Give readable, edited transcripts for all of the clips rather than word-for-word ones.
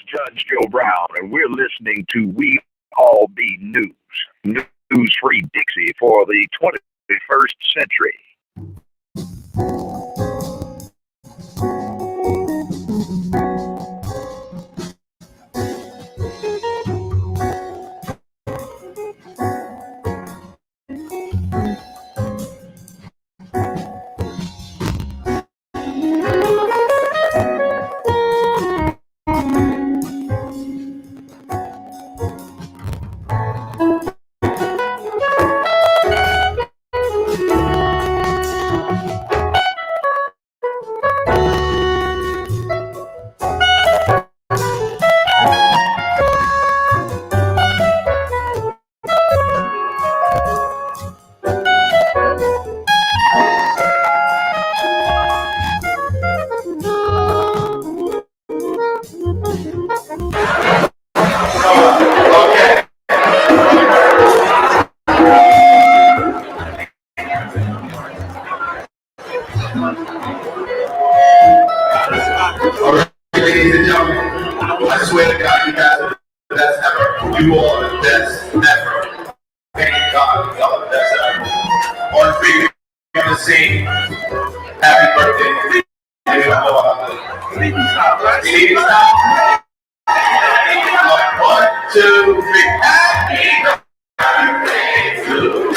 Judge Joe Brown, and we're listening to We All Be News, News Free Dixie for the 21st century. Ladies and gentlemen, I swear to God, you guys are the best ever. You all are the best ever. Thank God, y'all are the best ever. On the big on the scene, happy birthday. One, two, three. Happy birthday to you.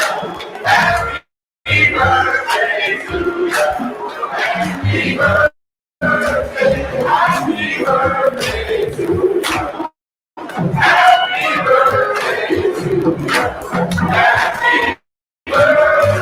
Happy birthday to you. Happy birthday. Happy birthday to you. Happy birthday to you. Happy birthday to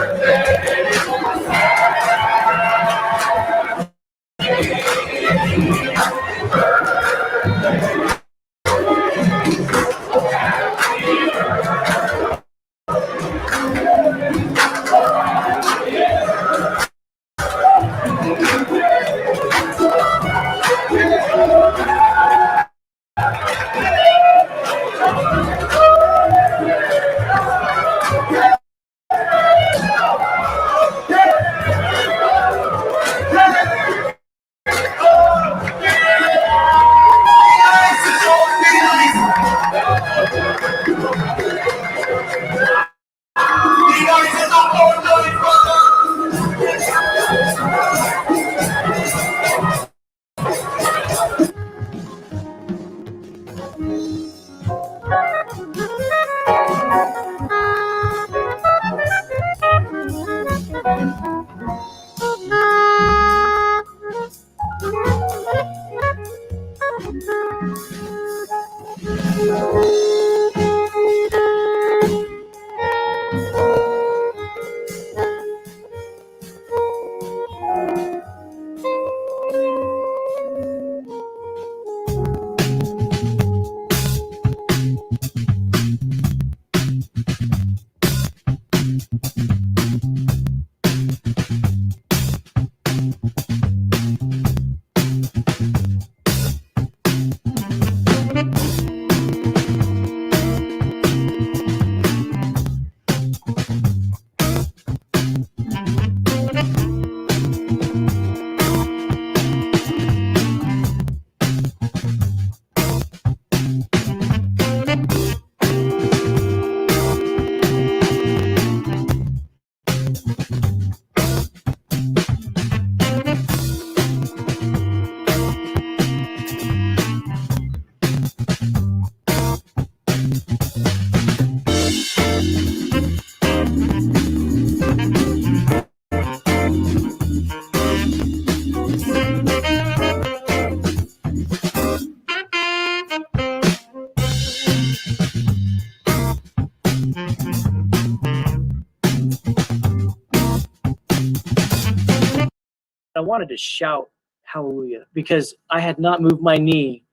I wanted to shout hallelujah because I had not moved my knee.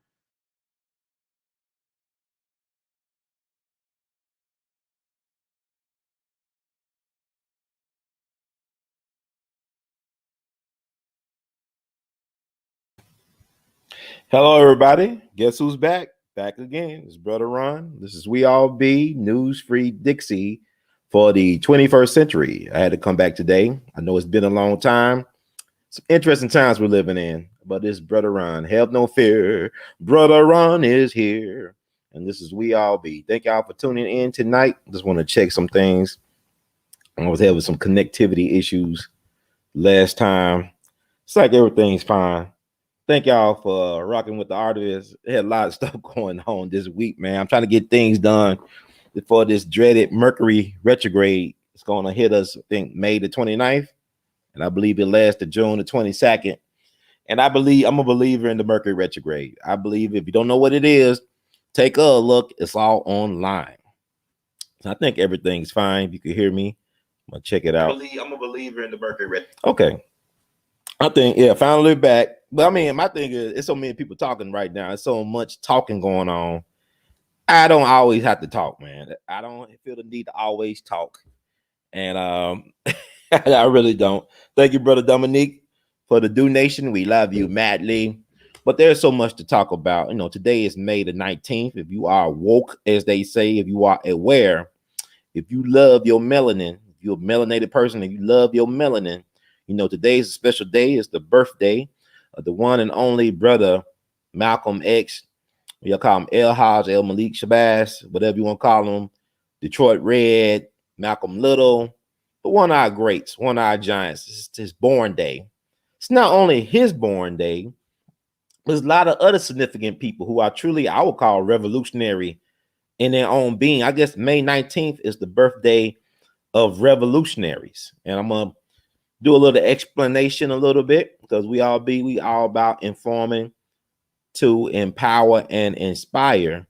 Hello, everybody. Guess who's back? Back again. It's Brother Ron. This is We All Be News Free Dixie for the 21st century. I had to come back today. I know it's been a long time Some interesting times we're living in, but this Brother Ron, have no fear. Brother Ron is here. And this is We All Be. Thank y'all for tuning in tonight. Just want to check some things. I was having some connectivity issues last time. It's like everything's fine. Thank y'all for rocking with the artists. Had a lot of stuff going on this week, man. I'm trying to get things done before this dreaded Mercury retrograde. It's going to hit us, I think, May the 29th. And I believe it lasts to June the 22nd. And I'm a believer in the Mercury retrograde. I believe if you don't know what it is, take a look. It's all online. So I think everything's fine. If you can hear me, I'm going to check it out. I'm a believer in the Mercury retrograde. Okay. I think, yeah, finally back. But I mean, my thing is, it's so many people talking right now. It's so much talking going on. I don't always have to talk, man. I don't feel the need to always talk. And I really don't. Thank you, Brother Dominique, for the donation. We love you madly. But there's so much to talk about. You know, today is May the 19th. If you are woke, as they say, if you are aware, if you love your melanin, if you're a melanated person and you love your melanin, you know, today is a special day. It's the birthday of the one and only brother Malcolm X. You'll call him El Malik Shabazz, whatever you want to call him. Detroit Red, Malcolm Little, the one-eyed greats, one-eyed giants. It's his born day. It's not only his born day, there's a lot of other significant people who are truly, I would call, revolutionary in their own being. I guess May 19th is the birthday of revolutionaries. And I'm going to do a little explanation a little bit, because we all about informing to empower and inspire.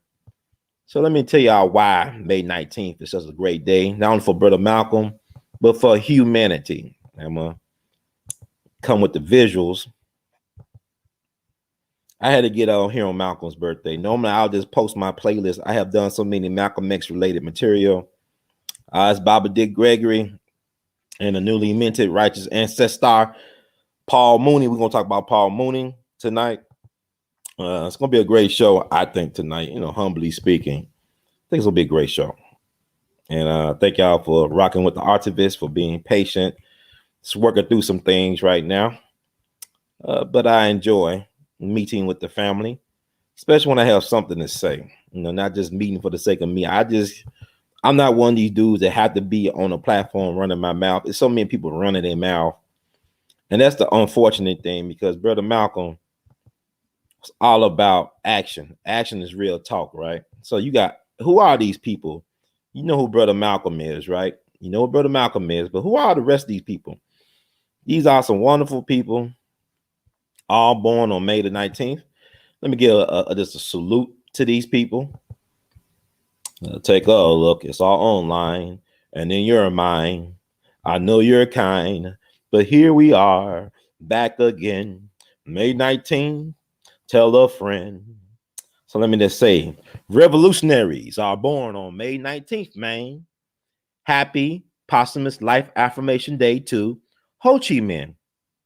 So let me tell y'all why May 19th is such a great day, not only for Brother Malcolm, but for humanity. I'm gonna come with the visuals. I had to get on here on Malcolm's birthday. Normally I'll just post my playlist. I have done so many Malcolm X related material. It's Baba Dick Gregory and the newly minted righteous ancestor Paul Mooney. We're gonna talk about Paul Mooney tonight. It's gonna be a great show, I think, tonight. You know, humbly speaking, I think it's gonna be a great show. And thank y'all for rocking with the artivist, for being patient. Just working through some things right now, but I enjoy meeting with the family, especially when I have something to say. You know, not just meeting for the sake of me. I'm not one of these dudes that have to be on a platform running my mouth. There's so many people running their mouth. And that's the unfortunate thing, because Brother Malcolm was all about action. Action is real talk, right? So you got, who are these people? You know who Brother Malcolm is, right? You know who Brother Malcolm is, but who are the rest of these people? These are some wonderful people, all born on May the 19th. Let me give just a salute to these people. Take a look. It's all online and in your mind. I know you're kind, but here we are back again. May 19th, tell a friend. So let me just say, revolutionaries are born on May 19th, man. Happy posthumous life affirmation day to Ho Chi Minh,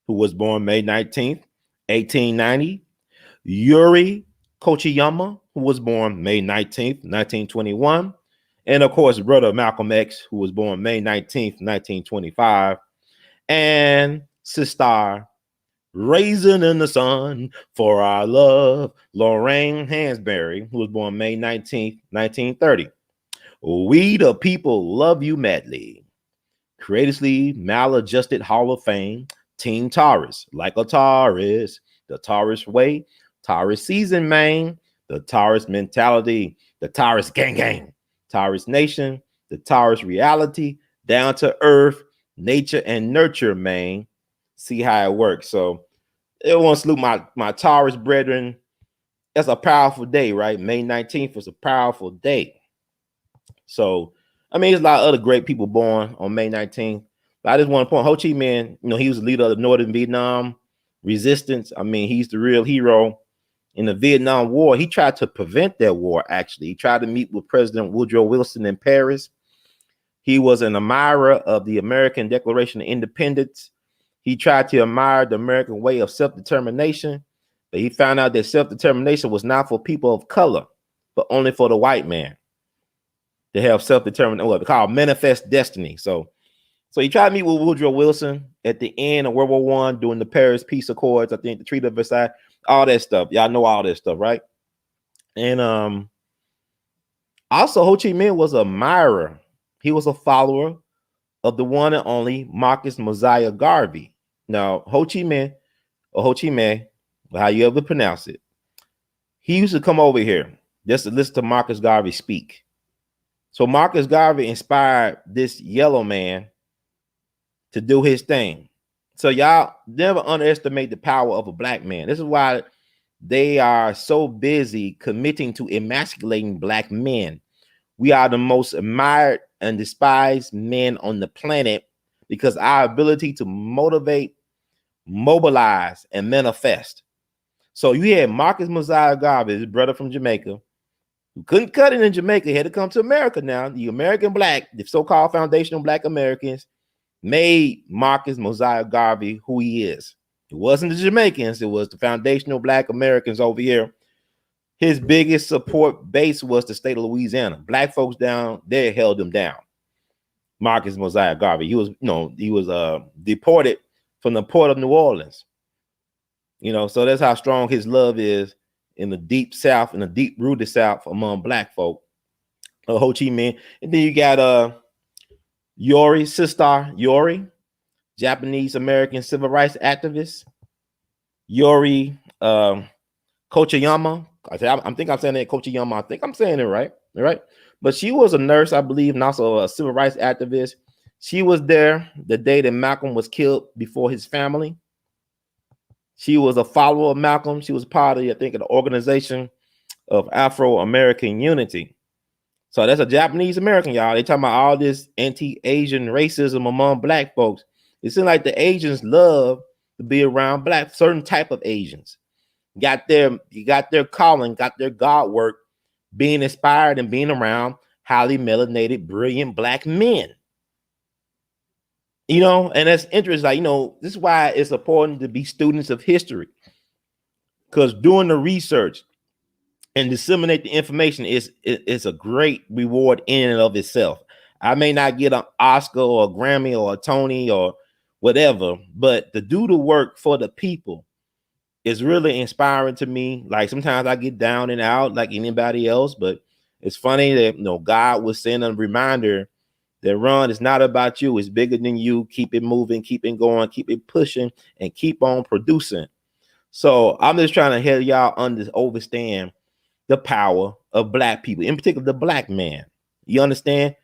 who was born May 19th, 1890. Yuri Kochiyama, who was born May 19th, 1921. And of course, Brother Malcolm X, who was born May 19th, 1925. And Sister Raisin in the Sun for Our Love, Lorraine Hansberry, who was born May 19th, 1930. We the people love you madly. Creatively maladjusted Hall of Fame, Team Taurus, like a Taurus, the Taurus way, Taurus season, man, the Taurus mentality, the Taurus gang, Taurus nation, the Taurus reality, down to earth, nature and nurture, man. See how it works. So I want to salute my Taurus brethren. That's a powerful day, right? May 19th was a powerful day. So, I mean, there's a lot of other great people born on May 19th. But I just want to point, Ho Chi Minh, you know, he was the leader of the Northern Vietnam resistance. I mean, he's the real hero in the Vietnam War. He tried to prevent that war, actually. He tried to meet with President Woodrow Wilson in Paris. He was an admirer of the American Declaration of Independence. He tried to admire the American way of self-determination, but he found out that self-determination was not for people of color, but only for the white man. To have self-determination, what we call manifest destiny. So So he tried to meet with Woodrow Wilson at the end of World War One during the Paris Peace Accords. I think the Treaty of Versailles, all that stuff. Y'all know all that stuff, right? And also Ho Chi Minh was an admirer. He was a follower of the one and only Marcus Mosiah Garvey. Now, Ho Chi Minh, or Ho Chi Minh, how you ever pronounce it, he used to come over here just to listen to Marcus Garvey speak. So Marcus Garvey inspired this yellow man to do his thing. So y'all never underestimate the power of a black man. This is why they are so busy committing to emasculating black men. We are the most admired and despised men on the planet because our ability to motivate, mobilize, and manifest. So you had Marcus Mosiah Garvey, his brother from Jamaica, who couldn't cut it in Jamaica. He had to come to America now. The American black, the so-called foundational black Americans, made Marcus Mosiah Garvey who he is. It wasn't the Jamaicans, it was the foundational black Americans over here. His biggest support base was the state of Louisiana. Black folks down there held him down. Marcus Mosiah Garvey. He was, deported from the port of New Orleans. So that's how strong his love is in the deep South, in the deep rooted South among black folk. Ho Chi Minh. And then you got Yori, Sister Yori, Japanese American civil rights activist. Yori Kochiyama. I think I'm saying that Kochiyama. I think I'm saying it right. All right. But she was a nurse, I believe, and also a civil rights activist. She was there the day that Malcolm was killed before his family. She was a follower of Malcolm. She was part of, I think, the Organization of Afro-American Unity. So that's a Japanese American, y'all. They talking about all this anti-Asian racism among black folks. It seems like the Asians love to be around black, certain type of Asians. Got their calling, got their God work, being inspired and being around highly melanated, brilliant black men. And that's interesting. This is why it's important to be students of history. Because doing the research and disseminate the information is a great reward in and of itself. I may not get an Oscar or a Grammy or a Tony or whatever, but to do the work for the people is really inspiring to me. Like sometimes I get down and out like anybody else, but it's funny that God will send a reminder that Ron, it's not about you, it's bigger than you. Keep it moving, keep it going, keep it pushing, and keep on producing. So I'm just trying to help y'all understand the power of black people, in particular the black man. You understand?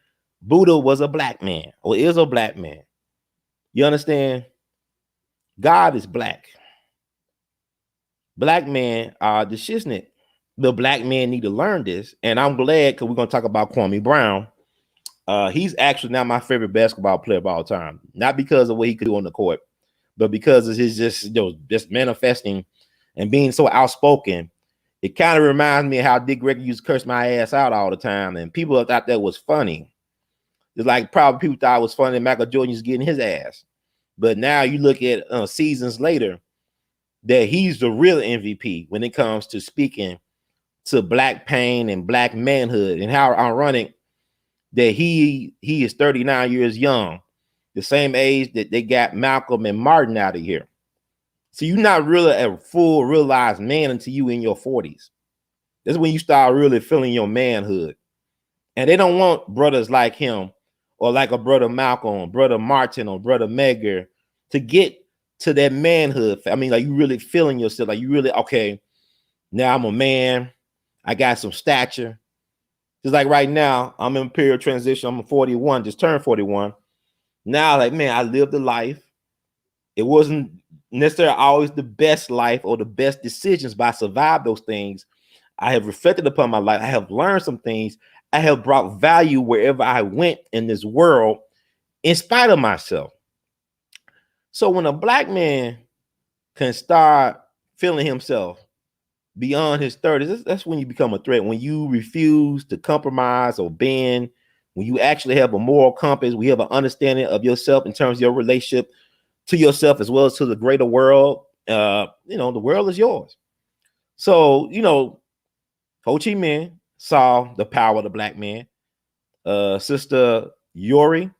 Buddha was a black man, or is a black man. You understand? God is black. Black men are the shiznit. The black men need to learn this. And I'm glad, because we're going to talk about Kwame Brown. He's actually now my favorite basketball player of all time. Not because of what he could do on the court, but because of his just manifesting and being so outspoken. It kind of reminds me of how Dick Gregory used to curse my ass out all the time. And people thought that was funny. It's like probably people thought it was funny that Michael Jordan was getting his ass. But now you look at seasons later, that he's the real MVP when it comes to speaking to black pain and black manhood, and how ironic that he is 39 years young, the same age that they got Malcolm and Martin out of here. So you're not really a full realized man until you in your 40s. That's when you start really feeling your manhood. And they don't want brothers like him or like a brother Malcolm, brother Martin, or brother Medgar to get to that manhood. I mean, like you really feeling yourself, like you really, okay, now I'm a man. I got some stature. Just like right now, I'm in period transition. I'm 41, just turned 41. Now, like, man, I lived a life. It wasn't necessarily always the best life or the best decisions, but I survived those things. I have reflected upon my life. I have learned some things. I have brought value wherever I went in this world, in spite of myself. So when a black man can start feeling himself beyond his 30s, that's when you become a threat. When you refuse to compromise or bend, when you actually have a moral compass, we have an understanding of yourself in terms of your relationship to yourself as well as to the greater world. The world is yours. So, Ho Chi Minh saw the power of the black man. Sister Yori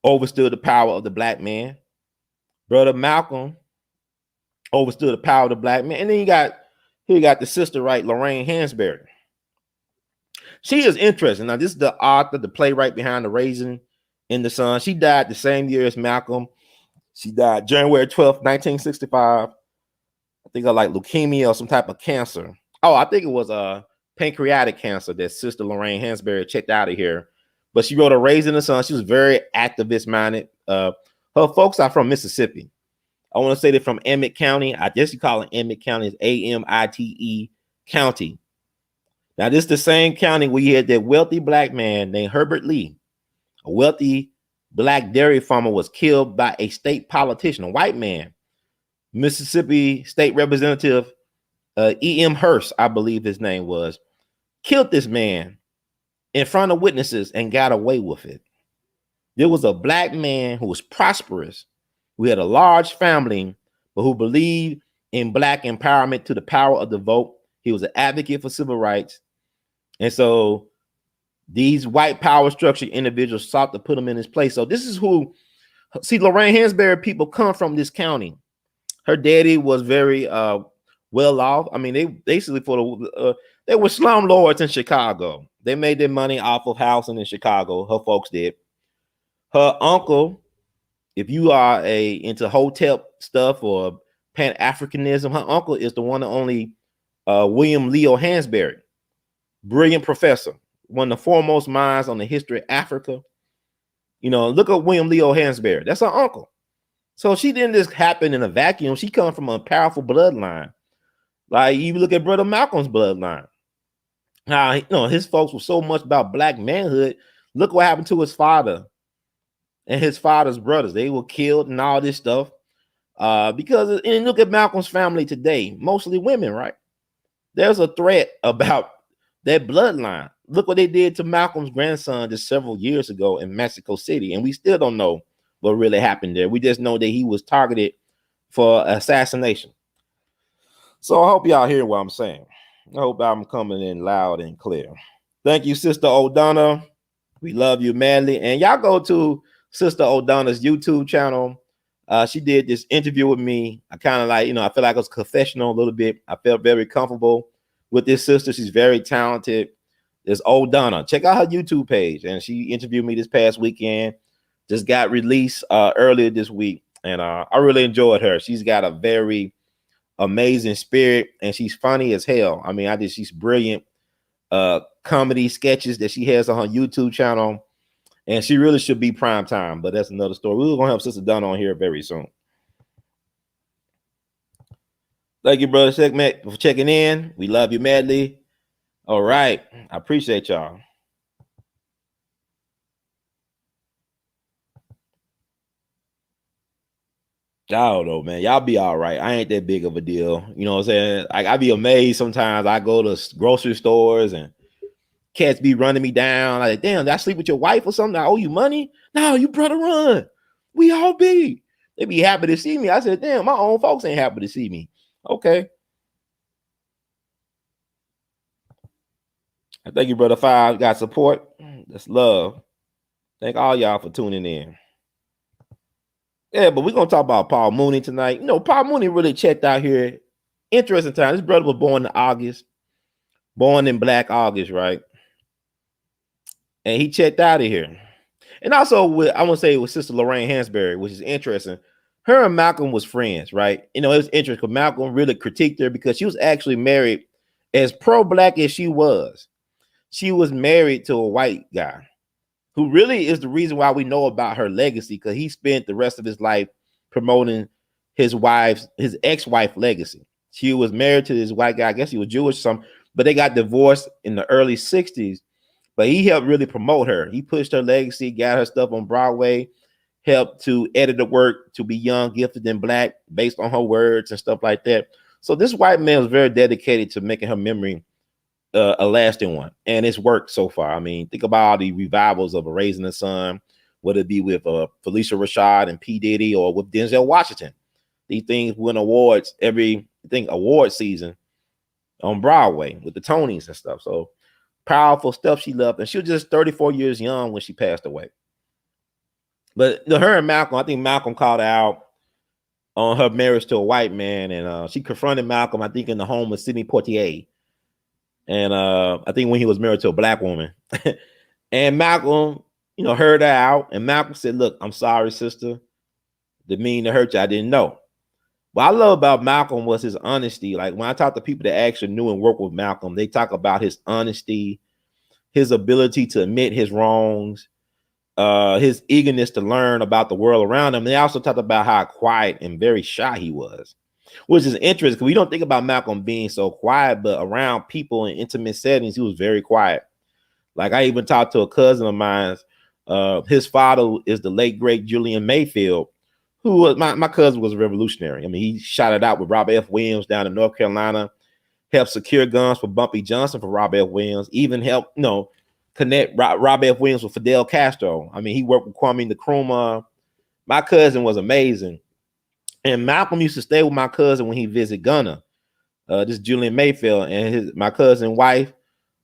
overstood the power of the black man. Brother Malcolm overstood the power of the black man. And then you got the sister, right, Lorraine Hansberry. She is interesting. Now, this is the author, the playwright behind The Raisin in the Sun. She died the same year as Malcolm. She died January 12th, 1965. I think of like leukemia or some type of cancer. Oh, I think it was pancreatic cancer that Sister Lorraine Hansberry checked out of here. But she wrote A Raisin in the Sun. She was very activist minded. Her folks are from Mississippi. I want to say they're from Emmett County. I guess you call it Emmett County. It's Amite County. Now, this is the same county where you had that wealthy black man named Herbert Lee. A wealthy black dairy farmer was killed by a state politician, a white man. Mississippi State Representative E.M. Hurst, I believe his name was, killed this man in front of witnesses and got away with it. There was a black man who was prosperous, who had a large family, but who believed in black empowerment to the power of the vote. He was an advocate for civil rights. And so these white power structure individuals sought to put him in his place. So this is who, see, Lorraine Hansberry people come from this county. Her daddy was very well off. I mean, they basically they were slumlords in Chicago. They made their money off of housing in Chicago. Her folks did. Her uncle, if you are into hotel stuff or Pan-Africanism, her uncle is the one and only William Leo Hansberry, brilliant professor, one of the foremost minds on the history of Africa. You know, look at William Leo Hansberry. That's her uncle. So she didn't just happen in a vacuum. She comes from a powerful bloodline. Like, you look at Brother Malcolm's bloodline. Now, you know, his folks were so much about black manhood. Look what happened to his father and his father's brothers. They were killed and all this stuff. Because, and look at Malcolm's family today, mostly women, right? There's a threat about that bloodline. Look what they did to Malcolm's grandson just several years ago in Mexico City. And we still don't know what really happened there. We just know that he was targeted for assassination. So I hope y'all hear what I'm saying. I hope I'm coming in loud and clear. Thank you, Sister O'Donna. We love you madly. And y'all go to Sister O'Donna's YouTube channel. She did this interview with me. I kind of like, you know, I feel like it was confessional a little bit. I felt very comfortable with this sister. She's very talented. There's O'Donna. Check out her YouTube page. And she interviewed me this past weekend. Just got released earlier this week. And I really enjoyed her. She's got a very amazing spirit. And she's funny as hell. I mean, she's brilliant. Comedy sketches that she has on her YouTube channel. And she really should be prime time, but that's another story. We're going to have Sister Donna on here very soon. Thank you, Brother Checkmate, for checking in. We love you madly. All right. I appreciate y'all. I don't know, man. Y'all be all right. I ain't that big of a deal. You know what I'm saying? Like, I be amazed sometimes. I go to grocery stores and cats be running me down. Like, damn, did I sleep with your wife or something? I owe you money? No, you better run. We all be. They be happy to see me. I said, damn, my own folks ain't happy to see me. Okay. I thank you, Brother Five. Got support. That's love. Thank all y'all for tuning in. Yeah, but we're going to talk about Paul Mooney tonight. You know, Paul Mooney really checked out here. Interesting time. This brother was born in August. Born in Black August, right? And he checked out of here. And also, I want to say with Sister Lorraine Hansberry, which is interesting. Her and Malcolm was friends, right? You know, it was interesting because Malcolm really critiqued her because she was actually married, as pro-black as she was. She was married to a white guy who really is the reason why we know about her legacy, because he spent the rest of his life promoting his ex-wife legacy. She was married to this white guy. I guess he was Jewish or something, but they got divorced in the early 60s. But he helped really promote her. He pushed her legacy, got her stuff on Broadway, helped to edit the work to be young, gifted, and black based on her words and stuff like that. So this white man was very dedicated to making her memory a lasting one. And it's worked so far. I mean, think about all the revivals of A Raisin in the Sun, whether it be with Felicia Rashad and P. Diddy or with Denzel Washington. These things win awards award season on Broadway with the Tonys and stuff. So powerful stuff she loved. And she was just 34 years young when she passed away. But her and Malcolm, I think Malcolm called her out on her marriage to a white man, and she confronted Malcolm, I think, in the home of Sidney Poitier. And I think when he was married to a black woman. And Malcolm, heard her out. And Malcolm said, look, I'm sorry, sister. Didn't mean to hurt you. I didn't know. What I love about Malcolm was his honesty. Like when I talk to people that actually knew and worked with Malcolm, they talk about his honesty, his ability to admit his wrongs, his eagerness to learn about the world around him. They also talked about how quiet and very shy he was, which is interesting because we don't think about Malcolm being so quiet, but around people in intimate settings, he was very quiet. Like I even talked to a cousin of mine. His father is the late, great Julian Mayfield, who was my cousin was a revolutionary. I mean, he shot it out with Robert F. Williams down in North Carolina, helped secure guns for Bumpy Johnson for Robert F. Williams, even helped, connect Robert F. Williams with Fidel Castro. I mean, he worked with Kwame Nkrumah. My cousin was amazing. And Malcolm used to stay with my cousin when he visited Ghana. This Julian Mayfield, and my cousin's wife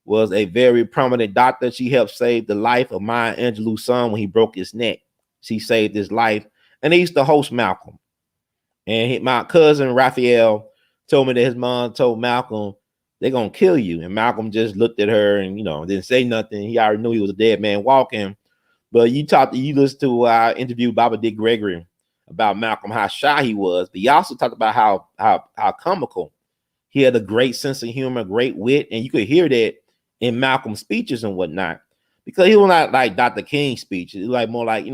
was a very prominent doctor. She helped save the life of Maya Angelou's son when he broke his neck. She saved his life. And they used to host Malcolm. And my cousin Raphael told me that his mom told Malcolm, they're going to kill you. And Malcolm just looked at her and, didn't say nothing. He already knew he was a dead man walking. But you listened to our interview Baba Dick Gregory about Malcolm, how shy he was. But he also talked about how comical. He had a great sense of humor, great wit. And you could hear that in Malcolm's speeches and whatnot. Because he was not like Dr. King's speech. It's like more like,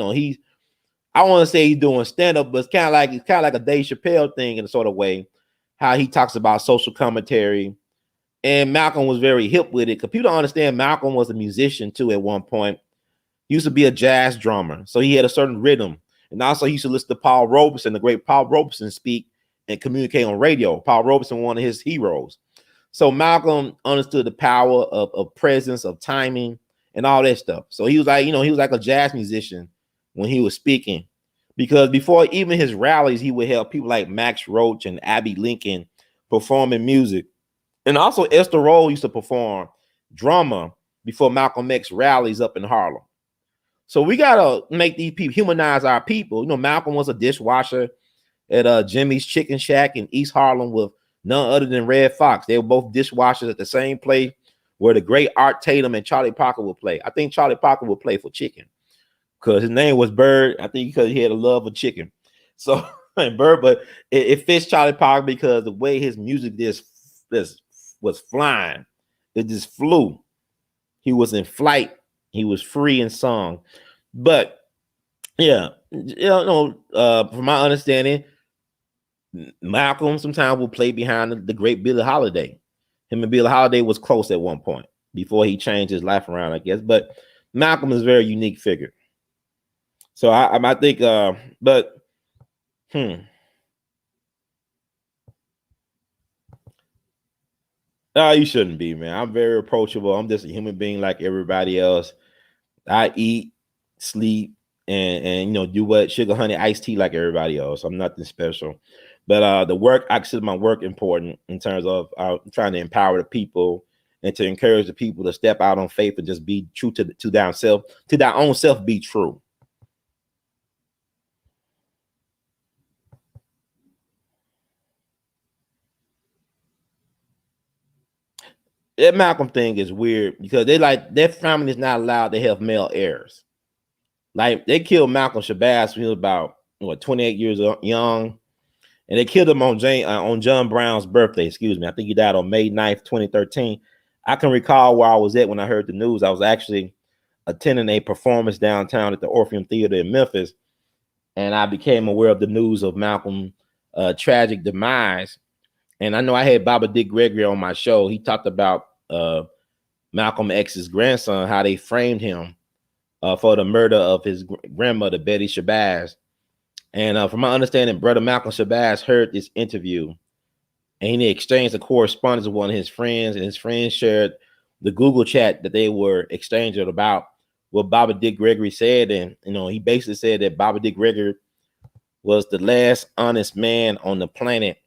I want to say he's doing stand-up, but it's kind of like a Dave Chappelle thing in a sort of way, how he talks about social commentary. And Malcolm was very hip with it, because people don't understand Malcolm was a musician too at one point. He used to be a jazz drummer, so he had a certain rhythm. And also he used to listen to Paul Robeson, the great Paul Robeson, speak and communicate on radio. Paul Robeson, one of his heroes. So Malcolm understood the power of presence, of timing, and all that stuff. So he was like, he was like a jazz musician when he was speaking, because before even his rallies, he would help people like Max Roach and Abby Lincoln performing music. And also Esther Roll used to perform drama before Malcolm X rallies up in Harlem. So we got to make these people, humanize our people. Malcolm was a dishwasher at Jimmy's Chicken Shack in East Harlem with none other than Red Fox. They were both dishwashers at the same place where the great Art Tatum and Charlie Parker would play. I think Charlie Parker would play for Chicken, because his name was Bird. I think because he had a love of chicken. So Bird, but it fits Charlie Parker because the way his music this was flying, it just flew. He was in flight. He was free in song. But yeah, from my understanding, Malcolm sometimes will play behind the great Billie Holiday. Him and Billie Holiday was close at one point before he changed his life around, I guess. But Malcolm is a very unique figure. So I think, you shouldn't be, man. I'm very approachable. I'm just a human being like everybody else. I eat, sleep, and do what sugar, honey, iced tea like everybody else. I'm nothing special. But the work, I consider my work important in terms of trying to empower the people and to encourage the people to step out on faith and just be true to their own self, be true. That Malcolm thing is weird because their family is not allowed to have male heirs. Like they killed Malcolm Shabazz when he was about 28 years young, and they killed him on John Brown's birthday. Excuse me, I think he died on May 9th, 2013. I can recall where I was at when I heard the news. I was actually attending a performance downtown at the Orpheum Theater in Memphis, and I became aware of the news of Malcolm's tragic demise. And I know I had Baba Dick Gregory on my show. He talked about Malcolm X's grandson, how they framed him for the murder of his grandmother, Betty Shabazz. And from my understanding, Brother Malcolm Shabazz heard this interview, and he exchanged a correspondence with one of his friends, and his friends shared the Google chat that they were exchanging about what Baba Dick Gregory said. And he basically said that Baba Dick Gregory was the last honest man on the planet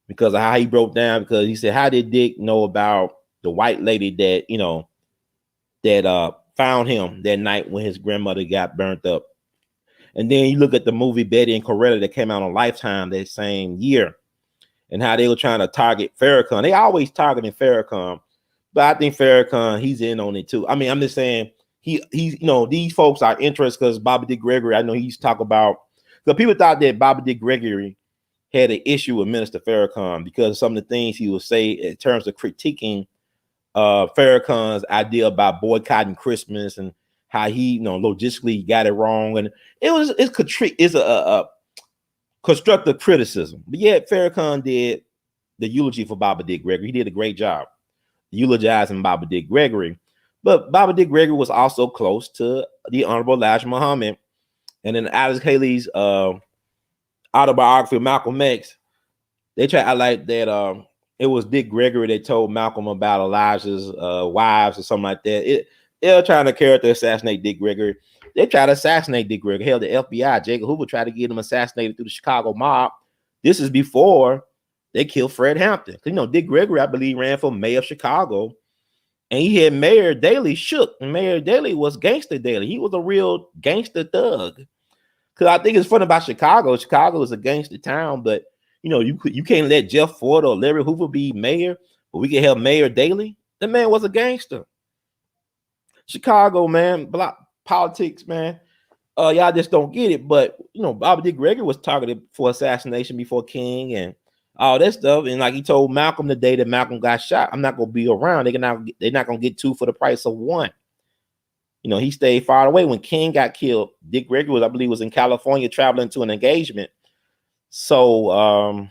because of how he broke down. Because he said, how did Dick know about the white lady that found him that night when his grandmother got burnt up? And then you look at the movie Betty and Coretta that came out on Lifetime that same year, and how they were trying to target Farrakhan. They always targeting Farrakhan, but I think Farrakhan, he's in on it too. I mean, I'm just saying he's these folks are interested because Bobby Dick Gregory. I know he used to talk about, because people thought that Bobby Dick Gregory had an issue with Minister Farrakhan because of some of the things he would say in terms of critiquing Farrakhan's idea about boycotting Christmas and how he, logistically got it wrong, and it's a constructive criticism. But yet Farrakhan did the eulogy for Bobby Dick Gregory. He did a great job eulogizing Bobby Dick Gregory. But Bobby Dick Gregory was also close to the Honorable Elijah Muhammad. And in Alex Haley's autobiography of Malcolm X, they try to highlight that it was Dick Gregory that told Malcolm about Elijah's wives or something like that. They're trying to character assassinate Dick Gregory. They tried to assassinate Dick Gregory. Hell, the FBI, Jacob Hoover, tried to get him assassinated through the Chicago mob. This is before they killed Fred Hampton. Dick Gregory, I believe, ran for mayor of Chicago, and he had Mayor Daley shook. And Mayor Daley was Gangster Daley. He was a real gangster thug. Because I think it's funny about Chicago. Chicago is a gangster town, but you can't let Jeff Ford or Larry Hoover be mayor, but we can have Mayor Daley. The man was a gangster. Chicago, man, block politics, man. Y'all just don't get it. But Bobby Dick Gregory was targeted for assassination before King and all that stuff. And like he told Malcolm the day that Malcolm got shot, I'm not gonna be around. They're not gonna get two for the price of one. He stayed far away when King got killed. Dick Gregory I believe, was in California traveling to an engagement. So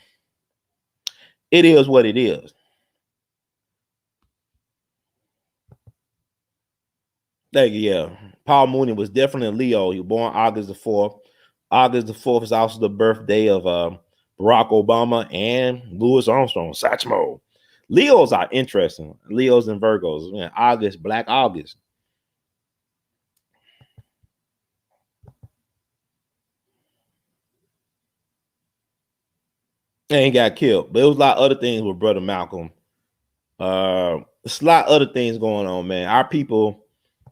it is what it is. Thank you. Yeah, Paul Mooney was definitely a Leo. He was born August the 4th. August the 4th is also the birthday of Barack Obama and Louis Armstrong. Satchmo. Leos are interesting. Leos and Virgos. Man, August, Black August. And he got killed. But it was a lot of other things with Brother Malcolm. There's a lot of other things going on, man. Our people,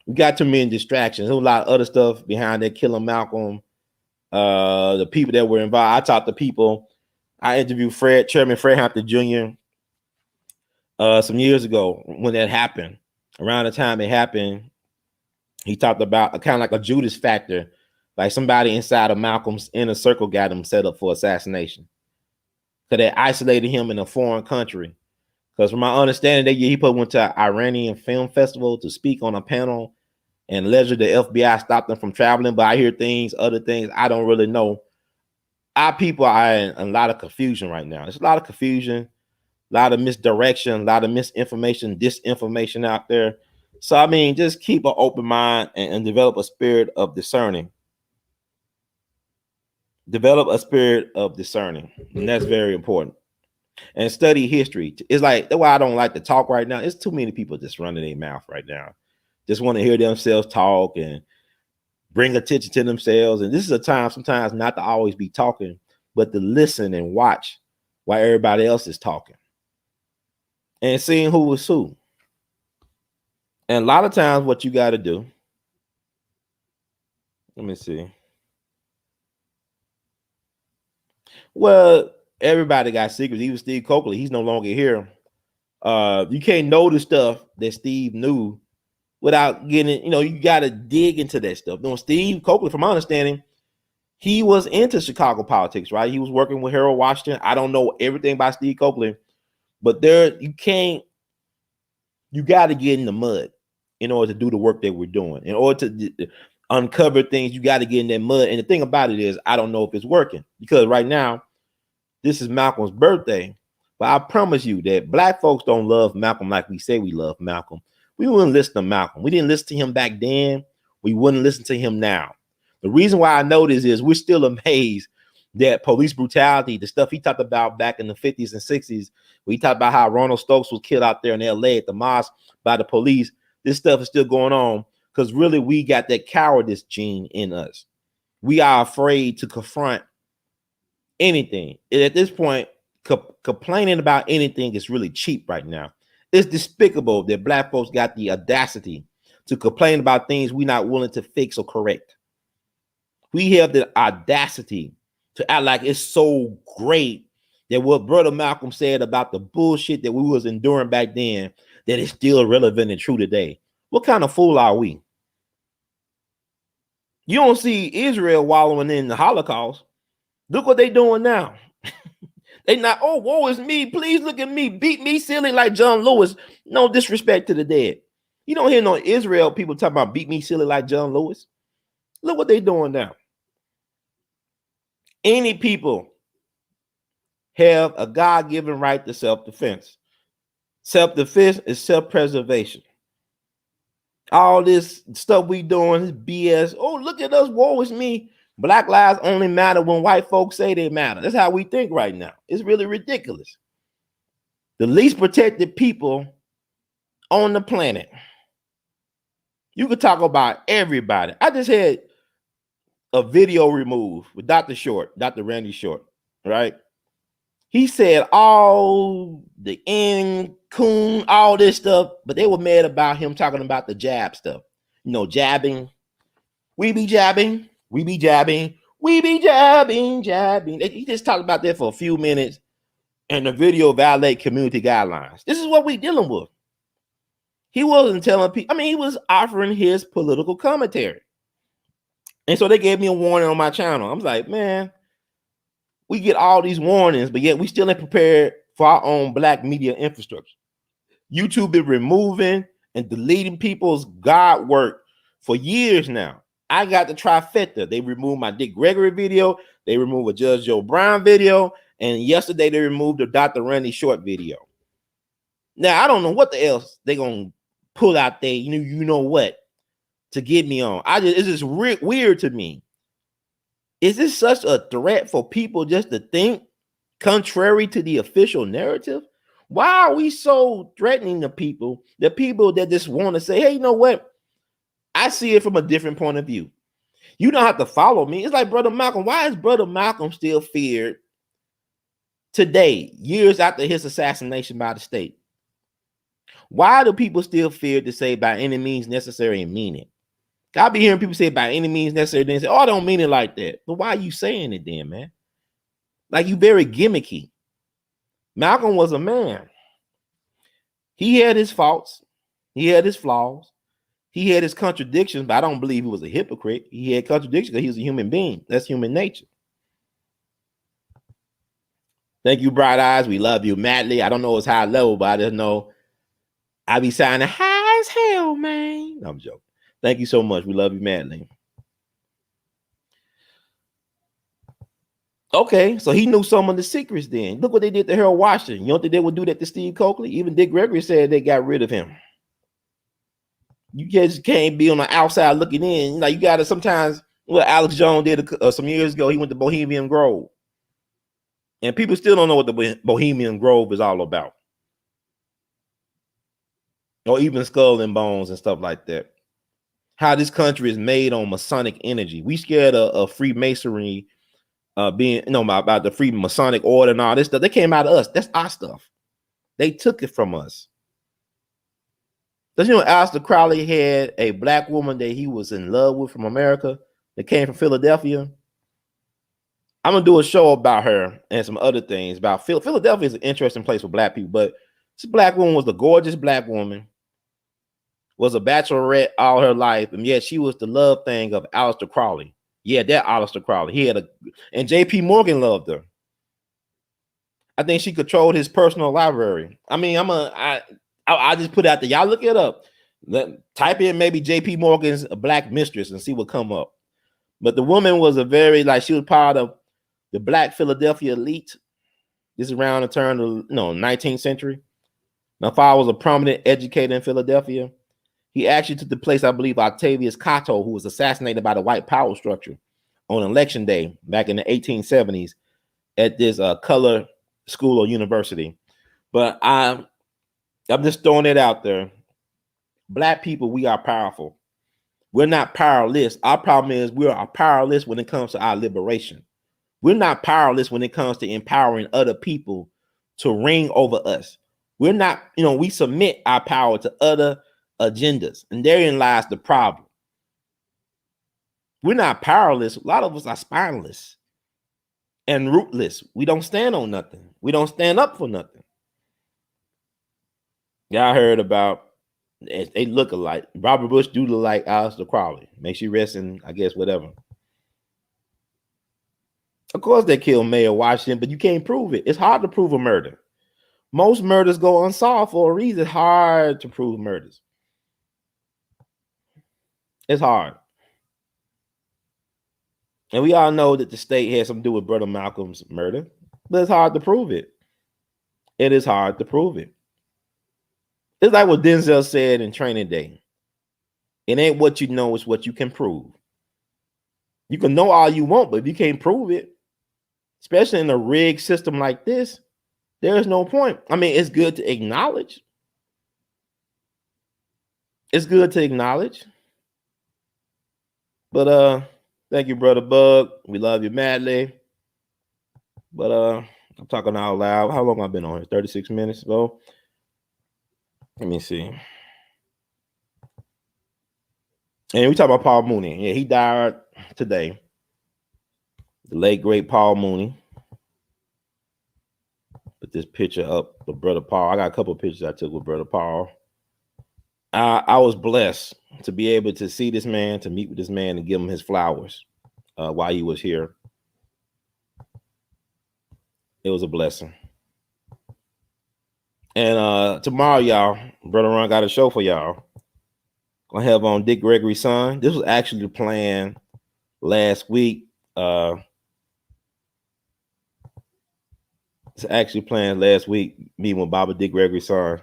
we got too many distractions. There's a lot of other stuff behind that killing Malcolm. The people that were involved. I talked to people. I interviewed Chairman Fred Hampton Jr. Some years ago when that happened. Around the time it happened, he talked about kind of like a Judas factor, like somebody inside of Malcolm's inner circle got him set up for assassination. Because they isolated him in a foreign country. Because from my understanding, that year he went to an Iranian film festival to speak on a panel, and allegedly the FBI stopped him from traveling. But I hear other things I don't really know. Our people are in a lot of confusion right now. There's a lot of confusion, a lot of misdirection, a lot of misinformation, disinformation out there. So, I mean, just keep an open mind and develop a spirit of discerning. Develop a spirit of discerning. And that's very important. And study history. It's like, that's why I don't like to talk right now. It's too many people just running their mouth right now. Just want to hear themselves talk and bring attention to themselves. And this is a time sometimes not to always be talking, but to listen and watch while everybody else is talking. And seeing who is who. And a lot of times what you got to do, let me see. Well, everybody got secrets. Even Steve Coakley, he's no longer here. You can't know the stuff that Steve knew without getting, you got to dig into that stuff. Steve Coakley, from my understanding, he was into Chicago politics, right? He was working with Harold Washington. I don't know everything about Steve Coakley, but you got to get in the mud in order to do the work that we're doing. In order to uncover things, you got to get in that mud. And the thing about it is, I don't know if it's working, because right now, this is Malcolm's birthday, but I promise you that Black folks don't love Malcolm like we say we love Malcolm. We wouldn't listen to Malcolm. We didn't listen to him back then. We wouldn't listen to him now. The reason why I know this is we're still amazed that police brutality, the stuff he talked about back in the 50s and 60s, we talked about how Ronald Stokes was killed out there in LA at the mosque by the police. This stuff is still going on because really we got that cowardice gene in us. We are afraid to confront anything. And at this point, complaining about anything is really cheap right now. It's despicable that Black folks got the audacity to complain about things we're not willing to fix or correct. We have the audacity to act like it's so great that what Brother Malcolm said about the bullshit that we was enduring back then, that is still relevant and true today. What kind of fool are we? You don't see Israel wallowing in the Holocaust. Look what they doing now. They not, oh, woe is me. Please look at me. Beat me silly like John Lewis. No disrespect to the dead. You don't hear no Israel people talking about beat me silly like John Lewis. Look what they doing now. Any people have a God-given right to self-defense. Self-defense is self-preservation. All this stuff we doing is BS. Oh, look at us. Woe is me. Black lives only matter when white folks say they matter. That's how we think right now. It's really ridiculous. The least protected people on the planet. You could talk about everybody. I just had a video removed with Dr. Short, Dr. Randy Short, right? He said all the coon, all this stuff, but they were mad about him talking about the jab stuff. You know, jabbing. We be jabbing. We be jabbing. We be jabbing. He just talked about that for a few minutes, and the video violate community guidelines. This is what we dealing with. He wasn't telling people. I mean, he was offering his political commentary. And so they gave me a warning on my channel. I was like, man, we get all these warnings, but yet we still ain't prepared for our own black media infrastructure. YouTube is removing and deleting people's God work for years now. I got the trifecta. They removed my Dick Gregory video. They removed a Judge Joe Brown video. And yesterday they removed the Dr. Randy Short video. Now, I don't know what the else they're going to pull out there. You know what? To get me on. It's just weird to me. Is this such a threat for people just to think contrary to the official narrative? Why are we so threatening the people that just want to say, hey, you know what? I see it from a different point of view. You don't have to follow me. It's like Brother Malcolm. Why is Brother Malcolm still feared today, years after his assassination by the state? Why do people still fear to say by any means necessary and mean it? I be hearing people say by any means necessary, then say, oh, I don't mean it like that. But why are you saying it then, man? Like, you very gimmicky. Malcolm was a man. He had his faults. He had his flaws. He had his contradictions, but I don't believe he was a hypocrite. He had contradictions because he was a human being. That's human nature. Thank you, Bright Eyes. We love you madly. I don't know his high level, but I just know I be signing high as hell, man. No, I'm joking. Thank you so much. We love you madly. Okay, so he knew some of the secrets then. Look what they did to Harold Washington. You don't think they would do that to Steve Coakley? Even Dick Gregory said they got rid of him. You just can't be on the outside looking in. You got to sometimes, what Alex Jones did some years ago, he went to Bohemian Grove. And people still don't know what the Bohemian Grove is all about. Or even Skull and Bones and stuff like that. How this country is made on Masonic energy. We scared of Freemasonry being, about the Freemasonic order and all this stuff. They came out of us. That's our stuff. They took it from us. Does Aleister Crowley had a black woman that he was in love with from America that came from Philadelphia? I'm going to do a show about her and some other things about Philadelphia is an interesting place for black people, but this black woman was a gorgeous black woman, was a bachelorette all her life, and yet she was the love thing of Aleister Crowley. Yeah, that Aleister Crowley. And J.P. Morgan loved her. I think she controlled his personal library. I mean, I just put it out there. Y'all look it up. Type in maybe J.P. Morgan's Black Mistress and see what come up. But the woman was she was part of the Black Philadelphia elite. This is around the turn of 19th century. My father was a prominent educator in Philadelphia. He actually took the place, I believe, Octavius Cato, who was assassinated by the white power structure on election day back in the 1870s at this color school or university. But I'm just throwing it out there. Black people, we are powerful. We're not powerless. Our problem is we are powerless when it comes to our liberation. We're not powerless when it comes to empowering other people to reign over us. We're not, we submit our power to other agendas, and therein lies the problem. We're not powerless. A lot of us are spineless and rootless. We don't stand on nothing. We don't stand up for nothing. Y'all heard about, they look alike. Robert Bush do look like Aleister Crowley. Makes you rest in, I guess, whatever. Of course they killed Mayor Washington, but you can't prove it. It's hard to prove a murder. Most murders go unsolved for a reason. It's hard to prove murders. It's hard. And we all know that the state has something to do with Brother Malcolm's murder, but it's hard to prove it. It is hard to prove it. It's like what Denzel said in Training Day. It ain't what you know, it's what you can prove. You can know all you want, but if you can't prove it, especially in a rigged system like this, there's no point. I mean, it's good to acknowledge. It's good to acknowledge. But thank you, Brother Bug. We love you madly. But I'm talking out loud. How long have I been on here? 36 minutes ago. Let me see. And we talk about Paul Mooney. Yeah, he died today. The late, great Paul Mooney. Put this picture up with Brother Paul. I got a couple of pictures I took with Brother Paul. I was blessed to be able to see this man, to meet with this man and give him his flowers while he was here. It was a blessing. And tomorrow, y'all, Brother Ron got a show for y'all. Gonna have on Dick Gregory's son. This was actually the plan last week. It's actually planned last week, meeting with Baba Dick Gregory's son.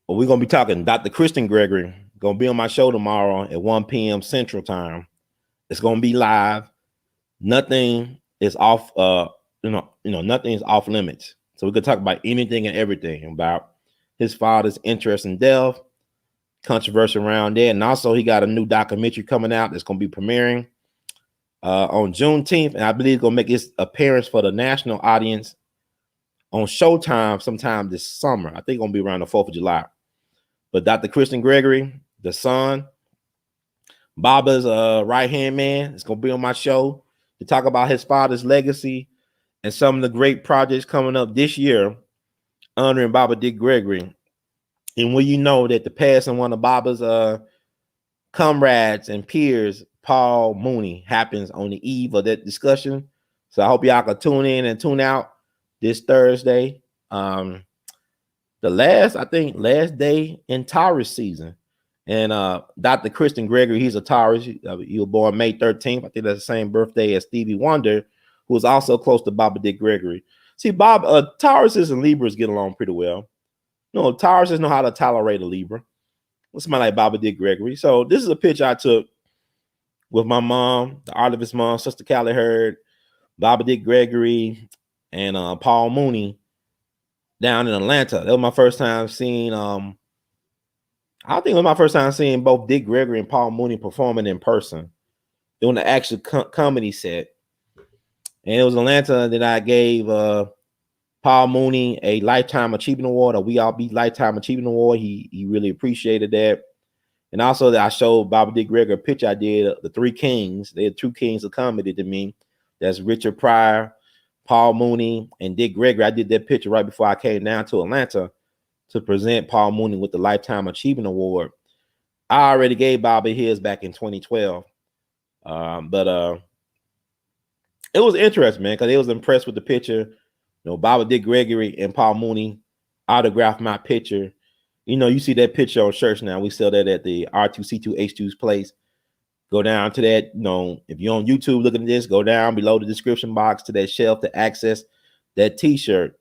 But we're gonna be talking Dr. Christian Gregory. Gonna be on my show tomorrow at 1 p.m. Central Time. It's gonna be live. Nothing is off. Nothing is off limits. So we could talk about anything and everything about his father's interest in death, controversy around there, and also he got a new documentary coming out that's gonna be premiering on Juneteenth, and I believe it's gonna make its appearance for the national audience on Showtime sometime this summer. I think it's gonna be around the 4th of July. But Dr. Christian Gregory, the son, Baba's right-hand man, is gonna be on my show to talk about his father's legacy and some of the great projects coming up this year honoring Baba Dick Gregory. And when you know that the passing one of Baba's comrades and peers, Paul Mooney, happens on the eve of that discussion. So I hope y'all can tune in and tune out this Thursday. The last day in Taurus season. And Dr. Christian Gregory, he's a Taurus. He was born May 13th. I think that's the same birthday as Stevie Wonder, who was also close to Baba Dick Gregory. See, Tauruses and Libras get along pretty well. No, Tauruses know how to tolerate a Libra. Somebody like Baba Dick Gregory. So this is a picture I took with my mom, the Artemis mom, Sister Callie Hurd, Baba Dick Gregory, and Paul Mooney down in Atlanta. That was my first time seeing, I think it was my first time seeing both Dick Gregory and Paul Mooney performing in person, doing the actual comedy set. And it was Atlanta that I gave Paul Mooney a Lifetime Achievement Award, a We All Be Lifetime Achievement Award. He really appreciated that. And also that I showed Baba Dick Gregory a picture I did of the three kings. They had two kings of comedy to me. That's Richard Pryor, Paul Mooney, and Dick Gregory. I did that picture right before I came down to Atlanta to present Paul Mooney with the Lifetime Achievement Award. I already gave Baba his back in 2012. But it was interesting, man, because they was impressed with the picture. You know, Baba Dick Gregory and Paul Mooney autographed my picture. You know, you see that picture on shirts now. We sell that at the R2C2H2's place. Go down to that, you know, if you're on YouTube looking at this, go down below the description box to that shelf to access that t-shirt.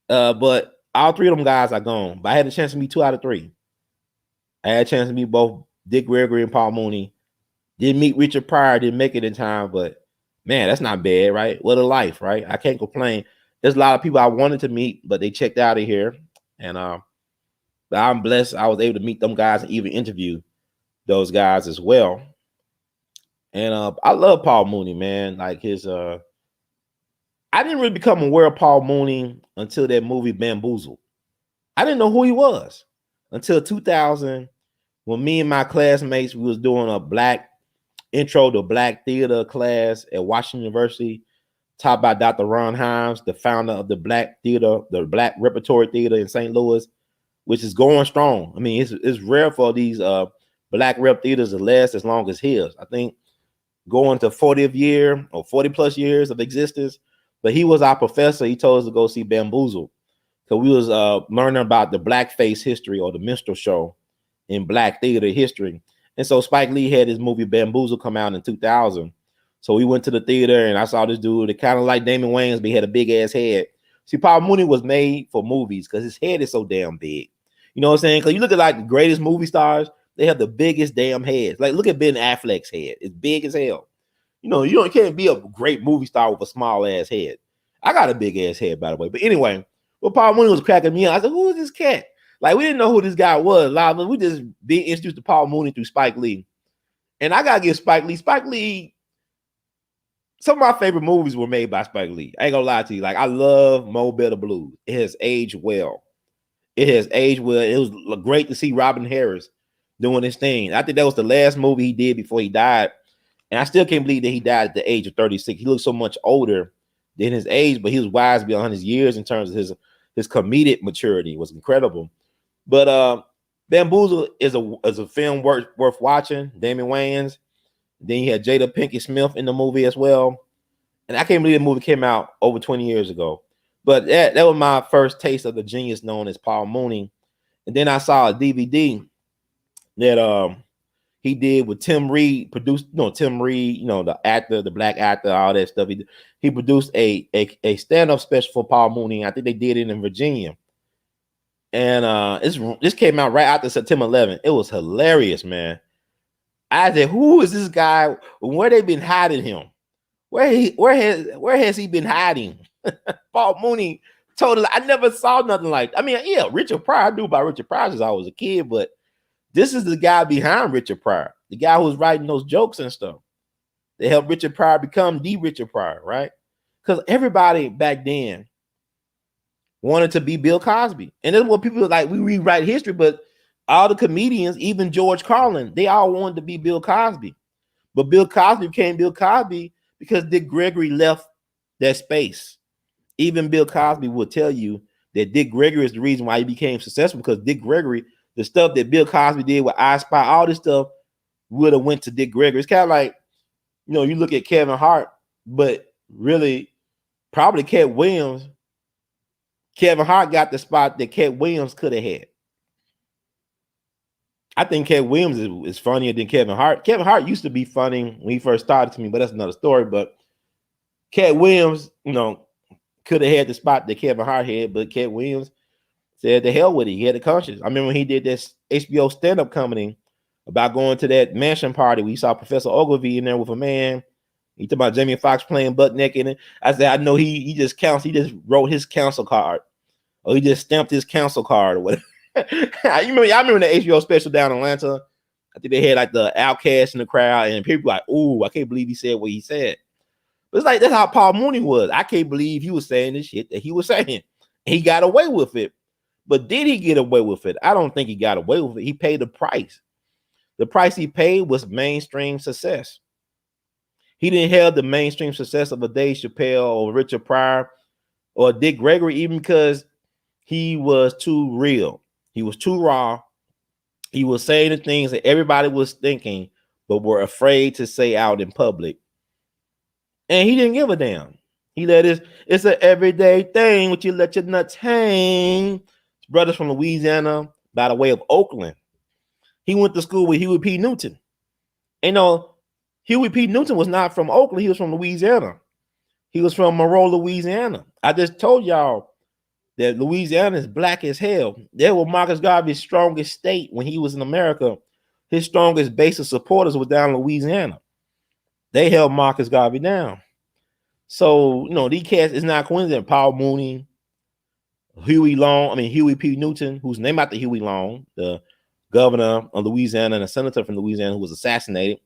But all three of them guys are gone. But I had a chance to meet 2 out of 3. I had a chance to meet both Dick Gregory and Paul Mooney. Didn't meet Richard Pryor, didn't make it in time, but man, that's not bad, right? What a life, right? I can't complain. There's a lot of people I wanted to meet, but they checked out of here. And but I'm blessed I was able to meet them guys and even interview those guys as well. And I love Paul Mooney, man. Like his I didn't really become aware of Paul Mooney until that movie Bamboozled. I didn't know who he was until 2000, when me and my classmates, we was doing a Black intro to Black theater class at Washington University, taught by Dr. Ron Himes, the founder of the Black theater, the Black Repertory Theater in St. Louis, which is going strong. I mean, it's rare for these Black rep theaters to last as long as his. I think going to 40th year or 40 plus years of existence. But he was our professor. He told us to go see Bamboozled. So we was learning about the blackface history or the minstrel show in Black theater history. And so Spike Lee had his movie Bamboozled come out in 2000. So we went to the theater and I saw this dude. It kind of like Damon Wayans, but he had a big ass head. See, Paul Mooney was made for movies because his head is so damn big. You know what I'm saying? Because you look at like the greatest movie stars, they have the biggest damn heads. Like look at Ben Affleck's head. It's big as hell. You know, you can't be a great movie star with a small ass head. I got a big ass head, by the way. But anyway, well, Paul Mooney was cracking me up. I said, who is this cat? Like, we didn't know who this guy was. We just being introduced to Paul Mooney through Spike Lee. And I got to give Spike Lee, some of my favorite movies were made by Spike Lee. I ain't gonna lie to you. Like, I love Mo Better Blues. It has aged well. It has aged well. It was great to see Robin Harris doing his thing. I think that was the last movie he did before he died. And I still can't believe that he died at the age of 36. He looked so much older than his age, but he was wise beyond his years in terms of his comedic maturity. It was incredible. But Bamboozle is a film worth watching. Damon Wayans. Then you had Jada Pinkett Smith in the movie as well. And I can't believe the movie came out over 20 years ago. But that was my first taste of the genius known as Paul Mooney. And then I saw a DVD that he did with Tim Reed, Tim Reed, the actor, the black actor, all that stuff. He produced a stand-up special for Paul Mooney. I think they did it in Virginia. And this came out right after September 11th. It was hilarious, man. I said, who is this guy? Where they been hiding him? Where has he been hiding? Paul Mooney totally. I never saw nothing like. I mean, yeah, Richard Pryor. I knew about Richard Pryor since I was a kid, but this is the guy behind Richard Pryor, the guy who was writing those jokes and stuff. They helped Richard Pryor become the Richard Pryor, right? Because everybody back then wanted to be Bill Cosby, and that's what people like. We rewrite history, but all the comedians, even George Carlin, they all wanted to be Bill Cosby. But Bill Cosby became Bill Cosby because Dick Gregory left that space. Even Bill Cosby will tell you that Dick Gregory is the reason why he became successful, because Dick Gregory, the stuff that Bill Cosby did with I Spy, all this stuff would have went to Dick Gregory. It's kind of like, you look at Kevin Hart, but really probably Cat Williams. Kevin Hart got the spot that Cat Williams could have had. I think Cat Williams is funnier than Kevin Hart. Kevin Hart used to be funny when he first started to me, but that's another story. But Cat Williams, could have had the spot that Kevin Hart had, but Cat Williams said the hell with it. He had the conscience. I remember when he did this HBO stand-up comedy about going to that mansion party. We saw Professor Ogilvy in there with a man. He talked about Jamie Foxx playing butt naked. And I said, I know he just counts. He just wrote his counsel card, or he just stamped his counsel card or whatever. I remember the HBO special down in Atlanta. I think they had like the Outcast in the crowd, and people were like, "Ooh, I can't believe he said what he said." But it's like that's how Paul Mooney was. I can't believe he was saying this shit that he was saying. He got away with it. But did he get away with it? I don't think he got away with it. He paid the price. The price he paid was mainstream success. He didn't have the mainstream success of a Dave Chappelle or Richard Pryor or Dick Gregory, even because he was too real. He was too raw. He was saying the things that everybody was thinking, but were afraid to say out in public. And he didn't give a damn. He let it's an everyday thing, which you let your nuts hang. His brother's from Louisiana by the way of Oakland. He went to school with Huey P. Newton. Huey P. Newton was not from Oakland. He was from Louisiana. He was from Monroe, Louisiana. I just told y'all that Louisiana is black as hell. That was Marcus Garvey's strongest state when he was in America. His strongest base of supporters was down in Louisiana. They held Marcus Garvey down. So, these cats, it's not coincident. Paul Mooney, Huey P. Newton, who's named after Huey Long, the governor of Louisiana and a senator from Louisiana who was assassinated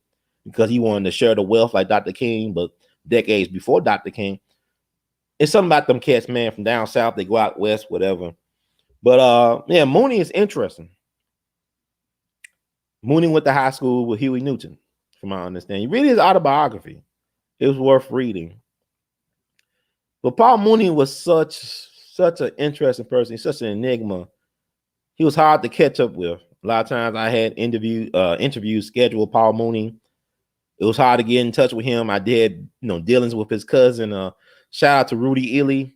because he wanted to share the wealth like Dr. King, but decades before Dr. King. It's something about them cats, man, from down south. They go out west, whatever. But Mooney is interesting. Mooney went to high school with Huey Newton. from my understanding. Read his autobiography. It was worth reading. But Paul Mooney was such an interesting person. He's such an enigma. He was hard to catch up with. A lot of times I had interviews scheduled with Paul Mooney. It was hard to get in touch with him. I did, dealings with his cousin. Shout out to Rudy Ely,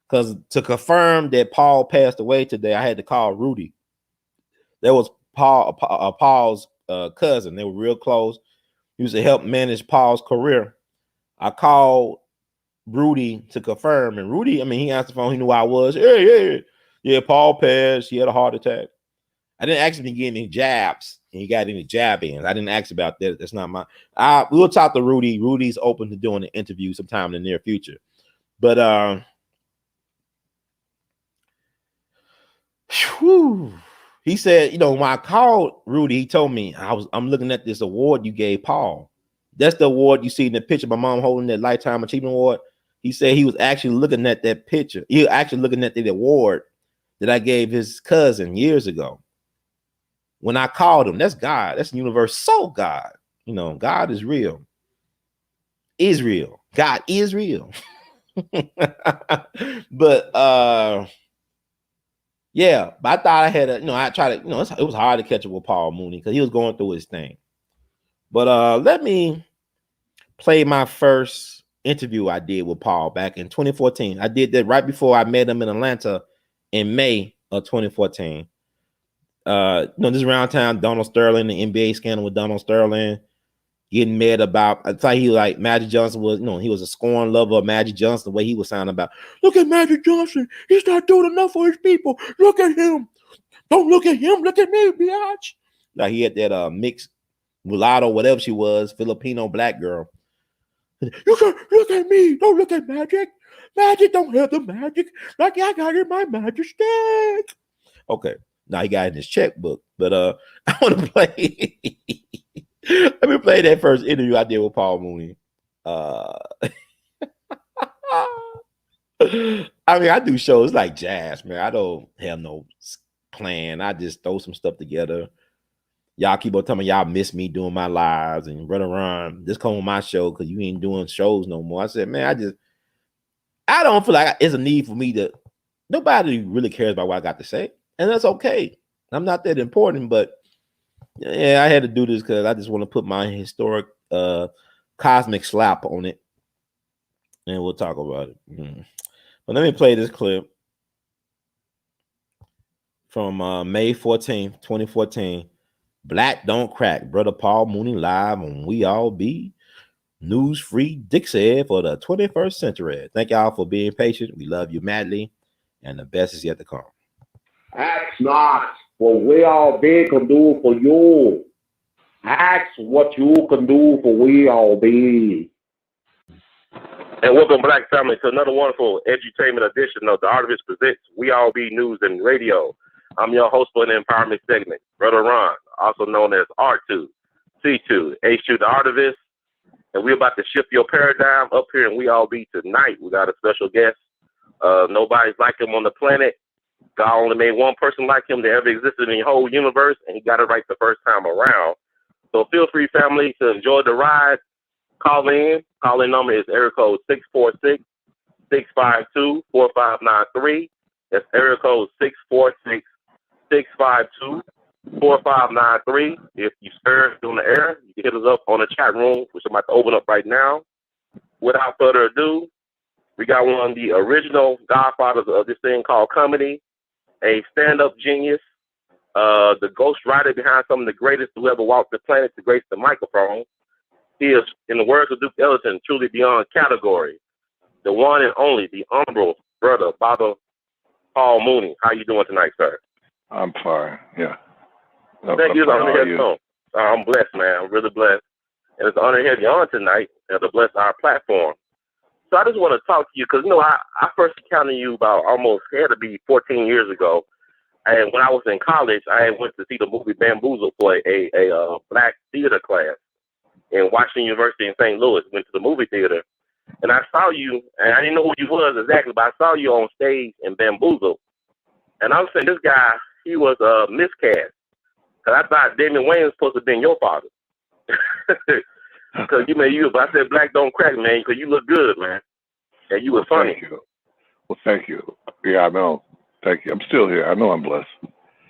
because to confirm that Paul passed away today, I had to call Rudy. That was Paul's cousin. They were real close. He used to help manage Paul's career. I called Rudy to confirm, and Rudy, he answered the phone. He knew who I was. Yeah, Paul passed. He had a heart attack. I didn't ask him to get any jabs, and he got any jab ins. I didn't ask about that. That's not my. We'll talk to Rudy. Rudy's open to doing an interview sometime in the near future. But he said, when I called Rudy, he told me I'm looking at this award you gave Paul. That's the award you see in the picture. My mom holding that Lifetime Achievement Award. He said he was actually looking at that picture. He was actually looking at the award that I gave his cousin years ago. When I called him, that's God. That's the universe. So God, God is real. Israel. God is real. But yeah, but I thought I had I tried to, it was hard to catch up with Paul Mooney because he was going through his thing. But let me play my first interview I did with Paul back in 2014. I did that right before I met him in Atlanta in May of 2014. This around time, Donald Sterling, the NBA scandal with Donald Sterling, getting mad about. I thought he like Magic Johnson was, he was a scorn lover of Magic Johnson, the way he was sounding about. Look at Magic Johnson. He's not doing enough for his people. Look at him. Don't look at him. Look at me, biatch. Like he had that mixed mulatto, whatever she was, Filipino black girl. You can look at me. Don't look at Magic. Magic don't have the magic like I got in my magic stick. Okay. Now he got in his checkbook, but I want to play. Let me play that first interview I did with Paul Mooney. I do shows like jazz, man. I don't have no plan. I just throw some stuff together. Y'all keep on telling me y'all miss me doing my lives and run around. Just come on my show because you ain't doing shows no more. I said, man, I don't feel like it's a need for me to. Nobody really cares about what I got to say, and that's okay. I'm not that important, but yeah, I had to do this because I just want to put my historic cosmic slap on it, and we'll talk about it. But let me play this clip from May 14th, 2014. Black Don't Crack, Brother Paul Mooney live on We All Be News Free Dixie for the 21st century. Thank y'all for being patient. We love you madly, and the best is yet to come. Ask not what we all be can do for you. Ask what you can do for we all be. And welcome, Black family, to another wonderful edutainment edition of the Artivist Presents We All Be News and Radio. I'm your host for the empowerment segment, Brother Ron, also known as R2, C2, H2 the Artivist. And we're about to shift your paradigm up here in We All Be tonight. We got a special guest. Nobody's like him on the planet. God only made one person like him that ever existed in the whole universe, and he got it right the first time around. So feel free, family, to enjoy the ride. Call in. Call-in number is area code 646-652-4593. That's area code 646-652-4593. If you serve on the air, you can hit us up on the chat room, which I'm about to open up right now. Without further ado, we got one of the original godfathers of this thing called comedy, a stand-up genius, the ghost writer behind some of the greatest who ever walked the planet to grace the microphone. He is, in the words of Duke Ellington, truly beyond category. The one and only, the humble brother, Baba Paul Mooney. How you doing tonight, sir? I'm fine. Yeah. Thank you. I'm blessed, man. I'm really blessed. And it's an honor to have you on tonight and to bless our platform. So I just want to talk to you because, I first encountered you about had to be 14 years ago. And when I was in college, I went to see the movie Bamboozle for a black theater class in Washington University in St. Louis. Went to the movie theater. And I saw you, and I didn't know who you was exactly, but I saw you on stage in Bamboozle. And I was saying, this guy, he was miscast. Because I thought Damon Wayans was supposed to have been your father. Because I said black don't crack, man, because you look good, man. And you were funny. Thank you. Well, thank you. Yeah, I know. Thank you. I'm still here. I know I'm blessed.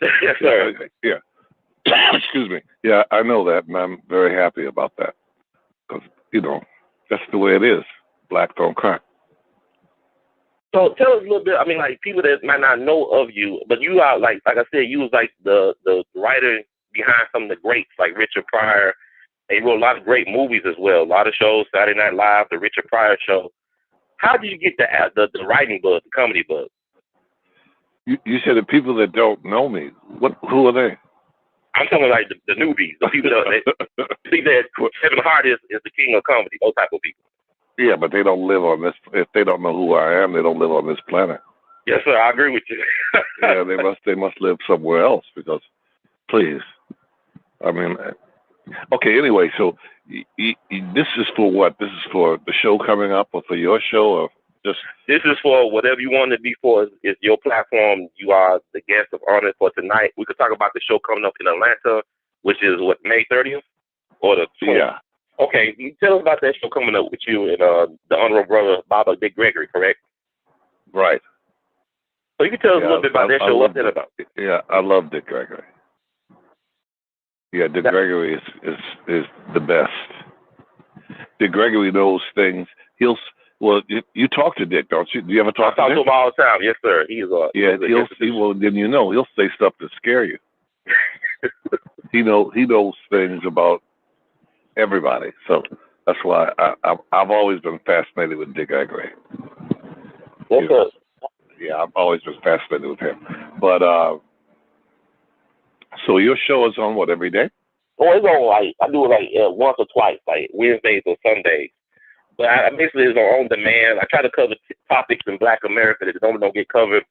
Yes, sir. Yeah. Excuse me. Yeah, I know that, and I'm very happy about that. Because, that's the way it is. Black don't crack. So tell us a little bit. I mean, like people that might not know of you, but you are like I said, you was like the writer behind some of the greats, like Richard Pryor. And you wrote a lot of great movies as well. A lot of shows, Saturday Night Live, the Richard Pryor Show. How did you get the writing bug, the comedy bug? You said the people that don't know me. Who are they? I'm talking like the newbies, the people that think that Kevin Hart is the king of comedy. Those type of people. Yeah, but they don't live on this. If they don't know who I am, they don't live on this planet. Yes, sir. I agree with you. Yeah, they must live somewhere else because, please, I mean, okay. Anyway, so this is for what? This is for the show coming up, or for your show, or just? This is for whatever you want it to be for. Is your platform. You are the guest of honor for tonight. We could talk about the show coming up in Atlanta, which is what, May 30th or the 20th? Yeah. Okay, you tell us about that show coming up with you and the honorable brother Baba Dick Gregory, correct? Right. So you can tell us a little bit about that show. What's that about? Yeah, I love Dick Gregory. Yeah, Dick Gregory is the best. Dick Gregory knows things. You talk to Dick, don't you? Do you ever talk to Dick? I talk to him all the time. Yes, sir. He'll say stuff to scare you. He knows things about everybody. So that's why I've always been fascinated with Dick Gregory. Yes, sir. Yeah, I've always been fascinated with him. But so your show is on what, every day? Oh, it's on I do it once or twice, like Wednesdays or Sundays. But I basically it's on demand. I try to cover topics in Black America that don't get covered.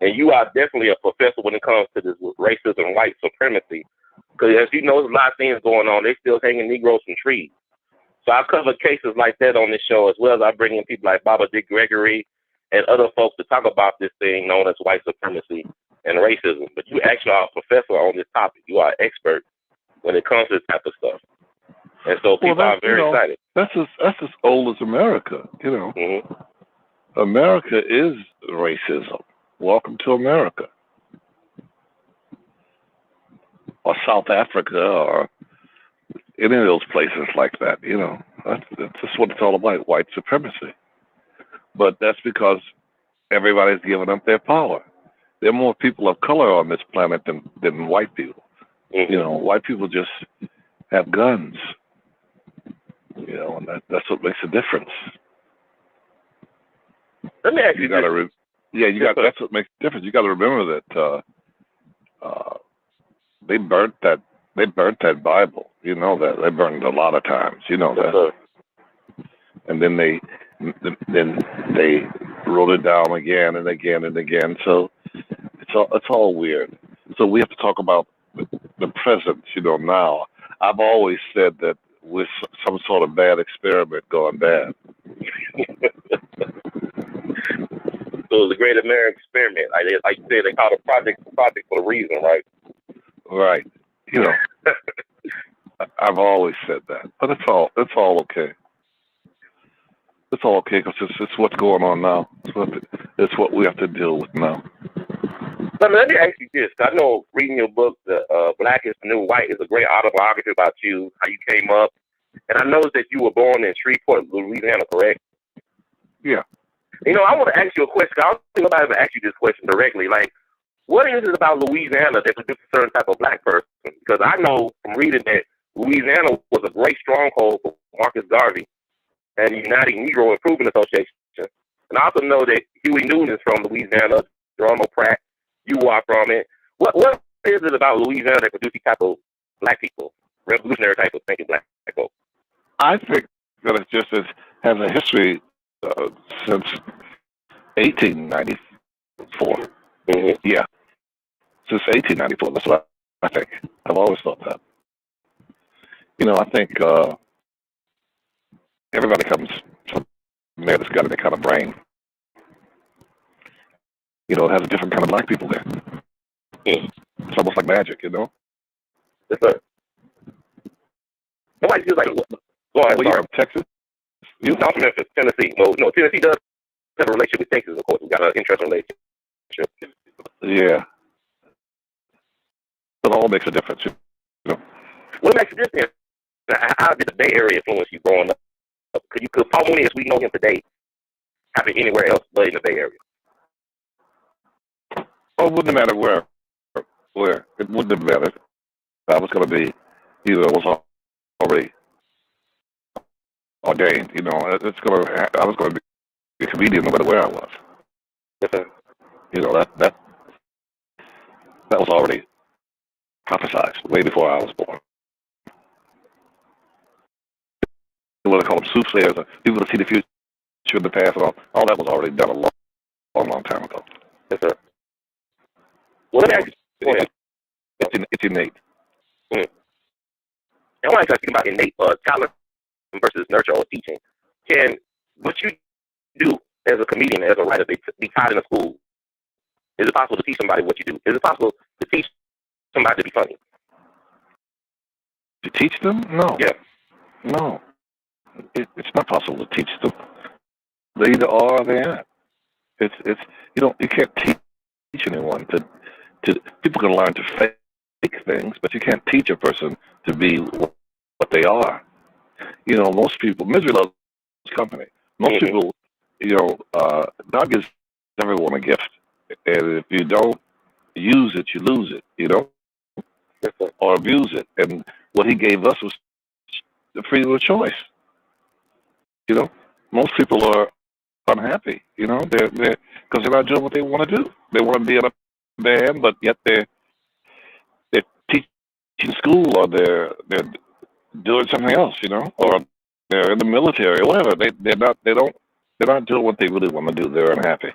And you are definitely a professor when it comes to this racism and white supremacy. Because as you know, there's a lot of things going on. They still hanging Negroes from trees. So I cover cases like that on this show, as well as I bring in people like Baba Dick Gregory and other folks to talk about this thing known as white supremacy and racism. But you actually are a professor on this topic. You are an expert when it comes to this type of stuff. And so people are very excited. That's as old as America, Mm-hmm. America is racism. Welcome to America. Or South Africa, or any of those places like that, That's just what it's all about, white supremacy. But that's because everybody's giving up their power. There are more people of color on this planet than white people. Mm-hmm. White people just have guns. And that's what makes a difference. Let me ask you this. That's what makes a difference. You got to remember that they burnt that Bible. You know that they burned it a lot of times. You know that. And then they wrote it down again and again and again. So it's all weird. So we have to talk about the present. Now I've always said that we're some sort of bad experiment going bad. So it's a great American experiment. Like you said, they call it project for a reason, right? Right. I've always said that, but it's all okay. It's all okay because it's what's going on now. It's what we have to deal with now. Let me ask you this. I know reading your book, Black is the New White, is a great autobiography about you, how you came up. And I noticed that you were born in Shreveport, Louisiana, correct? Yeah. I want to ask you a question. I don't think nobody ever asked you this question directly. Like, what is it about Louisiana that produces a certain type of Black person? Because I know from reading that Louisiana was a great stronghold for Marcus Garvey and the United Negro Improvement Association. And I also know that Huey Newton is from Louisiana, Jerome Pratt, you are from it. What is it about Louisiana that produces type of Black people, revolutionary type of thinking Black people? I think that it just has a history since 1894. Mm-hmm. Yeah, since 1894. That's what I think. I've always thought that. I think everybody comes from there that's got a kind of brain. It has a different kind of Black people there. Mm. It's almost like magic, Yes, sir. Nobody feels like, Go ahead, Were you sorry. from Texas? You? I'm from Memphis, Tennessee. Well, no, Tennessee does have a relationship with Texas, of course. We got an interesting relationship. Yeah. It all makes a difference. You know? What makes it different? How did the Bay Area influence you growing up? Could Paul Mooney, as we know him today, happen anywhere else but in the Bay Area? Oh, it wouldn't matter where. It wouldn't have mattered. I was going to be, was already ordained. I was going to be a comedian no matter where I was. Yes, sir. That was already prophesied way before I was born. What they call them soothsayers, people that see the future in the past, and all that was already done a long time ago. Yes, sir. Well, let me ask you. Go ahead. It's innate. I want to ask you about innate talent versus nurture or teaching. Can what you do as a comedian, as a writer, be taught in a school? Is it possible to teach somebody what you do? Is it possible to teach somebody to be funny? To teach them? No. Yeah. No. It's not possible to teach them. They either are or they aren't. You can't teach anyone to people can learn to fake things, but you can't teach a person to be what they are. Most people, misery loves company. Most people, God gives everyone a gift, and if you don't use it, you lose it. Or abuse it. And what He gave us was the freedom of choice. Most people are unhappy. They're because they're not doing what they want to do. They want to be in a band, but yet they're teaching school, or they're doing something else, or they're in the military or whatever. They're not doing what they really want to do. They're unhappy,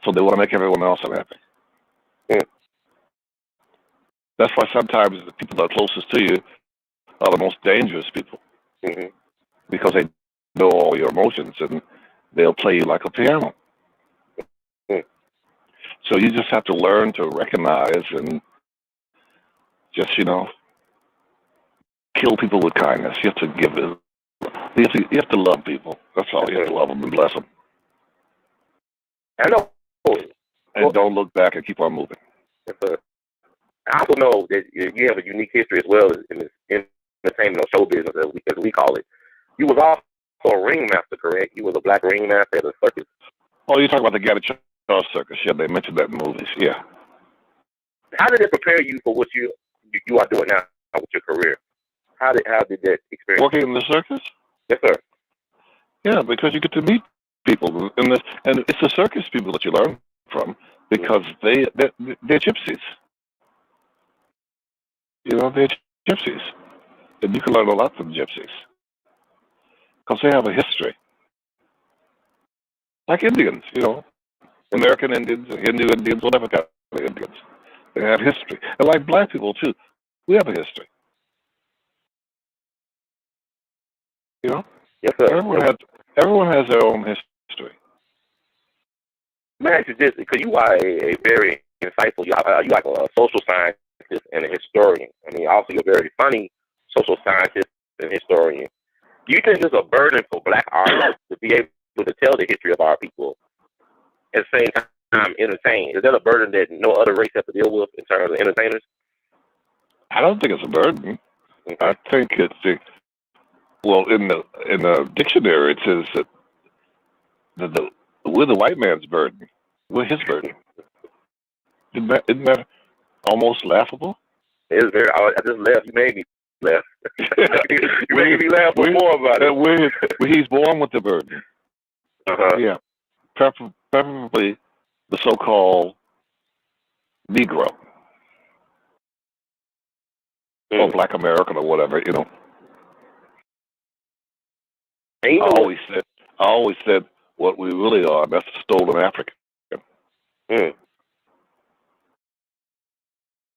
so they want to make everyone else unhappy. Yeah. That's why sometimes the people that are closest to you are the most dangerous people, because they know all your emotions and they'll play you like a piano. So you just have to learn to recognize and just, kill people with kindness. You have to give it. You have to love people. That's all. You have to love them and bless them. I know. And don't look back and keep on moving. Yes, sir. I also know that you have a unique history as well in this entertainment or show business, as we call it. You was also a ringmaster, correct? You was a black ringmaster at a circus. Oh, you're talking about the Gather Charles Circus. Yeah, they mentioned that in movies. Yeah. How did it prepare you for what you are doing now with your career? How did that experience? Working in the circus? Yes, sir. Yeah, because you get to meet people, and it's the circus people that you learn from, because they're gypsies. They're gypsies, and you can learn a lot from gypsies because they have a history, like Indians. American Indians, Hindu Indians, whatever kind of Indians. They have history, and like black people too, we have a history. Yes, sir. Everyone has their own history. Man, this because you are a very insightful. You like a social scientist and a historian. I mean, also you're a very funny social scientist and historian. Do you think it's a burden for black artists to be able to tell the history of our people at the same time entertain? Is that a burden that no other race has to deal with in terms of entertainers? I don't think it's a burden. I think it's in the dictionary it says that we're the white man's burden. We're his burden. Isn't that almost laughable? It's very. I just laughed. You made me laugh. You made me laugh more about it. He's born with the burden. Yeah, preferably the so-called Negro or Black American or whatever. I always said what we really are. That's a stolen African.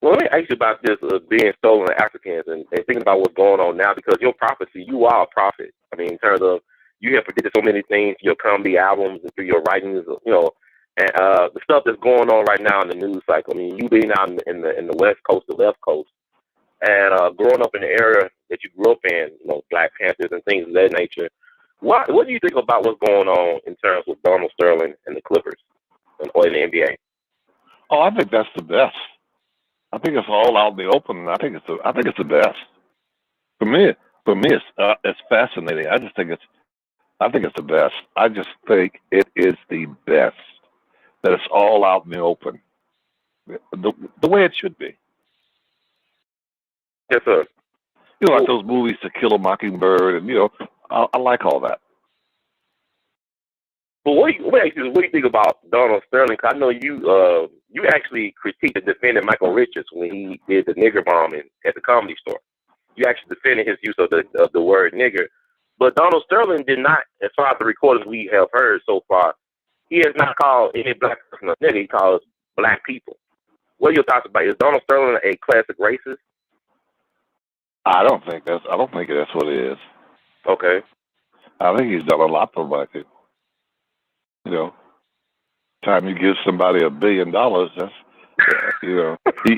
Well, let me ask you about this being stolen Africans and thinking about what's going on now, because your prophecy, you are a prophet. I mean, in terms of you have predicted so many things, your comedy albums and through your writings, and the stuff that's going on right now in the news cycle. I mean, you being out in the West Coast, the left coast, and growing up in the area that you grew up in, Black Panthers and things of that nature. What do you think about what's going on in terms with Donald Sterling and the Clippers or in the NBA? Oh, I think that's the best. I think it's all out in the open, and I think it's the best. For me, it's fascinating. I think it's the best. I just think it is the best that it's all out in the open, the way it should be. Yes, sir. Like those movies, To Kill a Mockingbird, and I like all that. But what do you think about Donald Sterling? 'Cause I know you actually critiqued and defended Michael Richards when he did the nigger bombing at the Comedy Store. You actually defended his use of the word nigger. But Donald Sterling did not, as far as the recordings we have heard so far, he has not called any black person a nigger. He calls black people. What are your thoughts about it? Is Donald Sterling a classic racist? I don't think that's what it is. Okay. I think he's done a lot for black people. Time you give somebody $1 billion, that's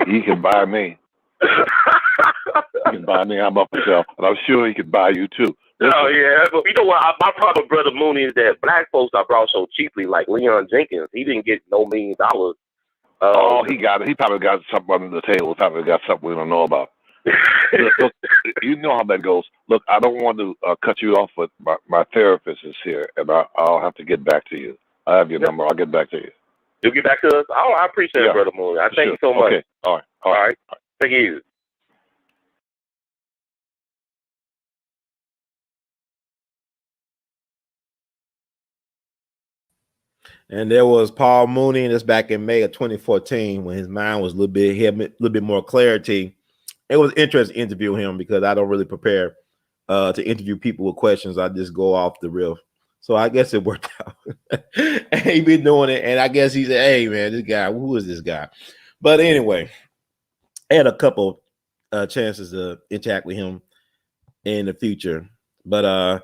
he can buy me. He can buy me. I'm up for sale, and I'm sure he could buy you too. Listen. Oh yeah, but you know what? My problem, Brother Mooney, is that black folks are brought so cheaply. Like Leon Jenkins, he didn't get no $1 million. He got it. He probably got something under the table. He probably got something we don't know about. Look, you know how that goes. Look, I don't want to cut you off, but my therapist is here, and I'll have to get back to you. I have your number. I'll get back to you. You'll get back to us? Oh, I appreciate it, Brother Mooney. I thank you so much. Okay. All right. Take it easy. And there was Paul Mooney, and that's back in May of 2014 when his mind was a little bit more clarity. It was interesting to interview him because I don't really prepare to interview people with questions. I just go off the riff. So I guess it worked out. And he been doing it, and I guess he said, "Hey man, this guy, who is this guy?" But anyway, I had a couple chances to interact with him in the future. But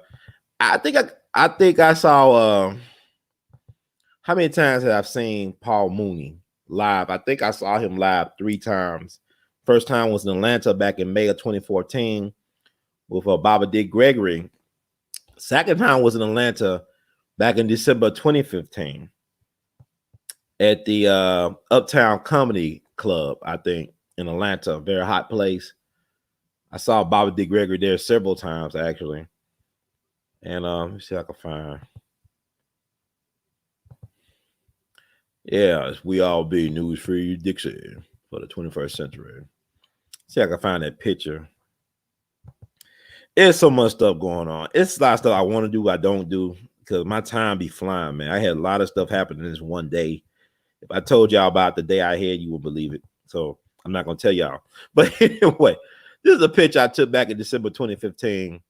I think I saw. How many times have I seen Paul Mooney live? I think I saw him live 3 times. First time was in Atlanta back in May of 2014 with Baba Dick Gregory. Second time was in Atlanta back in December 2015 at the Uptown Comedy Club, I think, in Atlanta. A very hot place. I saw Baba Dick Gregory there several times, actually. And let me see if I can find. Yeah, We All Be News Free Dixie for the 21st century. See if I can find that picture. There's so much stuff going on. It's a lot of stuff I want to do, I don't do, because my time be flying, man. I had a lot of stuff happen in this one day. If I told y'all about the day I had, you would believe it. So I'm not going to tell y'all. But anyway, this is a picture I took back in December 2015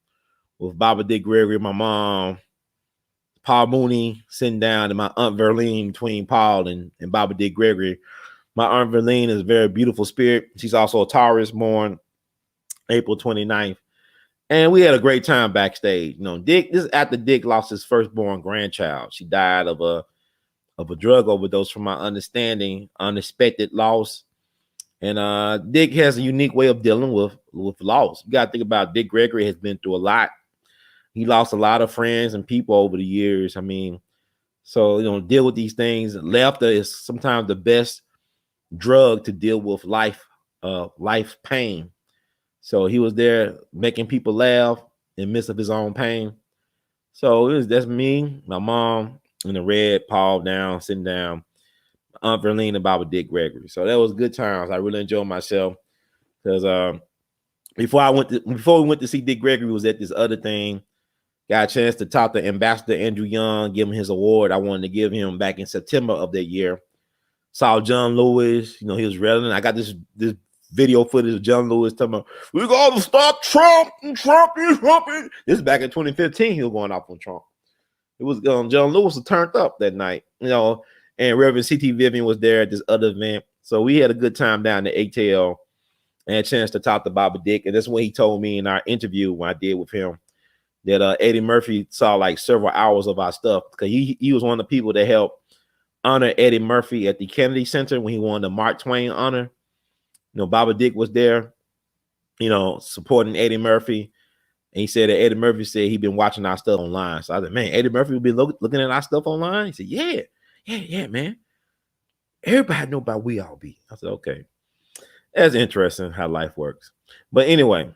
with Baba Dick Gregory, my mom, Paul Mooney sitting down, and my Aunt Verlene between Paul and Baba Dick Gregory. My Aunt Verlene is a very beautiful spirit. She's also a Taurus, born April 29th. And we had a great time backstage. Dick, this is after Dick lost his firstborn grandchild. She died of a drug overdose, from my understanding, unexpected loss. And Dick has a unique way of dealing with loss. You got to think about Dick Gregory has been through a lot. He lost a lot of friends and people over the years. I mean, so, deal with these things. Laughter is sometimes the best drug to deal with life pain. So he was there making people laugh in the midst of his own pain. So that's me, my mom in the red, Paul down, sitting down, Aunt Verlene and Baba Dick Gregory. So that was good times. I really enjoyed myself because before we went to see Dick Gregory, was at this other thing. Got a chance to talk to Ambassador Andrew Young, give him his award I wanted to give him back in September of that year. Saw John Lewis, he was relevant. I got this video footage of John Lewis talking about, "We got to stop Trump and Trump is Trump." This is back in 2015. He was going off on Trump. It was John Lewis was turned up that night, and Reverend C.T. Vivian was there at this other event. So we had a good time down at ATL and a chance to talk to Baba Dick. And that's when he told me in our interview when I did with him that Eddie Murphy saw like several hours of our stuff, because he was one of the people that helped honor Eddie Murphy at the Kennedy Center when he won the Mark Twain honor. Baba Dick was there. supporting Eddie Murphy. And he said that Eddie Murphy said he'd been watching our stuff online. So I said, man, Eddie Murphy would be looking at our stuff online. He said, yeah, man. Everybody know about We All Be. I said, okay. That's interesting how life works. But anyway,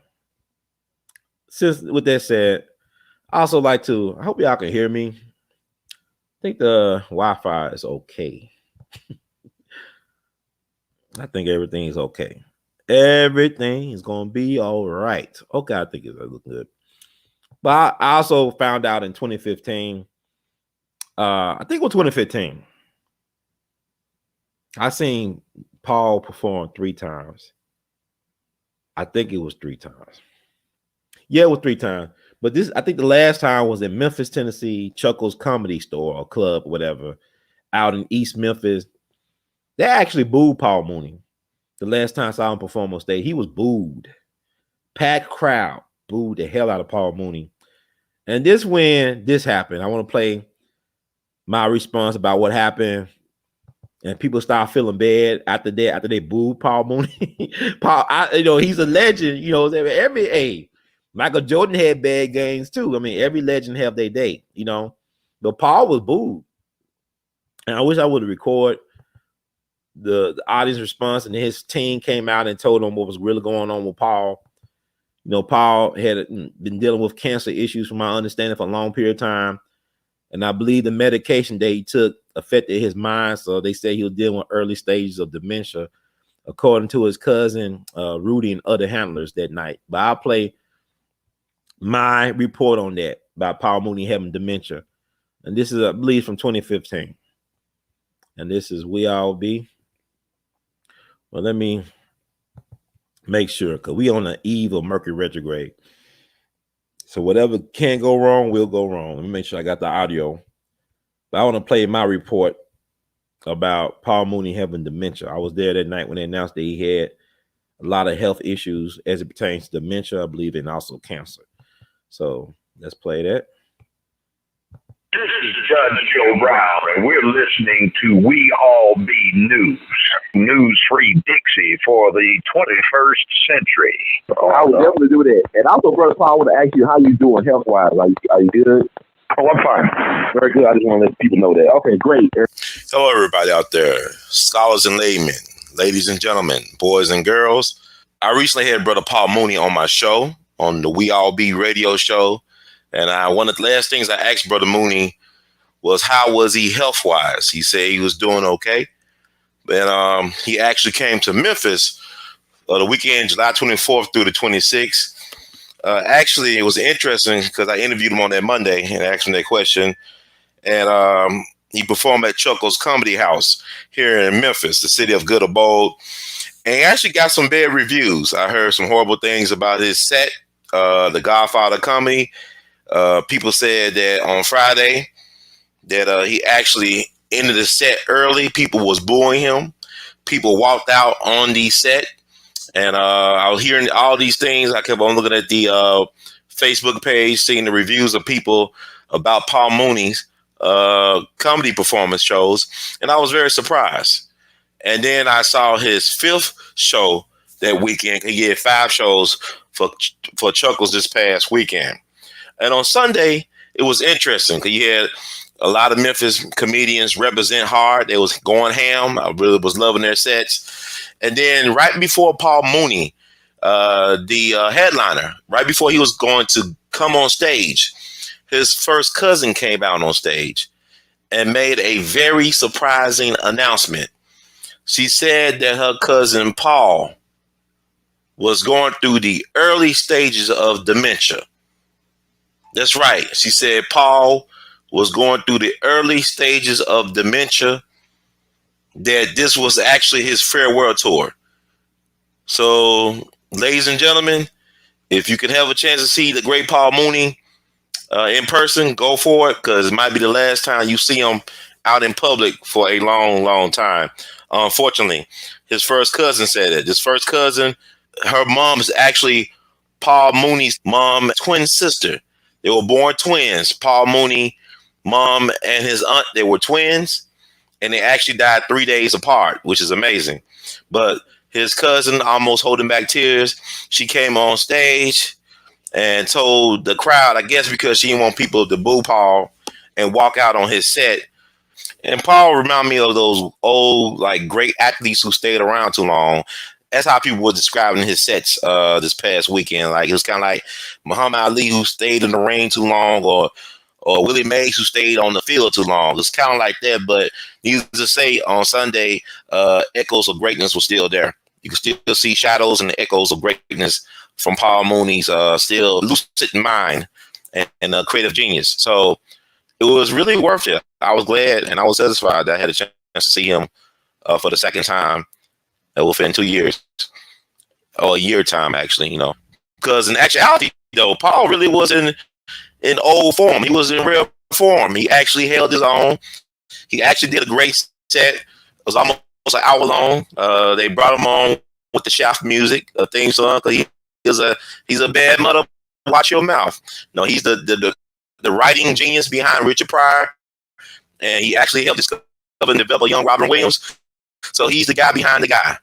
since with that said, I also like to, I hope y'all can hear me. I think the Wi-Fi is okay. I think everything is okay. Everything is going to be all right. Okay, I think it's looking good. But I also found out in 2015, I think it was 2015, I seen Paul perform 3 times. I think it was 3 times. Yeah, it was 3 times. But I think the last time was in Memphis, Tennessee, Chuckles Comedy Store or Club, or whatever, out in East Memphis. They actually booed Paul Mooney. The last time I saw him perform on stage, he was booed. Packed crowd booed the hell out of Paul Mooney. And when this happened, I want to play my response about what happened. And people start feeling bad after they booed Paul Mooney. Paul, he's a legend. Every Michael Jordan had bad games too. I mean, every legend have their day. But Paul was booed, and I wish I would have recorded the audience response. And his team came out and told him what was really going on with Paul. Paul had been dealing with cancer issues, from my understanding, for a long period of time. And I believe the medication that he took affected his mind. So they say he was dealing with early stages of dementia, according to his cousin, Rudy, and other handlers that night. But I'll play my report on that about Paul Mooney having dementia. And this is, I believe, from 2015. And this is We All Be. Well, let me make sure, because we on the eve of Mercury retrograde. So whatever can go wrong will go wrong. Let me make sure I got the audio. But I want to play my report about Paul Mooney having dementia. I was there that night when they announced that he had a lot of health issues as it pertains to dementia, I believe, and also cancer. So let's play that. This is Judge Joe Brown, and we're listening to We All Be News. News-free Dixie for the 21st century. I would definitely do that. And also, Brother Paul, I want to ask you, how you doing health-wise? Are you good? Oh, I'm fine. Very good. I just want to let people know that. Okay, great. Hello, everybody out there, scholars and laymen, ladies and gentlemen, boys and girls. I recently had Brother Paul Mooney on my show, on the We All Be radio show. And one of the last things I asked Brother Mooney was, how was he health-wise? He said he was doing okay. And he actually came to Memphis the weekend, July 24th through the 26th. Actually, it was interesting because I interviewed him on that Monday and asked him that question. And he performed at Chuckles Comedy House here in Memphis, the city of good abode. And he actually got some bad reviews. I heard some horrible things about his set, The Godfather Comedy. People said that on Friday that he actually ended the set early. People was booing him. People walked out on the set. And I was hearing all these things. I kept on looking at the Facebook page, seeing the reviews of people about Paul Mooney's comedy performance shows. And I was very surprised. And then I saw his 5th show that weekend. He had 5 shows for Chuckles this past weekend. And on Sunday, it was interesting because you had a lot of Memphis comedians represent hard. They was going ham. I really was loving their sets. And then right before Paul Mooney, the headliner, right before he was going to come on stage, his first cousin came out on stage and made a very surprising announcement. She said that her cousin Paul was going through the early stages of dementia. That's right. She said Paul was going through the early stages of dementia, that this was actually his farewell tour. So, ladies and gentlemen, if you can have a chance to see the great Paul Mooney in person, go for it, because it might be the last time you see him out in public for a long, long time. Unfortunately, his first cousin said it. His first cousin, her mom is actually Paul Mooney's mom, twin sister. They were born twins. Paul Mooney, mom and his aunt, they were twins, and they actually died 3 days apart, which is amazing. But his cousin, almost holding back tears. She came on stage and told the crowd, I guess because she didn't want people to boo Paul and walk out on his set. And Paul reminded me of those old, like, great athletes who stayed around too long. That's how people were describing his sets this past weekend. Like, it was kind of like Muhammad Ali, who stayed in the ring too long, or Willie Mays, who stayed on the field too long. It's kind of like that, but needless to say, on Sunday, echoes of greatness were still there. You can still see shadows and the echoes of greatness from Paul Mooney's still lucid mind and creative genius. So it was really worth it. I was glad and I was satisfied that I had a chance to see him for the second time within 2 years, or a year time, actually, you know. Because in actuality, though, Paul really was in old form. He was in real form. He actually held his own. He actually did a great set. It was almost an hour long. They brought him on with the Shaft music, a theme song. He's a bad mother. Watch your mouth. No, he's the writing genius behind Richard Pryor, and he actually helped discover and develop young Robin Williams. So he's the guy behind the guy.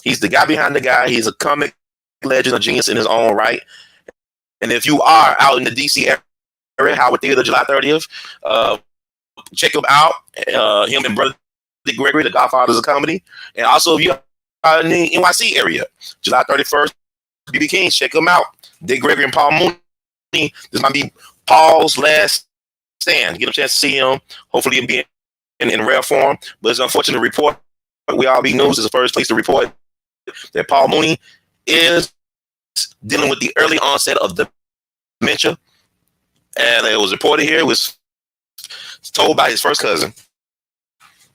He's the guy behind the guy. He's a comic legend, a genius in his own right. And if you are out in the DC area, Howard Theater, July 30th, check him out. Him and brother Dick Gregory, the Godfathers of Comedy. And also, if you're in the NYC area, July 31st, BB King's, check him out. Dick Gregory and Paul Mooney. This might be Paul's last stand. Get a chance to see him. Hopefully, he'll be in rare form. But it's unfortunate to report. We All Be News is the first place to report that Paul Mooney is dealing with the early onset of dementia. And it was reported here, it was told by his first cousin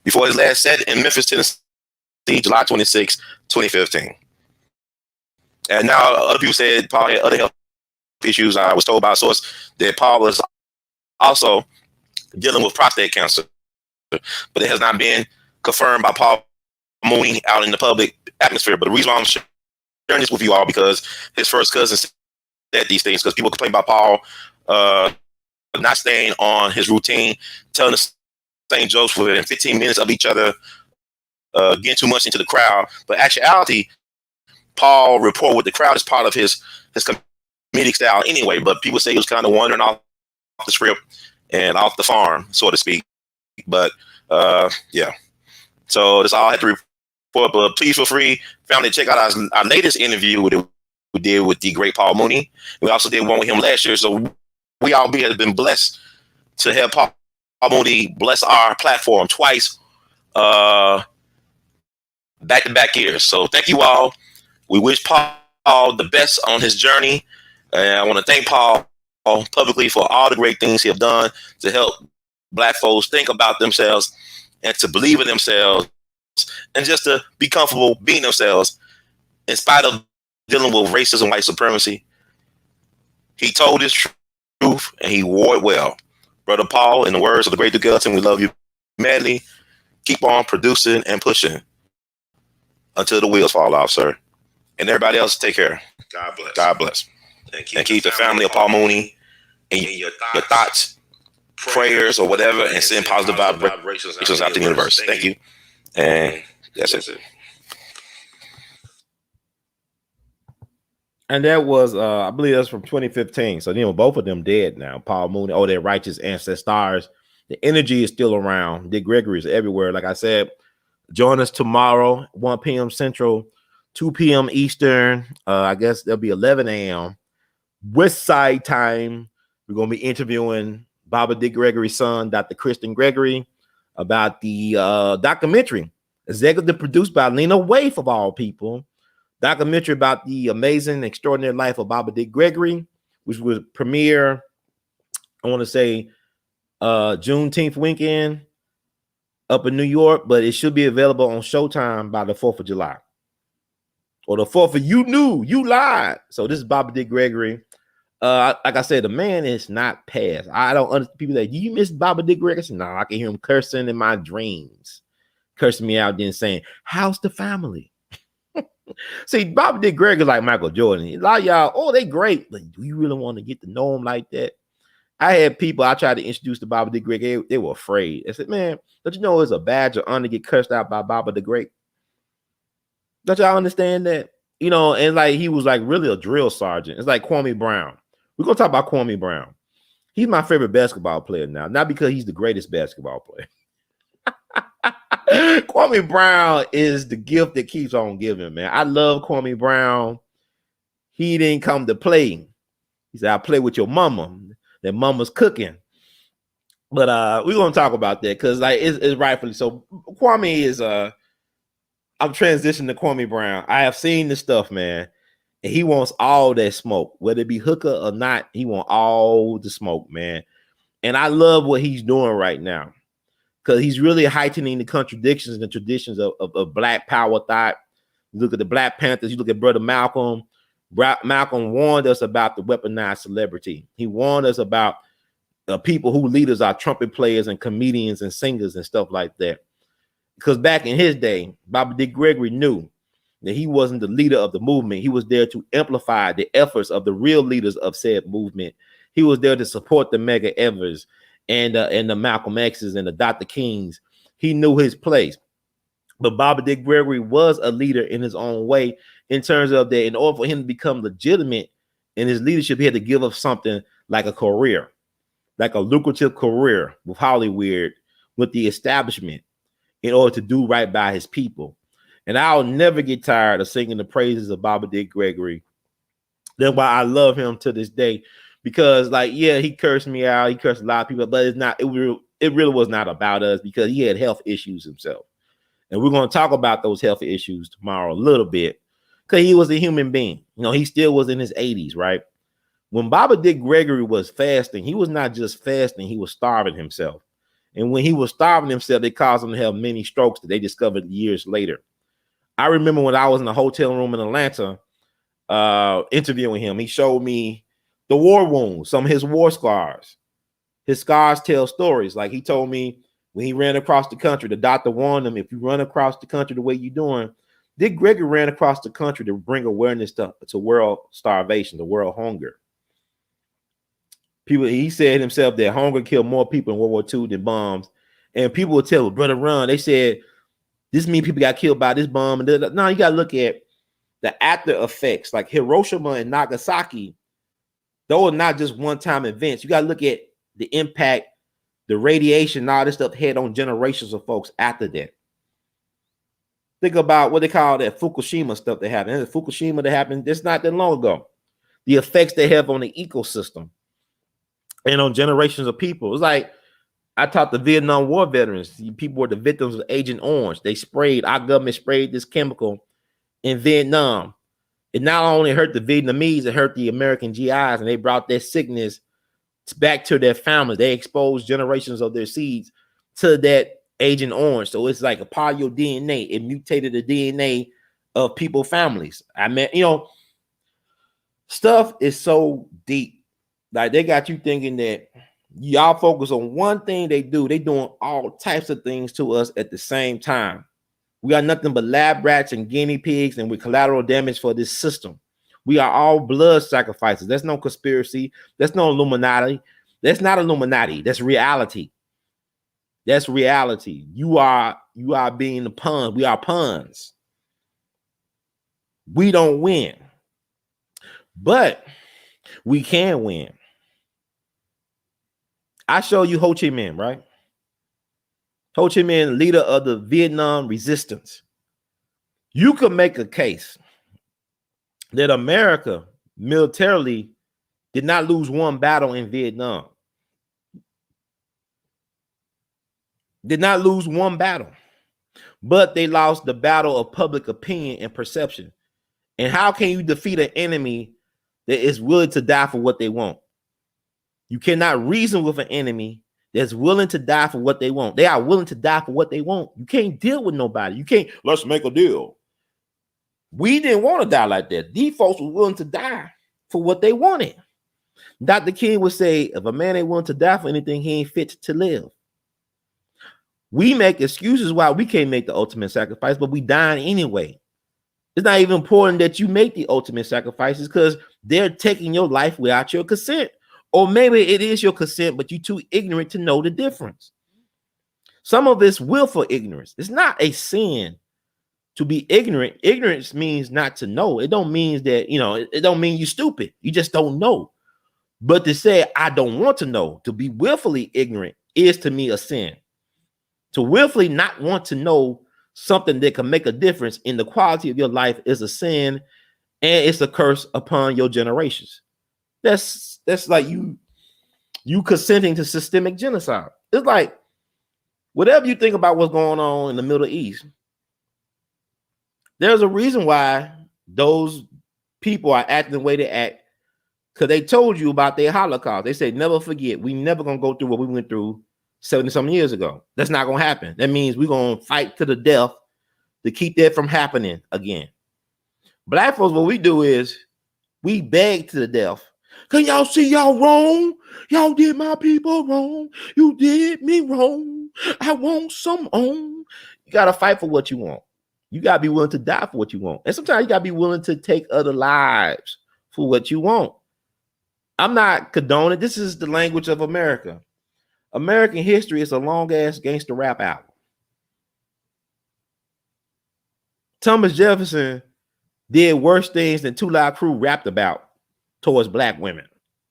before his last set in Memphis, Tennessee, July 26, 2015. And now other people said Paul had other health issues. I was told by a source that Paul was also dealing with prostate cancer, but it has not been confirmed by Paul Mooney out in the public atmosphere. But the reason why I'm sharing this with you all, because his first cousin said these things, because people complain about Paul not staying on his routine, telling the same jokes within 15 minutes of each other, getting too much into the crowd. But actuality, Paul report with the crowd is part of his comedic style anyway. But people say he was kind of wandering off the script and off the farm, so to speak. But yeah, so that's all I had to report. But please feel free, family, to check out our latest interview we did with the great Paul Mooney. We also did one with him last year. So we all have been blessed to have Paul Mooney bless our platform twice, back-to-back years. So thank you all. We wish Paul the best on his journey. And I want to thank Paul publicly for all the great things he have done to help Black folks think about themselves and to believe in themselves and just to be comfortable being themselves in spite of dealing with racism, white supremacy. He told his truth and he wore it well. Brother Paul, in the words of the great Duke Ellington, we love you madly. Keep on producing and pushing until the wheels fall off, sir. And everybody else, take care. God bless. God bless. And keep the family of Paul Mooney in your thoughts, prayers, or whatever, and send positive vibrations out to the universe. Thank you. And that's it. And that was, I believe that's from 2015. So, both of them dead now. Paul Mooney, their righteous ancestors. The energy is still around. Dick Gregory is everywhere. Like I said, join us tomorrow, 1 p.m. Central, 2 p.m. Eastern. I guess there'll be 11 a.m. West Side time. We're going to be interviewing Baba Dick Gregory's son, Dr. Kristen Gregory, about the documentary, executive produced by Lena Waithe, of all people. Documentary about the amazing, extraordinary life of Baba Dick Gregory, which would premiere, I want to say, Juneteenth weekend up in New York, but it should be available on Showtime by the 4th of July. Or the 4th of you lied. So this is Baba Dick Gregory. Like I said, the man is not past. I don't understand people that, do you miss Baba Dick Gregory? No, I can hear him cursing in my dreams, cursing me out, then saying, how's the family? See, Baba Dick Gregory is like Michael Jordan. A lot of y'all, they great, but do you really want to get to know him like that? I had people I tried to introduce to Baba Dick Gregory, they were afraid. I said, man, don't you know it's a badge of honor to get cursed out by Baba the Great? Don't y'all understand that? You know, and like he was like really a drill sergeant. It's like Kwame Brown. We're gonna talk about Kwame Brown. He's my favorite basketball player now, not because he's the greatest basketball player. Kwame Brown is the gift that keeps on giving, man. I love Kwame Brown. He didn't come to play. He said, "I play with your mama. That mama's cooking." But we're gonna talk about that because like it's rightfully so. Kwame is I'm transitioning to Kwame Brown. I have seen this stuff, man, and he wants all that smoke, whether it be hooker or not. He wants all the smoke, man. And I love what he's doing right now because he's really heightening the contradictions and the traditions of Black power thought. You look at the Black Panthers. You look at Brother Malcolm. Malcolm warned us about the weaponized celebrity. He warned us about people who leaders are trumpet players and comedians and singers and stuff like that. Because back in his day, Bobby Dick Gregory knew that he wasn't the leader of the movement. He was there to amplify the efforts of the real leaders of said movement. He was there to support the Medgar Evers and the Malcolm X's and the Dr. Kings. He knew his place. But Bobby Dick Gregory was a leader in his own way in terms of that in order for him to become legitimate in his leadership, he had to give up something like a career, like a lucrative career with Hollywood, with the establishment, in order to do right by his people. And I'll never get tired of singing the praises of Bobby Dick Gregory. That's why I love him to this day, because like, yeah, he cursed me out. He cursed a lot of people, but it really was not about us because he had health issues himself. And we're going to talk about those health issues tomorrow a little bit because he was a human being. You know, he still was in his 80s, right? When Bobby Dick Gregory was fasting, he was not just fasting, he was starving himself. And when he was starving himself, it caused him to have many strokes that they discovered years later. I remember when I was in a hotel room in Atlanta interviewing him, he showed me the war wounds, some of his war scars. His scars tell stories. Like he told me when he ran across the country, the doctor warned him, if you run across the country the way you're doing, Dick Gregory ran across the country to bring awareness to world starvation, to world hunger. People, he said himself that hunger killed more people in World War II than bombs. And people would tell Brother Ron, they said, this means people got killed by this bomb. And no, you got to look at the after effects, like Hiroshima and Nagasaki. Those are not just one-time events. You got to look at the impact, the radiation, all this stuff had on generations of folks after that. Think about what they call that Fukushima stuff that happened. And the Fukushima that happened, that's not that long ago. The effects they have on the ecosystem and on generations of people. It's like I taught the Vietnam War veterans. People were the victims of Agent Orange. Our government sprayed this chemical in Vietnam. It not only hurt the Vietnamese, it hurt the American GIs, and they brought that sickness back to their families. They exposed generations of their seeds to that Agent Orange. So it's like a part of your DNA. It mutated the DNA of people's families. I mean, you know, stuff is so deep. Like they got you thinking that y'all focus on one thing they do. They doing all types of things to us at the same time. We are nothing but lab rats and guinea pigs, and we're collateral damage for this system. We are all blood sacrifices. That's no conspiracy. That's no Illuminati. That's not Illuminati. That's reality. That's reality. You are being the pawn. We are pawns. We don't win, but we can win. I show you Ho Chi Minh, right? Ho Chi Minh, leader of the Vietnam resistance. You could make a case that America militarily did not lose one battle in Vietnam. Did not lose one battle, but they lost the battle of public opinion and perception. And how can you defeat an enemy that is willing to die for what they want? You cannot reason with an enemy that's willing to die for what they want. They are willing to die for what they want. You can't deal with nobody. You can't, let's make a deal. We didn't want to die like that. These folks were willing to die for what they wanted. Dr. King would say, if a man ain't willing to die for anything, he ain't fit to live. We make excuses why we can't make the ultimate sacrifice, but we dying anyway. It's not even important that you make the ultimate sacrifices because they're taking your life without your consent. Or maybe it is your consent, but you're too ignorant to know the difference. Some of it's willful ignorance. It's not a sin to be ignorant. Ignorance means not to know. It don't mean that, it don't mean you're stupid. You just don't know. But to say, I don't want to know, to be willfully ignorant is to me a sin. To willfully not want to know something that can make a difference in the quality of your life is a sin, and it's a curse upon your generations. That's like you consenting to systemic genocide. It's like, whatever you think about what's going on in the Middle East, there's a reason why those people are acting the way they act, because they told you about their Holocaust. They said, never forget, we never gonna go through what we went through 70-something years ago. That's not gonna happen. That means we're gonna fight to the death to keep that from happening again. Black folks, what we do is we beg to the death. Can y'all see y'all wrong? Y'all did my people wrong. You did me wrong. I want some on. You gotta fight for what you want. You gotta be willing to die for what you want. And sometimes you gotta be willing to take other lives for what you want. I'm not condoning. This is the language of America. American history is a long ass gangster rap album. Thomas Jefferson did worse things than Two Live Crew rapped about towards black women.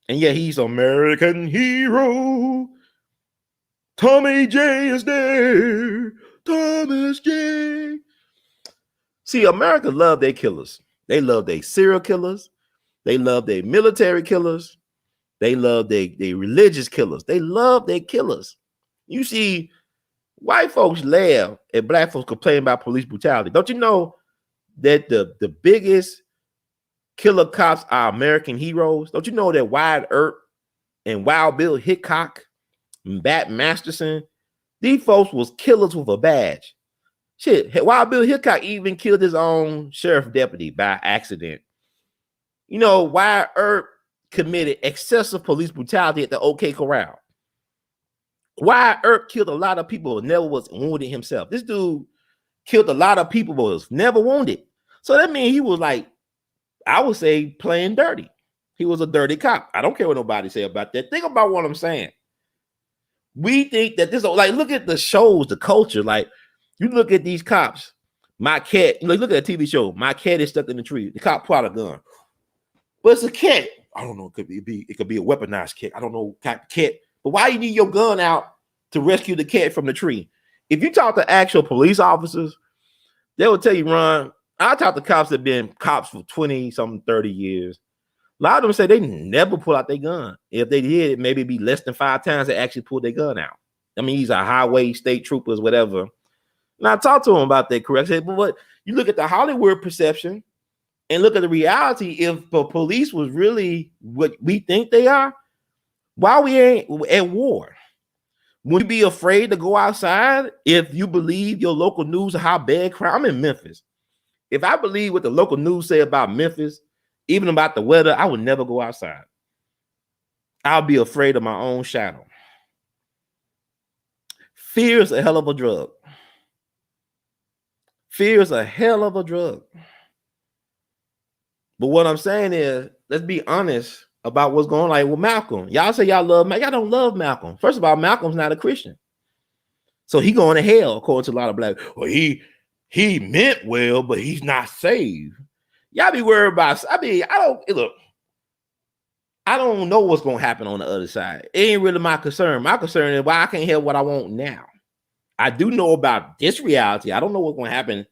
And yet he's American hero. Tommy J is there. Thomas J. See, America love their killers. They love their serial killers. They love their military killers. They love their religious killers. They love their killers. You see, white folks laugh at black folks complaining about police brutality. Don't you know that the biggest killer cops are American heroes? Don't you know that Wyatt Earp and Wild Bill Hickok and Bat Masterson, these folks was killers with a badge. Shit, Wild Bill Hickok even killed his own sheriff deputy by accident. Wyatt Earp committed excessive police brutality at the OK Corral. Wyatt Earp killed a lot of people, never was wounded himself. This dude killed a lot of people, but was never wounded. So that means he was, like, I would say, playing dirty. He was a dirty cop. I don't care what nobody say about that. Think about what I'm saying. We think that this, like, look at the shows, the culture. Like, you look at these cops. My cat, look at a TV show. My cat is stuck in the tree. The cop pulled out a gun. But it's a cat. I don't know. It could be a weaponized cat. I don't know type of cat. But why you need your gun out to rescue the cat from the tree? If you talk to actual police officers, they will tell you, Ron, I talk to cops that have been cops for 20, something 30 years. A lot of them say they never pull out their gun. If they did, it maybe be less than 5 times they actually pulled their gun out. I mean, these are highway state troopers, whatever. And I talked to them about that, correct? I said, but what you look at the Hollywood perception and look at the reality. If the police was really what we think they are, why we ain't at war? Would you be afraid to go outside if you believe your local news of how bad crime? I'm in Memphis. If I believe what the local news say about Memphis, even about the weather, I would never go outside. I'll be afraid of my own shadow. Fear is a hell of a drug. Fear is a hell of a drug. But what I'm saying is, let's be honest about what's going on. Like with Malcolm, y'all say y'all love Malcolm. Y'all don't love Malcolm. First of all, Malcolm's not a Christian, so he going to hell according to a lot of black. Well, he meant well, but he's not saved. Y'all be worried about. I mean, I don't know what's going to happen on the other side. It ain't really my concern. My concern is why I can't have what I want now. I do know about this reality. I don't know what's going to happen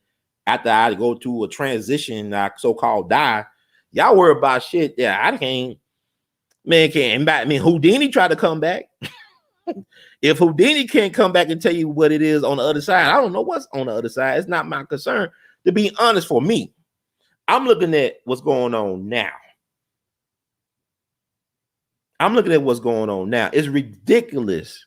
after I go to a transition, so-called die. Y'all worry about shit that I can't. Man, can't. I mean, Houdini tried to come back. If Houdini can't come back and tell you what it is on the other side, I don't know what's on the other side. It's not my concern. To be honest, for me, I'm looking at what's going on now. It's ridiculous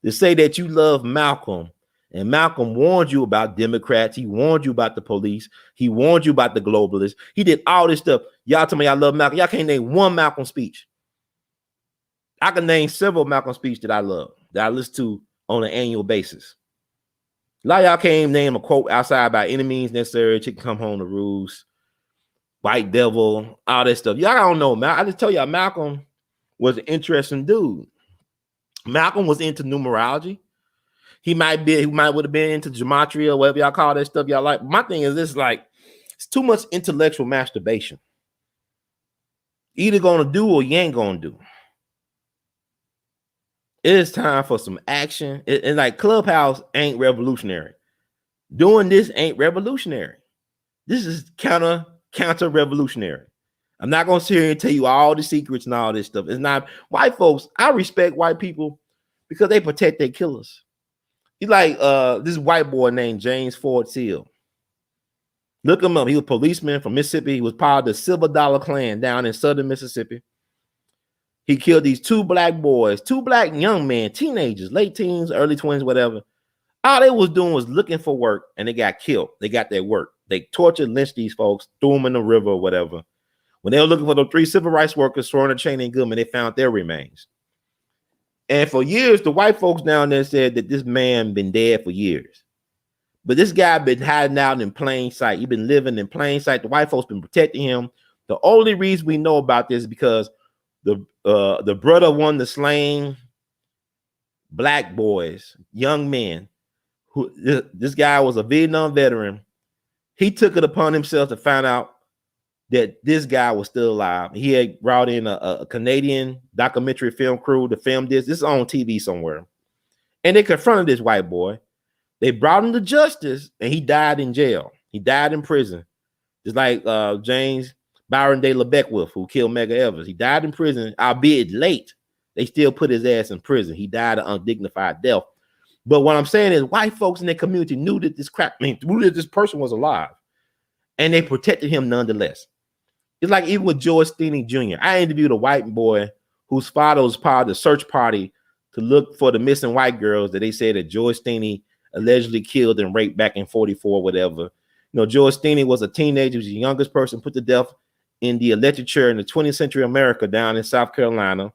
to say that you love Malcolm, and Malcolm warned you about Democrats. He warned you about the police. He warned you about the globalists. He did all this stuff. Y'all tell me I love Malcolm. Y'all can't name one Malcolm speech. I can name several Malcolm speeches that I love, that I listen to on an annual basis. A lot of y'all can't even name a quote outside by any means necessary. Chicken come home to roost, white devil, all that stuff. Y'all don't know, man. I just tell y'all, Malcolm was an interesting dude. Malcolm was into numerology. He might would have been into gematria or whatever y'all call that stuff y'all like. My thing is this, like, it's too much intellectual masturbation. Either gonna do or you ain't gonna do. It is time for some action. And like Clubhouse ain't revolutionary. Doing this ain't revolutionary. This is counter revolutionary. I'm not gonna sit here and tell you all the secrets and all this stuff. It's not white folks. I respect white people because they protect their killers. He's like this white boy named James Ford Seal. Look him up. He was a policeman from Mississippi. He was part of the Silver Dollar Clan down in southern Mississippi. He killed these two black boys, two black young men, teenagers, late teens, early 20s, whatever. All they was doing was looking for work, and they got killed. They got their work. They tortured, lynched these folks, threw them in the river or whatever. When they were looking for the 3 civil rights workers, Sorna, Cheney, and Goodman, they found their remains. And for years, the white folks down there said that this man been dead for years. But this guy been hiding out in plain sight. He been living in plain sight. The white folks been protecting him. The only reason we know about this is because the brother of one of the slain black boys, young men, who this guy was a Vietnam veteran. He took it upon himself to find out that this guy was still alive. He had brought in a Canadian documentary film crew to film this. This is on TV somewhere. And they confronted this white boy. They brought him to justice, and he died in jail. He died in prison. Just like James Byron de la Beckwith, who killed Medgar Evers. He died in prison, albeit late. They still put his ass in prison. He died an undignified death. But what I'm saying is white folks in their community knew that knew that this person was alive, and they protected him nonetheless. It's like even with George Steeney Jr. I interviewed a white boy whose father was part of the search party to look for the missing white girls that they said that George Steeney allegedly killed and raped back in 44, whatever. You know, George Steeney was a teenager. He was the youngest person put to death in the electric chair in the 20th century America down in South Carolina.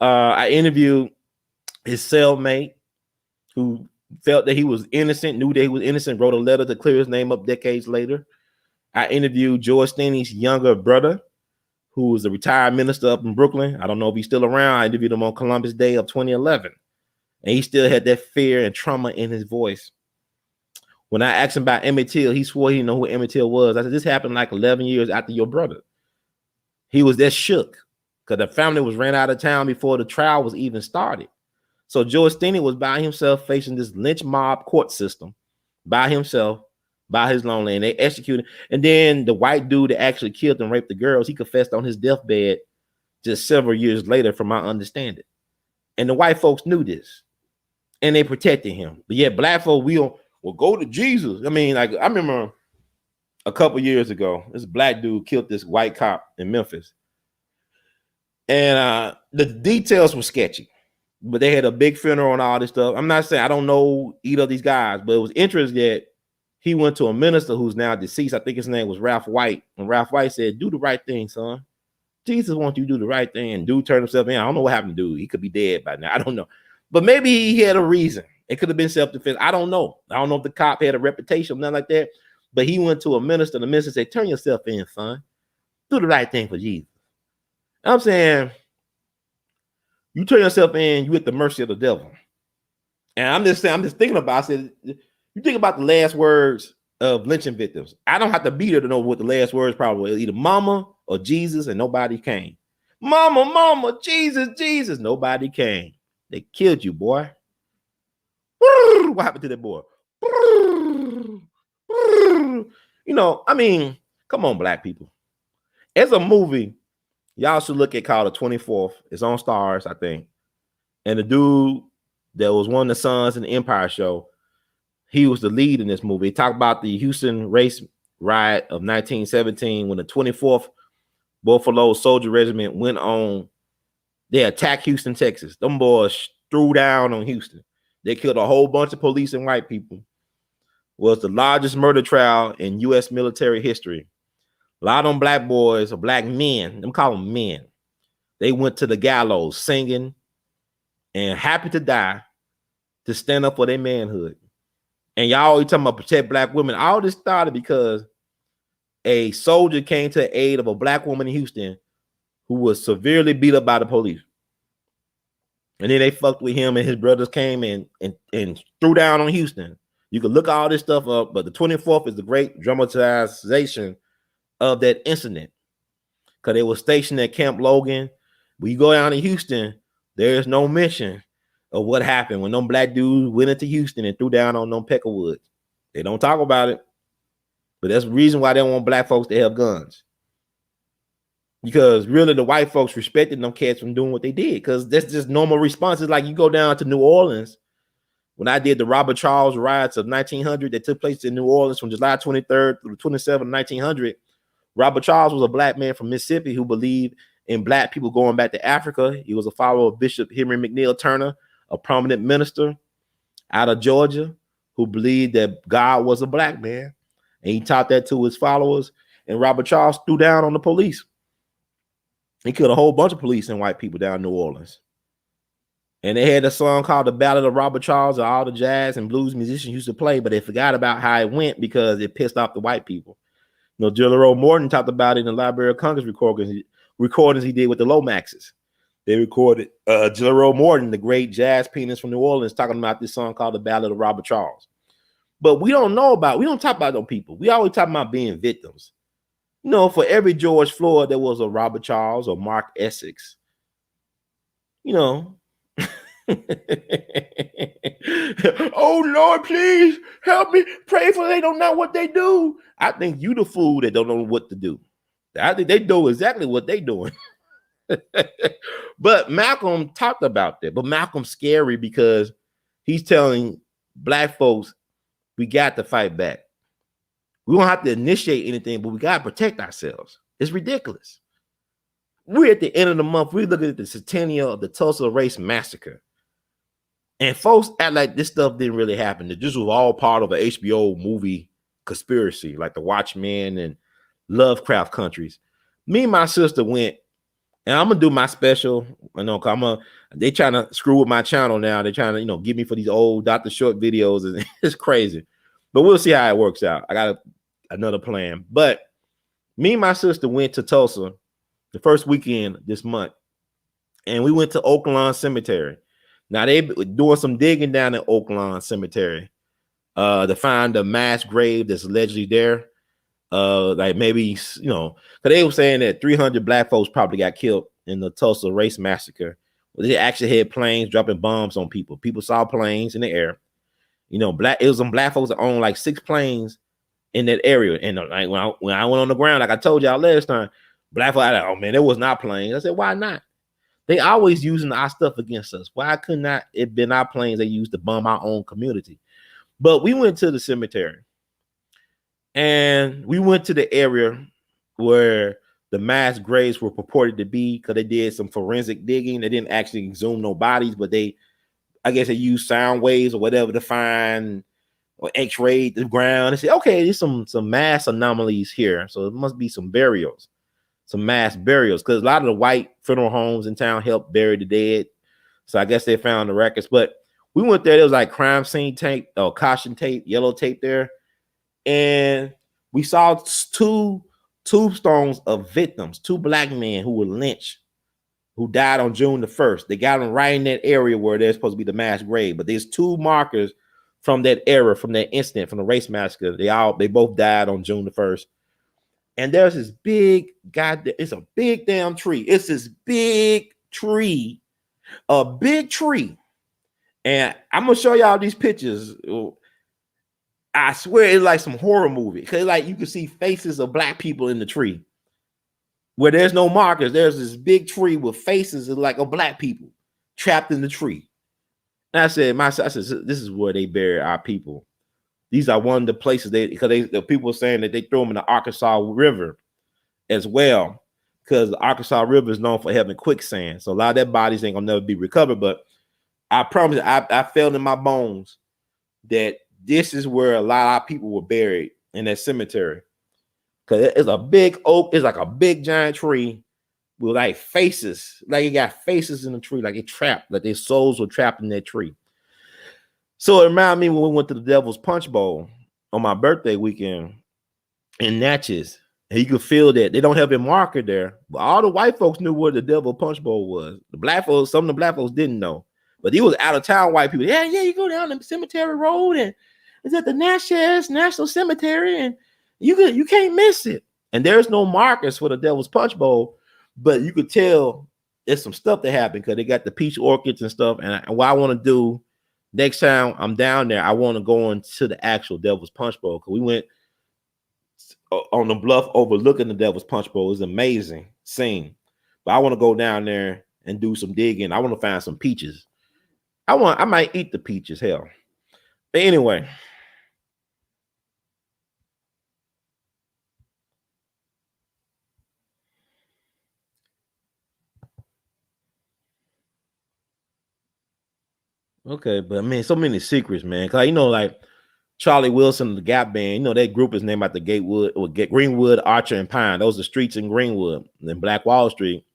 I interviewed his cellmate who felt that he was innocent, knew that he was innocent, wrote a letter to clear his name up decades later. I interviewed George Steeney's younger brother, who was a retired minister up in Brooklyn. I don't know if he's still around. I interviewed him on Columbus Day of 2011. And he still had that fear and trauma in his voice. When I asked him about Emmett Till, he swore he didn't know who Emmett Till was. I said, this happened like 11 years after your brother. He was that shook because the family was ran out of town before the trial was even started. So George Steeney was by himself facing this lynch mob court system by himself, by his lonely, and they executed. And then the white dude that actually killed and raped the girls, he confessed on his deathbed just several years later, from my understanding. And the white folks knew this, and they protected him. But yet black folk, will go to Jesus. I mean, like I remember a couple years ago, this black dude killed this white cop in Memphis. And the details were sketchy, but they had a big funeral and all this stuff. I'm not saying I don't know either of these guys, but it was interesting that he went to a minister who's now deceased. I think his name was Ralph White. And Ralph White said, do the right thing, son. Jesus wants you to do the right thing. And dude turned himself in. I don't know what happened to dude. He could be dead by now. I don't know. But maybe he had a reason. It could have been self-defense. I don't know. I don't know if the cop had a reputation or nothing like that. But he went to a minister. The minister said, turn yourself in, son. Do the right thing for Jesus. I'm saying, you turn yourself in, you at the mercy of the devil. And I'm just thinking about, I said, you think about the last words of lynching victims. I don't have to be there to know what the last words probably were. Either mama or Jesus, and nobody came. Mama, mama, Jesus, Jesus. Nobody came. They killed you, boy. What happened to that boy? You know, I mean, come on, black people. It's a movie y'all should look at called The 24th. It's on Stars, I think. And the dude that was one of the sons in the Empire show, he was the lead in this movie. He talked about the Houston race riot of 1917 when the 24th Buffalo Soldier Regiment went on. They attacked Houston, Texas. Them boys threw down on Houston. They killed a whole bunch of police and white people. Was the largest murder trial in U.S. military history. A lot of them black boys or black men, them call them men. They went to the gallows singing and happy to die to stand up for their manhood. And y'all always talking about protect black women. All this started because a soldier came to the aid of a black woman in Houston who was severely beat up by the police. And then they fucked with him, and his brothers came and threw down on Houston. You can look all this stuff up, but the 24th is the great dramatization of that incident, because they were stationed at Camp Logan. When you go down to Houston, there's no mention of what happened when them black dudes went into Houston and threw down on them Peckerwoods. They don't talk about it, but that's the reason why they don't want black folks to have guns. Because really the white folks respected them cats from doing what they did, because that's just normal responses. Like you go down to New Orleans, when I did the Robert Charles riots of 1900 that took place in New Orleans from July 23rd through 27th, 1900, Robert Charles was a black man from Mississippi who believed in black people going back to Africa. He was a follower of Bishop Henry McNeil Turner, a prominent minister out of Georgia who believed that God was a black man. And he taught that to his followers. And Robert Charles threw down on the police. He killed a whole bunch of police and white people down in New Orleans. And they had a song called The Ballad of Robert Charles that all the jazz and blues musicians used to play, but they forgot about how it went because it pissed off the white people. You know, Gilderoy Morton talked about it in the Library of Congress recordings he did with the Lomaxes. They recorded Gilderoy Morton, the great jazz pianist from New Orleans, talking about this song called The Ballad of Robert Charles. But we don't talk about those people. We always talk about being victims. You know, for every George Floyd, there was a Robert Charles or Mark Essex. You know. Oh Lord, please help me. Pray for they don't know what they do. I think you the fool that don't know what to do. I think they know exactly what they doing. But Malcolm talked about that. But Malcolm's scary because he's telling black folks we got to fight back. We don't have to initiate anything, but we got to protect ourselves. It's ridiculous. We're at the end of the month. We're looking at the centennial of the Tulsa Race Massacre. And folks act like this stuff didn't really happen. That this was all part of an HBO movie conspiracy, like the Watchmen and Lovecraft countries. Me and my sister went, and I'm gonna do my special. I know they trying to screw with my channel now. They're trying to, get me for these old Dr. Short videos, and it's crazy. But we'll see how it works out. I got another plan. But me and my sister went to Tulsa the first weekend this month, and we went to Oaklawn Cemetery. Now they doing some digging down at Oaklawn Cemetery to find a mass grave that's allegedly there. Like maybe, because they were saying that 300 black folks probably got killed in the Tulsa Race Massacre. They actually had planes dropping bombs on people. People saw planes in the air. It was some black folks that owned like 6 planes in that area. And like when I went on the ground, like I told y'all last time, black folks, oh man, it was not planes. I said, why not? They always using our stuff against us. Why could not it been our planes they used to bomb our own community? But we went to the cemetery, and we went to the area where the mass graves were purported to be, because they did some forensic digging. They didn't actually exhume no bodies, but I guess they used sound waves or whatever to find or x-ray the ground and say, okay, there's some mass anomalies here. So it must be some burials. Some mass burials, because a lot of the white funeral homes in town help bury the dead. So I guess they found the records. But we went there. There was like crime scene tape, or caution tape, yellow tape there. And we saw 2 tombstones of victims, 2 black men who were lynched, who died on June the 1st. They got them right in that area where there's supposed to be the mass grave. But there's 2 markers from that era, from that incident, from the race massacre. They both died on June the 1st. And there's this big it's a big damn tree. It's this big tree, a big tree. And I'm gonna show y'all these pictures. I swear it's like some horror movie, because like you can see faces of black people in the tree where there's no markers. There's this big tree with faces of like black people trapped in the tree. And I said, this is where they bury our people. These are one of the places the people were saying that they threw them in the Arkansas River as well, because the Arkansas River is known for having quicksand. So a lot of their bodies ain't gonna never be recovered. But I promise you, I felt in my bones that this is where a lot of people were buried, in that cemetery. Because it's a big oak, it's like a big giant tree with like faces, like it got faces in the tree, like it trapped, like their souls were trapped in that tree. So it reminded me when we went to the Devil's Punch Bowl on my birthday weekend in Natchez. And you could feel that they don't have a marker there, but all the white folks knew where the Devil Punch Bowl was. The black folks, some of the black folks didn't know, but he was out of town white people. Yeah, you go down the cemetery road and it's at the Natchez National Cemetery, and you can't miss it. And there's no markers for the Devil's Punch Bowl, but you could tell there's some stuff that happened because they got the peach orchids and stuff. And what I want to do next time I'm down there, I want to go into the actual Devil's Punch Bowl because we went on the bluff overlooking the Devil's Punch Bowl. Is amazing scene, but I want to go down there and do some digging. I want to find some peaches. I might eat the peaches, hell. But anyway, okay, but I mean, so many secrets, man. Cause like Charlie Wilson, the Gap Band, that group is named after Greenwood, Archer, and Pine. Those are streets in Greenwood and Black Wall Street.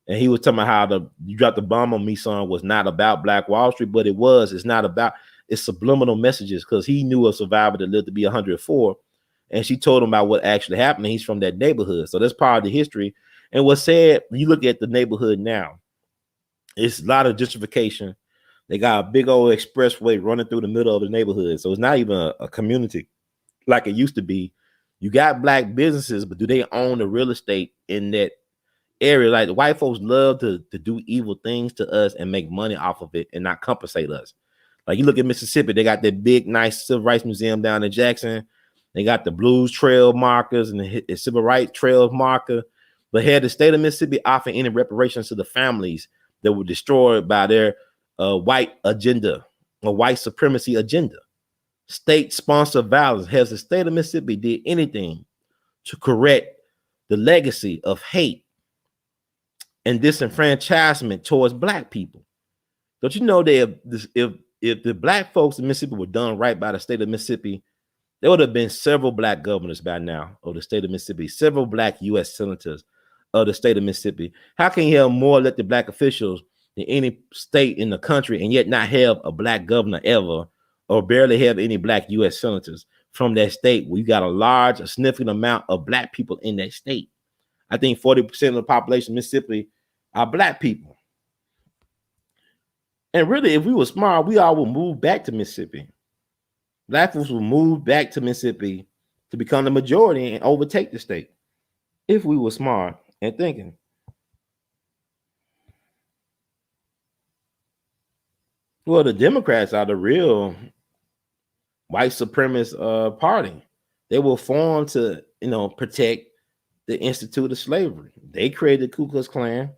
And he was talking about how You Dropped the Bomb on Me song was not about Black Wall Street, but it was. It's not about, it's subliminal messages because he knew a survivor that lived to be 104. And she told him about what actually happened. And he's from that neighborhood. So that's part of the history. And what's sad, you look at the neighborhood now, it's a lot of gentrification. They got a big old expressway running through the middle of the neighborhood. So it's not even a community like it used to be. You got black businesses, but do they own the real estate in that area? Like the white folks love to do evil things to us and make money off of it and not compensate us. Like you look at Mississippi, they got that big, nice civil rights museum down in Jackson. They got the Blues Trail markers and the Civil Rights Trail marker. But had the state of Mississippi offer any reparations to the families that were destroyed by their white agenda or white supremacy agenda, state-sponsored violence, has the state of Mississippi did anything to correct the legacy of hate and disenfranchisement towards black people? Don't you know that if the black folks in Mississippi were done right by the state of Mississippi, there would have been several black governors by now of the state of Mississippi, several black U.S. senators of the state of Mississippi. How can you have more elected black officials than any state in the country and yet not have a black governor ever, or barely have any black U.S. senators from that state where you got a significant amount of black people in that state? I think 40% of the population of Mississippi are black people. And really, if we were smart, we all would move back to Mississippi. Black folks will move back to Mississippi to become the majority and overtake the state if we were smart and thinking. Well, the Democrats are the real white supremacist party. They were formed to, protect the Institute of Slavery. They created the Ku Klux Klan.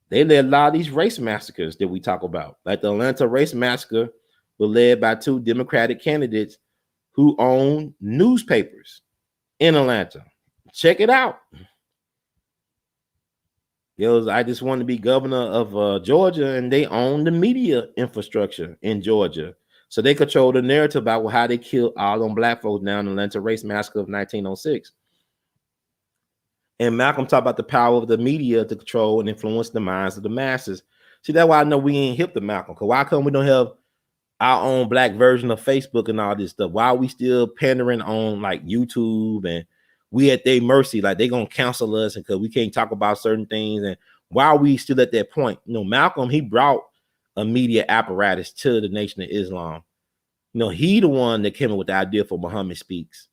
They led a lot of these race massacres that we talk about. Like the Atlanta race massacre was led by two Democratic candidates who own newspapers in Atlanta. Check it out. I just want to be governor of Georgia, and they own the media infrastructure in Georgia. So they control the narrative about how they killed all them black folks down in the Atlanta race massacre of 1906. And Malcolm talked about the power of the media to control and influence the minds of the masses. See, that's why I know we ain't hip to Malcolm. Because why come we don't have our own black version of Facebook and all this stuff? Why are we still pandering on like YouTube and we at their mercy? Like they gonna cancel us because we can't talk about certain things. And why are we still at that point? Malcolm, he brought a media apparatus to the Nation of Islam. He the one that came up with the idea for Muhammad Speaks.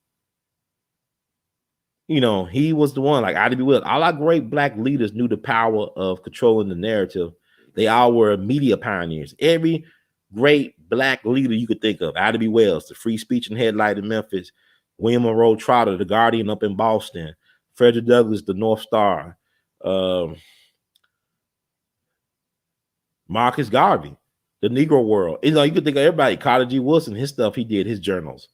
He was the one, like Ida B. Wells. All our great black leaders knew the power of controlling the narrative. They all were media pioneers. Every great black leader you could think of, Ida B. Wells, the free speech and headlight in Memphis, William Monroe Trotter, the Guardian up in Boston, Frederick Douglass, the North Star, Marcus Garvey, the Negro World. You could think of everybody. Carter G. Woodson, his stuff, he did, his journals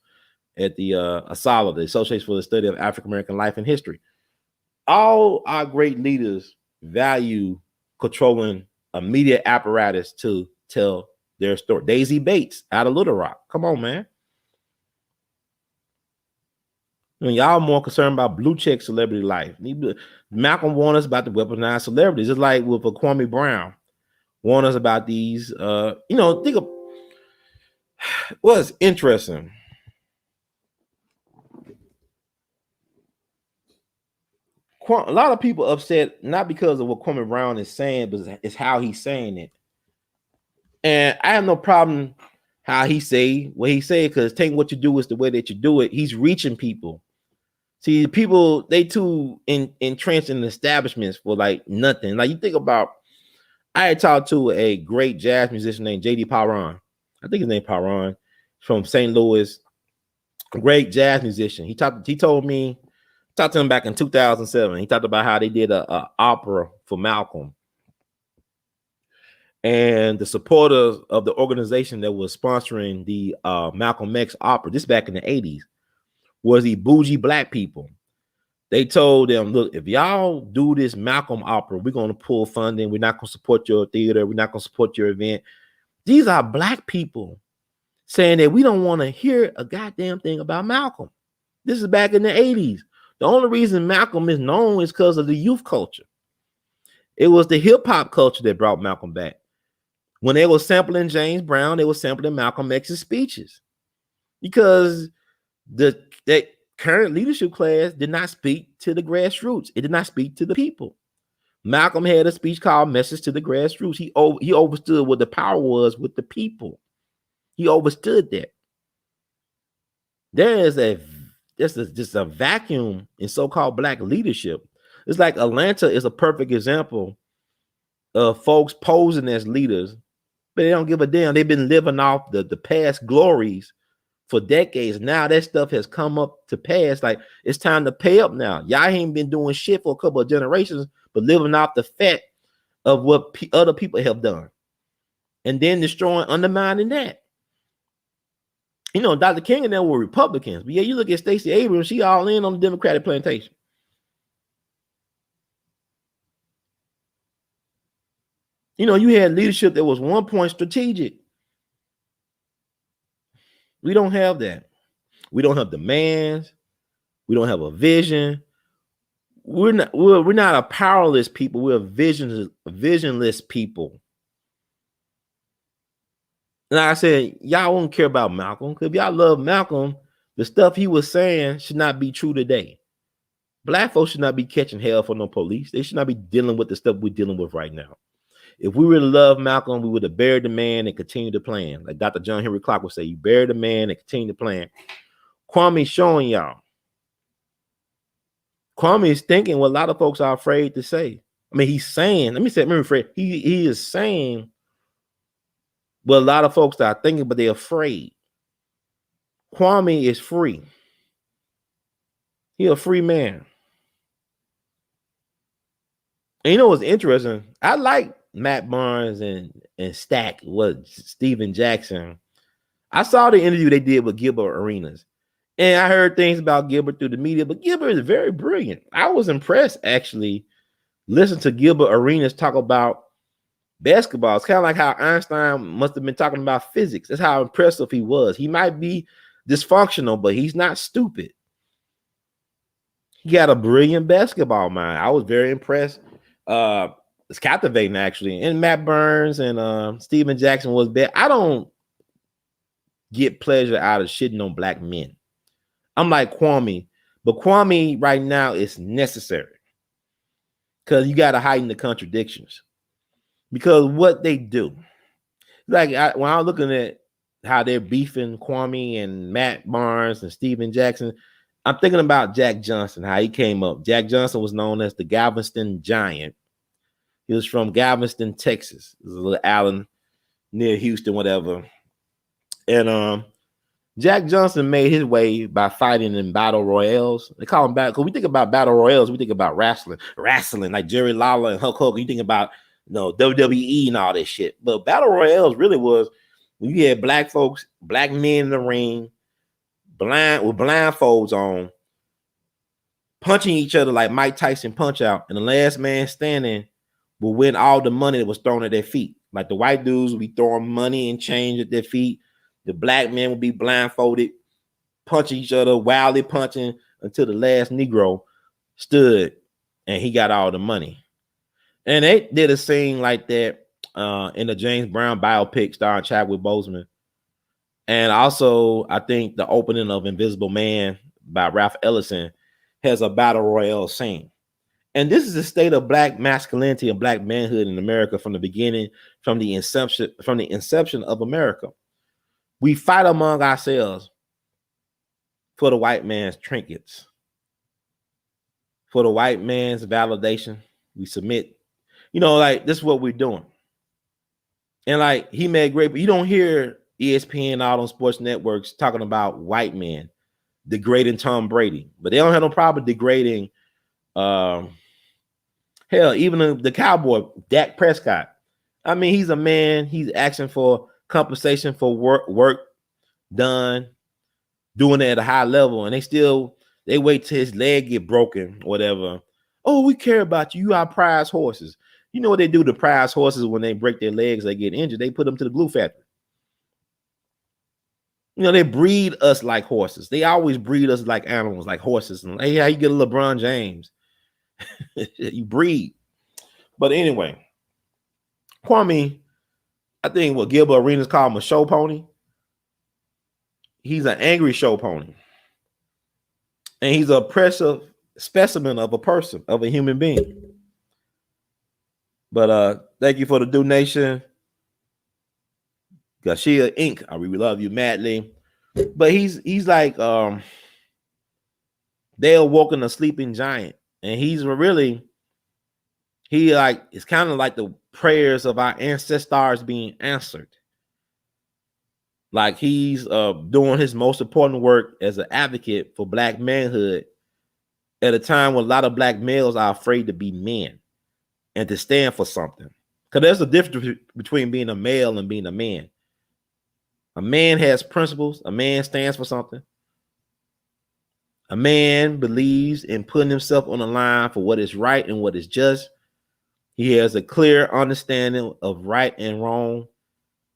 at the ASALH, the Association for the Study of African American Life and History. All our great leaders value controlling a media apparatus to tell their story. Daisy Bates out of Little Rock. Come on, man. Y'all more concerned about blue check celebrity life. Malcolm warned us about the weaponized celebrities. It's like with Kwame Brown. Warned us about these. Think of what's interesting. a lot of people upset not because of what Kwame Brown is saying, but it's how he's saying it. And I have no problem how he say what he say, because take what you do is the way that you do it. He's reaching people. See, people, they too entrenched in establishments for like nothing. Like you think about, I had talked to a great jazz musician named J.D. Paran. I think his name Paran, from St. Louis. Great jazz musician. He told me, talked to him back in 2007. He talked about how they did a opera for Malcolm. And the supporters of the organization that was sponsoring the Malcolm X opera, this back in the 80s, was the bougie black people. They told them, look, if y'all do this Malcolm opera, we're going to pull funding. We're not going to support your theater. We're not going to support your event. These are black people saying that we don't want to hear a goddamn thing about Malcolm. This is back in the 80s. The only reason Malcolm is known is because of the youth culture. It was the hip hop culture that brought Malcolm back. When they were sampling James Brown, they were sampling Malcolm X's speeches, because that current leadership class did not speak to the grassroots. It did not speak to the people. Malcolm had a speech called Message to the Grassroots. He understood what the power was with the people. He understood that. There is just a vacuum in so-called black leadership. It's like Atlanta is a perfect example of folks posing as leaders, but they don't give a damn. They've been living off the past glories for decades. Now that stuff has come up to pass. Like, it's time to pay up now. Y'all ain't been doing shit for a couple of generations, but living off the fat of what other people have done, and then undermining that. You know, Dr. King and them were Republicans, but yeah, you look at Stacey Abrams, she all in on the Democratic plantation. You know, you had leadership that was 1 point strategic. We don't have that. We don't have demands. We don't have a vision. We're not a powerless people. We're a visionless people. And like I said, y'all won't care about Malcolm, because if y'all love Malcolm, the stuff he was saying should not be true today. Black folks should not be catching hell for no police. They should not be dealing with the stuff we're dealing with right now. If we really love Malcolm, we would have buried the man and continued to plan. Like Dr. John Henry Clark would say, you bury the man and continue to plan. Kwame showing y'all. Kwame is thinking what a lot of folks are afraid to say. I mean, he's saying, he is saying what a lot of folks are thinking, but they're afraid. Kwame is free. He's a free man. And you know what's interesting? I like Matt Barnes and Stack, Steven Jackson. I saw the interview they did with Gilbert Arenas, and I heard things about Gilbert through the media, but Gilbert is very brilliant. I was impressed, actually, listening to Gilbert Arenas talk about basketball. It's kind of like how Einstein must have been talking about physics. That's how impressive he was. He might be dysfunctional, but he's not stupid. He got a brilliant basketball mind. I was very impressed. It's captivating, actually. And Matt Burns and Steven Jackson was bad. I don't get pleasure out of shitting on black men. I'm like Kwame, but Kwame right now is necessary, because you got to heighten the contradictions. Because what they do, like when I was looking at how they're beefing Kwame and Matt Barnes and Steven Jackson, I'm thinking about Jack Johnson, how he came up. Jack Johnson was known as the Galveston Giant. He was from Galveston, Texas. It was a little island near Houston, whatever. And Jack Johnson made his way by fighting in battle royales. They call them battle, because we think about battle royales, we think about wrestling like Jerry Lawler and Hulk Hogan. You think about, you know, WWE and all this shit. But battle royales really was when you had black folks, black men in the ring, with blindfolds on, punching each other like Mike Tyson punch out, and the last man standing will win all the money that was thrown at their feet. Like the white dudes would be throwing money and change at their feet. The black men would be blindfolded, punching each other, wildly punching until the last Negro stood and he got all the money. And they did a scene like that in the James Brown biopic starring Chadwick Boseman. And also, I think the opening of Invisible Man by Ralph Ellison has a battle royale scene. And this is the state of black masculinity and black manhood in America from the beginning, from the inception of America. We fight among ourselves for the white man's trinkets, for the white man's validation. We submit, like this is what we're doing. And like he made great, but you don't hear ESPN, all those sports networks talking about white men degrading Tom Brady, but they don't have no problem degrading hell, even the Cowboy, Dak Prescott. I mean, he's a man, he's asking for compensation for work done, doing it at a high level, and they wait till his leg get broken, whatever. Oh, we care about you. You are prize horses. You know what they do to prize horses when they break their legs, they get injured, they put them to the glue factory. They breed us like horses. They always breed us like animals, like horses. And hey, how you get a LeBron James? You breed. But anyway, Kwame, I think what Gilbert Arenas called him a show pony. He's an angry show pony. And he's an oppressive specimen of a person, of a human being. But thank you for the donation. Gashia Inc. I really love you madly. But he's like they awoken a sleeping giant. And it's kind of like the prayers of our ancestors being answered. Like he's doing his most important work as an advocate for black manhood at a time when a lot of black males are afraid to be men and to stand for something. Because there's a difference between being a male and being a man. A man has principles. A man stands for something. A man believes in putting himself on the line for what is right and what is just. He has a clear understanding of right and wrong,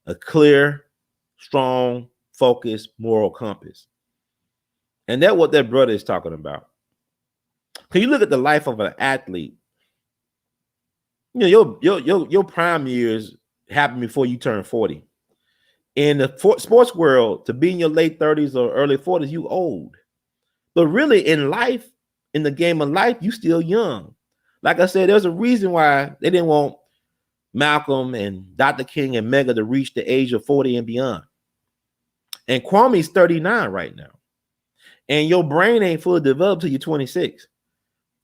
a clear, strong, focused, moral compass. And that's what that brother is talking about. Can you look at the life of an athlete? Your prime years happen before you turn 40. In the sports world, to be in your late 30s or early 40s, you old. But really in life, in the game of life, you still young. Like I said, there's a reason why they didn't want Malcolm and Dr. King and Mega to reach the age of 40 and beyond. And Kwame's 39 right now. And your brain ain't fully developed till you're 26.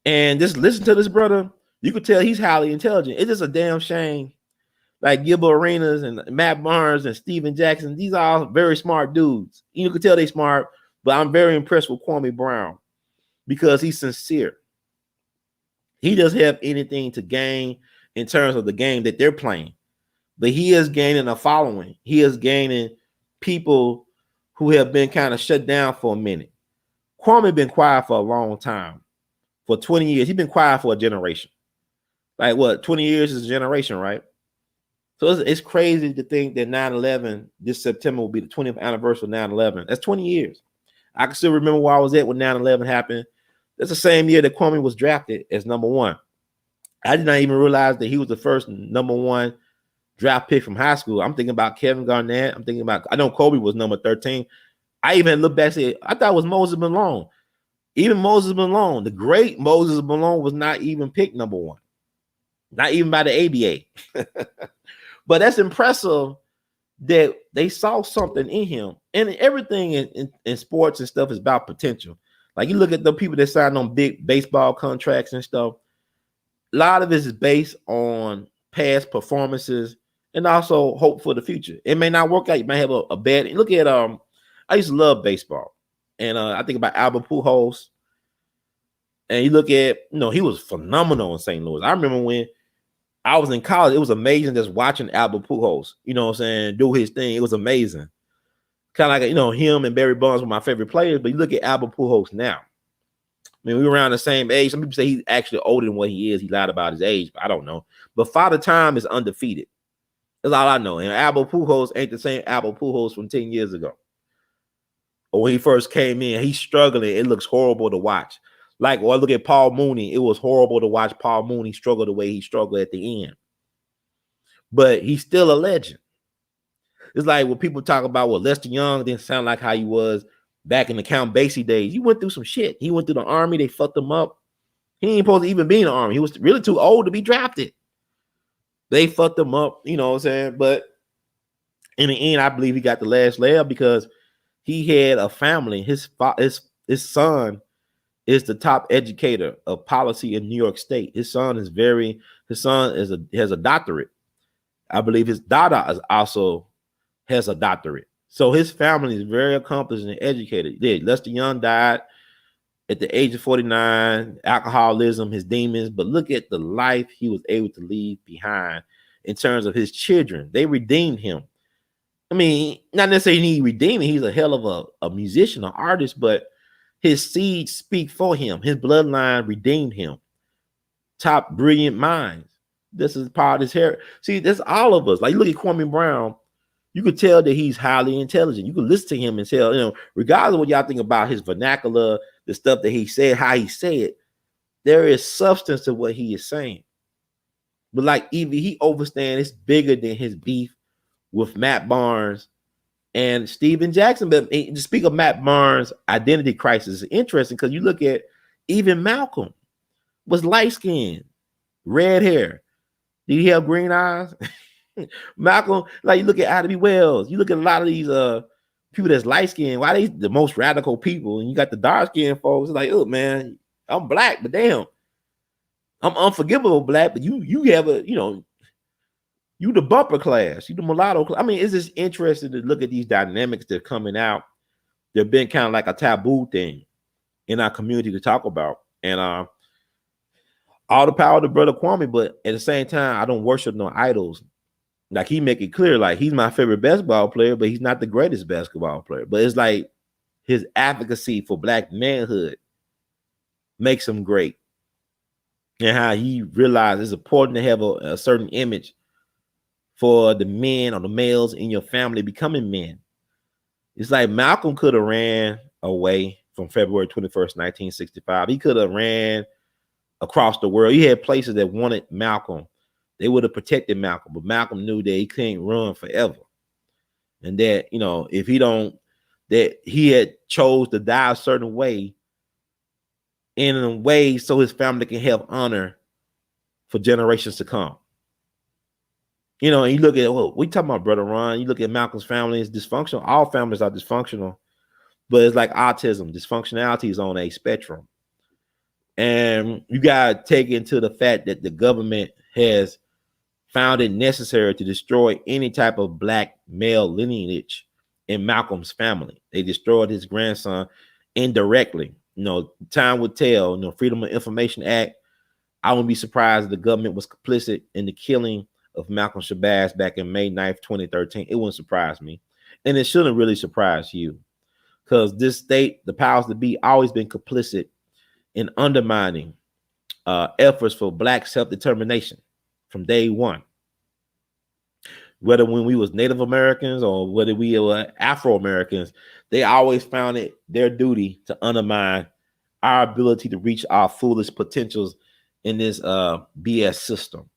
And just listen to this brother. You could tell he's highly intelligent. It's just a damn shame. Like Gilbert Arenas and Matt Barnes and Steven Jackson, these are all very smart dudes. You could tell they smart, but I'm very impressed with Kwame Brown because he's sincere. He doesn't have anything to gain in terms of the game that they're playing, but he is gaining a following. He is gaining people who have been kind of shut down for a minute. Kwame been quiet for a long time. For 20 years, he's been quiet for a generation. Like what, 20 years is a generation, right? So it's crazy to think that 9/11, this September will be the 20th anniversary of 9/11. That's 20 years. I can still remember where I was at when 9/11 happened. That's the same year that Kwame was drafted as number one. I did not even realize that he was the first number one draft pick from high school. I'm thinking about Kevin Garnett. I know Kobe was number 13. I even looked back and said, I thought it was Moses Malone. Even Moses Malone, the great Moses Malone, was not even picked number one. Not even by the ABA. But that's impressive that they saw something in him. And everything in sports and stuff is about potential. Like you look at the people that signed on big baseball contracts and stuff. A lot of it is based on past performances and also hope for the future. It may not work out. You might have a bad. Look at I used to love baseball, and I think about Albert Pujols. And you look at he was phenomenal in St. Louis. I remember when I was in college, it was amazing just watching Albert Pujols, do his thing. It was amazing. Kind of like, him and Barry Bonds were my favorite players, but you look at Albert Pujols now. I mean, we were around the same age. Some people say he's actually older than what he is. He lied about his age, but I don't know. But Father Time is undefeated. That's all I know. And Albert Pujols ain't the same Albert Pujols from 10 years ago. Or when he first came in, he's struggling. It looks horrible to watch. Like, or look at Paul Mooney. It was horrible to watch Paul Mooney struggle the way he struggled at the end. But he's still a legend. It's like when people talk about, Lester Young didn't sound like how he was back in the Count Basie days. He went through some shit. He went through the army. They fucked him up. He ain't supposed to even be in the army. He was really too old to be drafted. They fucked him up, you know what I'm saying? But in the end, I believe he got the last laugh because he had a family. His son is the top educator of policy in New York State. His son has a doctorate. I believe his daughter also has a doctorate. So his family is very accomplished and educated. Yeah, Lester Young died at the age of 49, alcoholism, his demons, but look at the life he was able to leave behind in terms of his children. They redeemed him. I mean, not necessarily he redeemed him. He's a hell of a musician, an artist, but his seeds speak for him. His bloodline redeemed him. Top brilliant minds. This is part of his hair. See, that's all of us. Like, look at Kwame Brown. You could tell that he's highly intelligent. You can listen to him and tell, you know, regardless of what y'all think about his vernacular, the stuff that he said, how he said, there is substance to what he is saying. But like Evie, he overstands, it's bigger than his beef with Matt Barnes and Steven Jackson. But to speak of Matt Barnes' identity crisis is interesting because you look at even Malcolm was light-skinned, red hair. Did he have green eyes? Malcolm, like you look at Ida B. Wells, you look at a lot of these people that's light-skinned. Why they the most radical people? And you got the dark-skinned folks. It's like, oh man, I'm black, but damn, I'm unforgivable black. But you have a, you know, you the bumper class, you the mulatto class. I mean, it's just interesting to look at these dynamics that are coming out. They've been kind of like a taboo thing in our community to talk about. And all the power to Brother Kwame, but at the same time, I don't worship no idols. Like he make it clear, like he's my favorite basketball player, but he's not the greatest basketball player. But it's like his advocacy for black manhood makes him great. And how he realized it's important to have a certain image for the men or the males in your family becoming men. It's like Malcolm could have ran away from February 21st, 1965. He could have ran across the world. He had places that wanted Malcolm. They would have protected Malcolm, but Malcolm knew that he couldn't run forever. And that, you know, if that he had chose to die a certain way, in a way so his family can have honor for generations to come. You know, and you look at, well, we talking about Brother Ron, you look at Malcolm's family, it's dysfunctional. All families are dysfunctional, but it's like autism. Dysfunctionality is on a spectrum. And you got to take into the fact that the government has found it necessary to destroy any type of black male lineage in Malcolm's family. They destroyed his grandson indirectly. You know, time would tell. You know, Freedom of Information Act. I wouldn't be surprised if the government was complicit in the killing of Malcolm Shabazz back in May 9th, 2013. It wouldn't surprise me. And it shouldn't really surprise you because this state, the powers that be, always been complicit in undermining efforts for black self-determination from day one. Whether when we was Native Americans or whether we were Afro-Americans, they always found it their duty to undermine our ability to reach our fullest potentials in this BS system.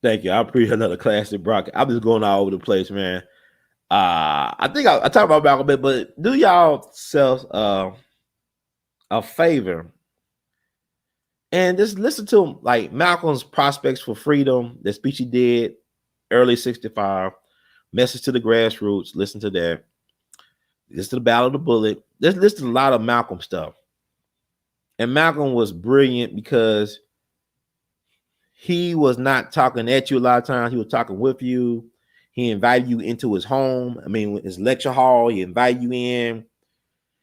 Thank you. I appreciate another classic, Brock. I'm just going all over the place, man. I think I talked about Malcolm a bit, but do y'all self a favor and just listen to like Malcolm's prospects for freedom, the speech he did early 65, message to the grassroots. Listen to that. Listen to the Battle of the Bullet. Let's listen to a lot of Malcolm stuff. And Malcolm was brilliant because he was not talking at you a lot of times. He was talking with you. He invited you into his home. I mean, his lecture hall, he invited you in.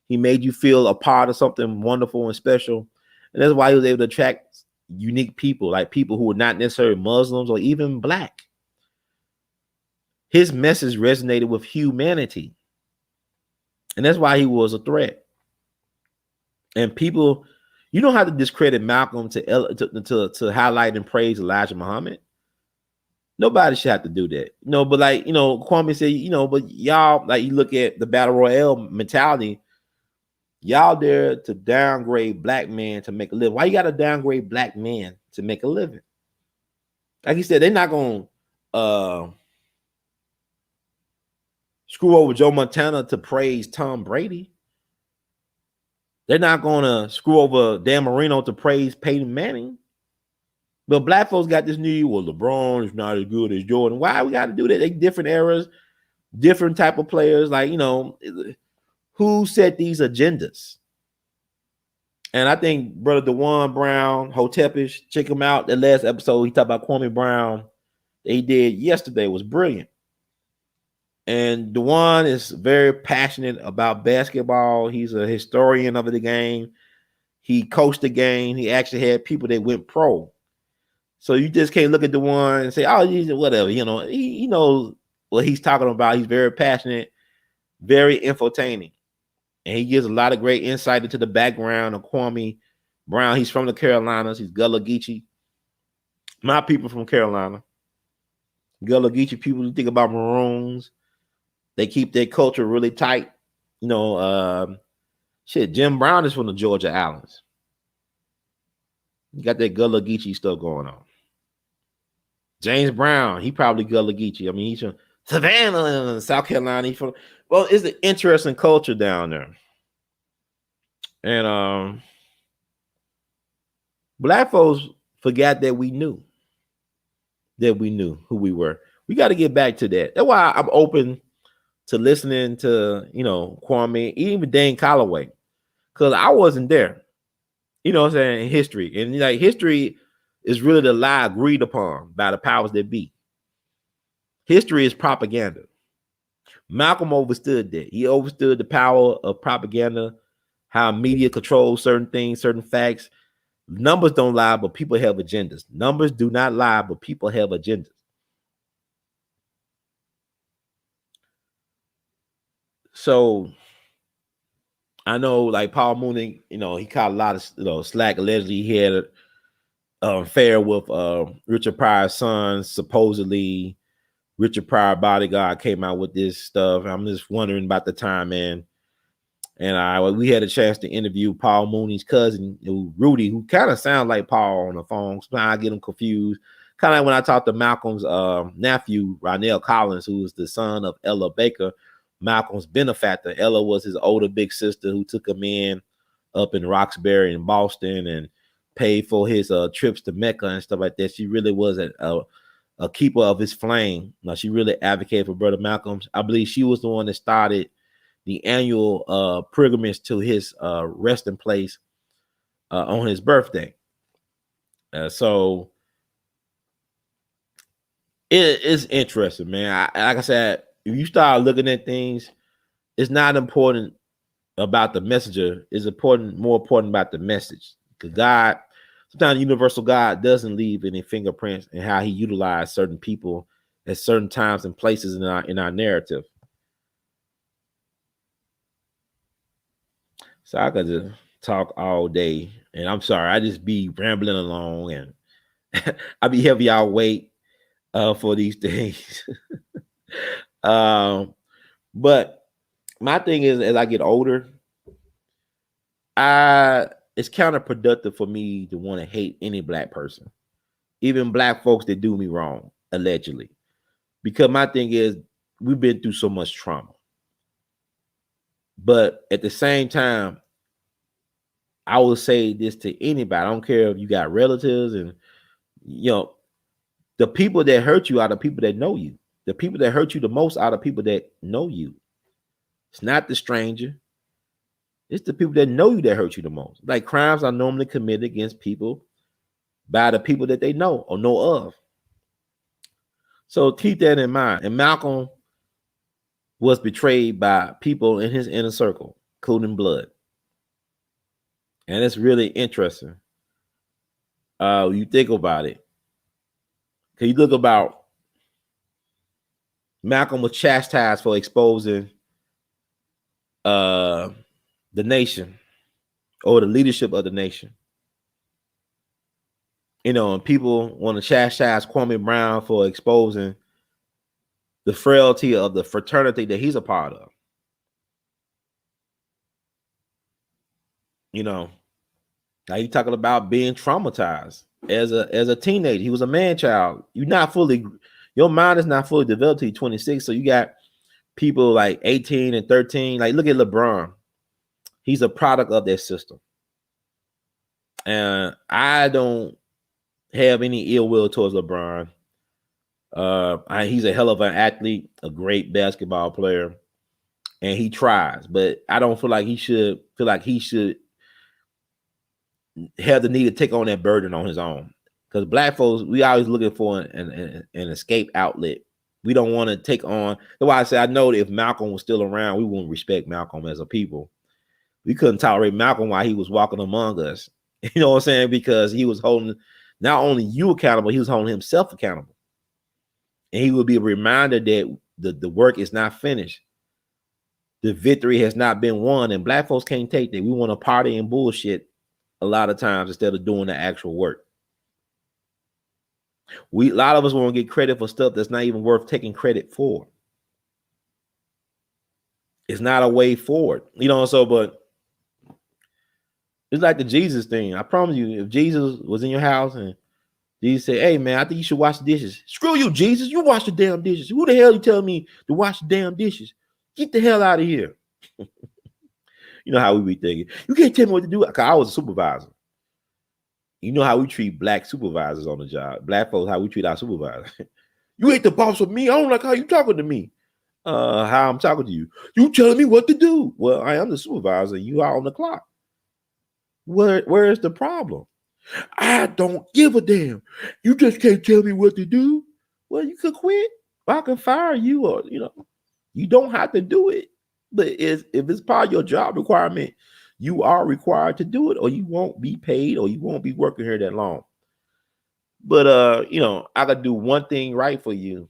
He made you feel a part of something wonderful and special. And that's why he was able to attract unique people, like people who were not necessarily Muslims or even black. His message resonated with humanity. And that's why he was a threat. And people, you don't have to discredit Malcolm to highlight and praise Elijah Muhammad. Nobody should have to do that. You know, but like, you know, Kwame said, you know, but y'all, like you look at the battle royale mentality, y'all there to downgrade black men to make a living. Why you got to downgrade black men to make a living? Like he said, they're not going to screw over Joe Montana to praise Tom Brady. They're not going to screw over Dan Marino to praise Peyton Manning. But black folks got this new, well, LeBron is not as good as Jordan. Why we got to do that? They different eras, different type of players. Like, who set these agendas? And I think Brother DeJuan Brown, Hotepish, check him out. The last episode, he talked about Kwame Brown. They did yesterday was brilliant. And DeJuan is very passionate about basketball. He's a historian of the game. He coached the game. He actually had people that went pro. So you just can't look at DeJuan and say, oh, he's whatever. He knows what he's talking about. He's very passionate, very infotaining. And he gives a lot of great insight into the background of Kwame Brown. He's from the Carolinas. He's Gullah Geechee. My people from Carolina. Gullah Geechee people who think about Maroons. They keep their culture really tight. Jim Brown is from the Georgia Islands. You got that Gullah Geechee stuff going on. James Brown, he probably Gullah Geechee. I mean, he's from Savannah, South Carolina. It's an interesting culture down there. And black folks forgot that we knew who we were. We got to get back to that. That's why I'm open to listening to, Kwame, even Dan Calloway, because I wasn't there, what I'm saying, in history. And history is really the lie agreed upon by the powers that be. History is propaganda. Malcolm understood that. He understood the power of propaganda, how media controls certain things, certain facts. Numbers don't lie, but people have agendas. Numbers do not lie, but people have agendas. So I know, like Paul Mooney, he caught a lot of slack. Allegedly, he had an affair with Richard Pryor's son. Supposedly, Richard Pryor bodyguard came out with this stuff. I'm just wondering about the time, man. And we had a chance to interview Paul Mooney's cousin, Rudy, who kind of sounds like Paul on the phone. Sometimes I get him confused. Kind of like when I talked to Malcolm's nephew, Ronell Collins, who was the son of Ella Baker, Malcolm's benefactor. Ella was his older big sister who took him in up in Roxbury in Boston and paid for his trips to Mecca and stuff like that. She really was a keeper of his flame. Now, she really advocated for Brother Malcolm. I believe she was the one that started the annual pilgrimage to his resting place on his birthday. So it's interesting, man. Like I said, if you start looking at things, it's not important about the messenger. It's more important about the message. Because God, sometimes universal God doesn't leave any fingerprints in how he utilized certain people at certain times and places in our narrative. So I could just talk all day, and I'm sorry, I just be rambling along, and I be heavy y'all weight for these things. But my thing is, as I get older, it's counterproductive for me to want to hate any black person, even black folks that do me wrong, allegedly, because my thing is, we've been through so much trauma. But at the same time, I will say this to anybody. I don't care if you got relatives, and the people that hurt you are the people that know you. The people that hurt you the most are the people that know you. It's not the stranger. It's the people that know you that hurt you the most. Like, crimes are normally committed against people by the people that they know or know of. So keep that in mind. And Malcolm was betrayed by people in his inner circle, including blood. And it's really interesting. You think about it. Can you look about Malcolm was chastised for exposing the nation or the leadership of the nation. And people want to chastise Kwame Brown for exposing the frailty of the fraternity that he's a part of. Now you talking about being traumatized as a teenager. He was a man child. Your mind is not fully developed till you're 26. So you got people like 18 and 13. Like, look at LeBron. He's a product of that system. And I don't have any ill will towards LeBron. He's a hell of an athlete, a great basketball player, and he tries. But I don't feel like he should have the need to take on that burden on his own. Because black folks, we always looking for an escape outlet. We don't want to take on. That's why I say I know that if Malcolm was still around, we wouldn't respect Malcolm as a people. We couldn't tolerate Malcolm while he was walking among us. You know what I'm saying? Because he was holding not only you accountable, he was holding himself accountable. And he would be a reminder that the work is not finished. The victory has not been won. And black folks can't take that. We want to party and bullshit a lot of times instead of doing the actual work. A lot of us want to get credit for stuff that's not even worth taking credit for. It's not a way forward. You know, so but it's like the Jesus thing. I promise you, if Jesus was in your house and Jesus said, hey, man, I think you should wash the dishes. Screw you, Jesus. You wash the damn dishes. Who the hell you telling me to wash the damn dishes? Get the hell out of here. You know how we be thinking. You can't tell me what to do. Because I was a supervisor. You know how we treat black supervisors on the job. Black folks, how we treat our supervisors. You ain't the boss of me. I don't like how you talking to me. How I'm talking to you. You telling me what to do. Well, I am the supervisor. You are on the clock. Where is the problem? I don't give a damn. You just can't tell me what to do. Well, you could quit. I can fire you, or you don't have to do it. But if it's part of your job requirement, you are required to do it, or you won't be paid, or you won't be working here that long. But I could do one thing right for you,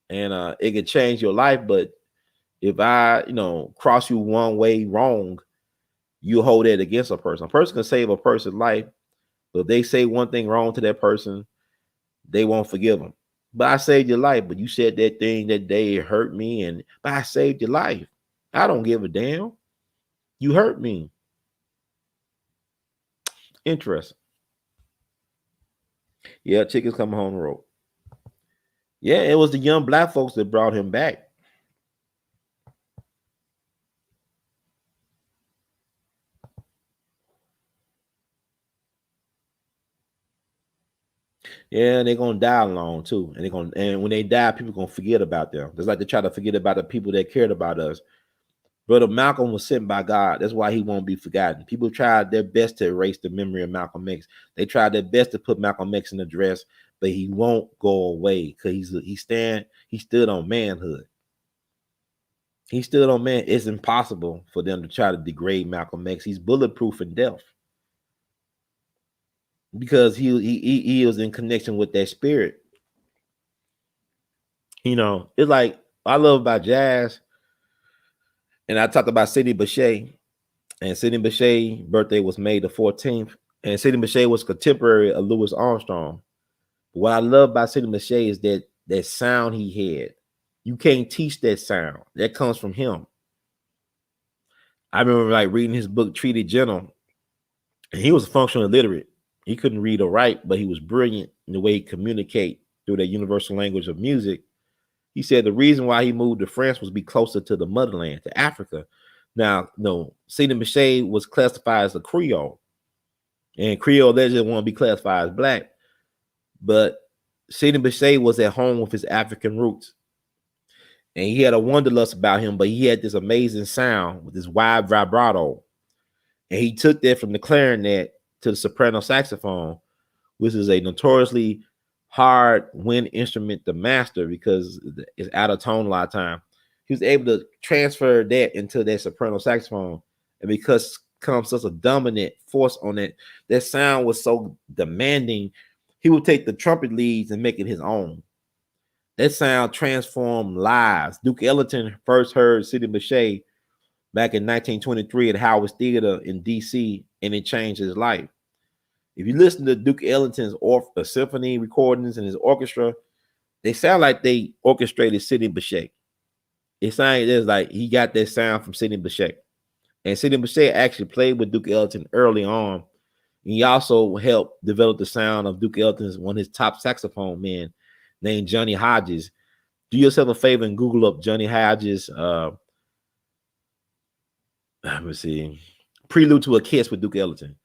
and it could change your life. But if I, cross you one way wrong, you hold that against a person. A person can save a person's life, but if they say one thing wrong to that person, they won't forgive them. But I saved your life, but you said that thing that day, it hurt me, but I saved your life. I don't give a damn. You hurt me. Interesting. Yeah, chickens coming home the road. Yeah, it was the young black folks that brought him back. Yeah, they're gonna die alone too, and when they die, people gonna forget about them. It's like they try to forget about the people that cared about us. Brother Malcolm was sent by God. That's why he won't be forgotten. People tried their best to erase the memory of Malcolm X. They tried their best to put Malcolm X in the dress, but he won't go away because he stood on manhood. He stood on man. It's impossible for them to try to degrade Malcolm X. He's bulletproof in death because he was in connection with that spirit. It's like I love about jazz. And I talked about Sidney Bechet, and Sidney Bechet's birthday was May the 14th. And Sidney Bechet was contemporary of Louis Armstrong. What I love about Sidney Bechet is that sound he had. You can't teach that sound. That comes from him. I remember reading his book, Treated Gentle, and he was functionally illiterate. He couldn't read or write, but he was brilliant in the way he communicated through the universal language of music. He said the reason why he moved to France was to be closer to the motherland, to Africa. Now, Sidney Bechet was classified as a Creole, and Creole legends want to be classified as black. But Sidney Bechet was at home with his African roots, and he had a wanderlust about him. But he had this amazing sound with this wide vibrato, and he took that from the clarinet to the soprano saxophone, which is a notoriously hard wind instrument to master because it's out of tone a lot of time. He was able to transfer that into that soprano saxophone, and because comes such a dominant force on it, that sound was so demanding, he would take the trumpet leads and make it his own. That sound transformed lives. Duke Ellington first heard Sidney Bechet back in 1923 at Howard's Theater in DC, and it changed his life. If you listen to Duke Ellington's symphony recordings and his orchestra, they sound like they orchestrated Sidney Bechet. It sounds like he got that sound from Sidney Bechet. And Sidney Bechet actually played with Duke Ellington early on. He also helped develop the sound of Duke Ellington's one of his top saxophone men named Johnny Hodges. Do yourself a favor and Google up Johnny Hodges. Let me see. Prelude to a Kiss with Duke Ellington.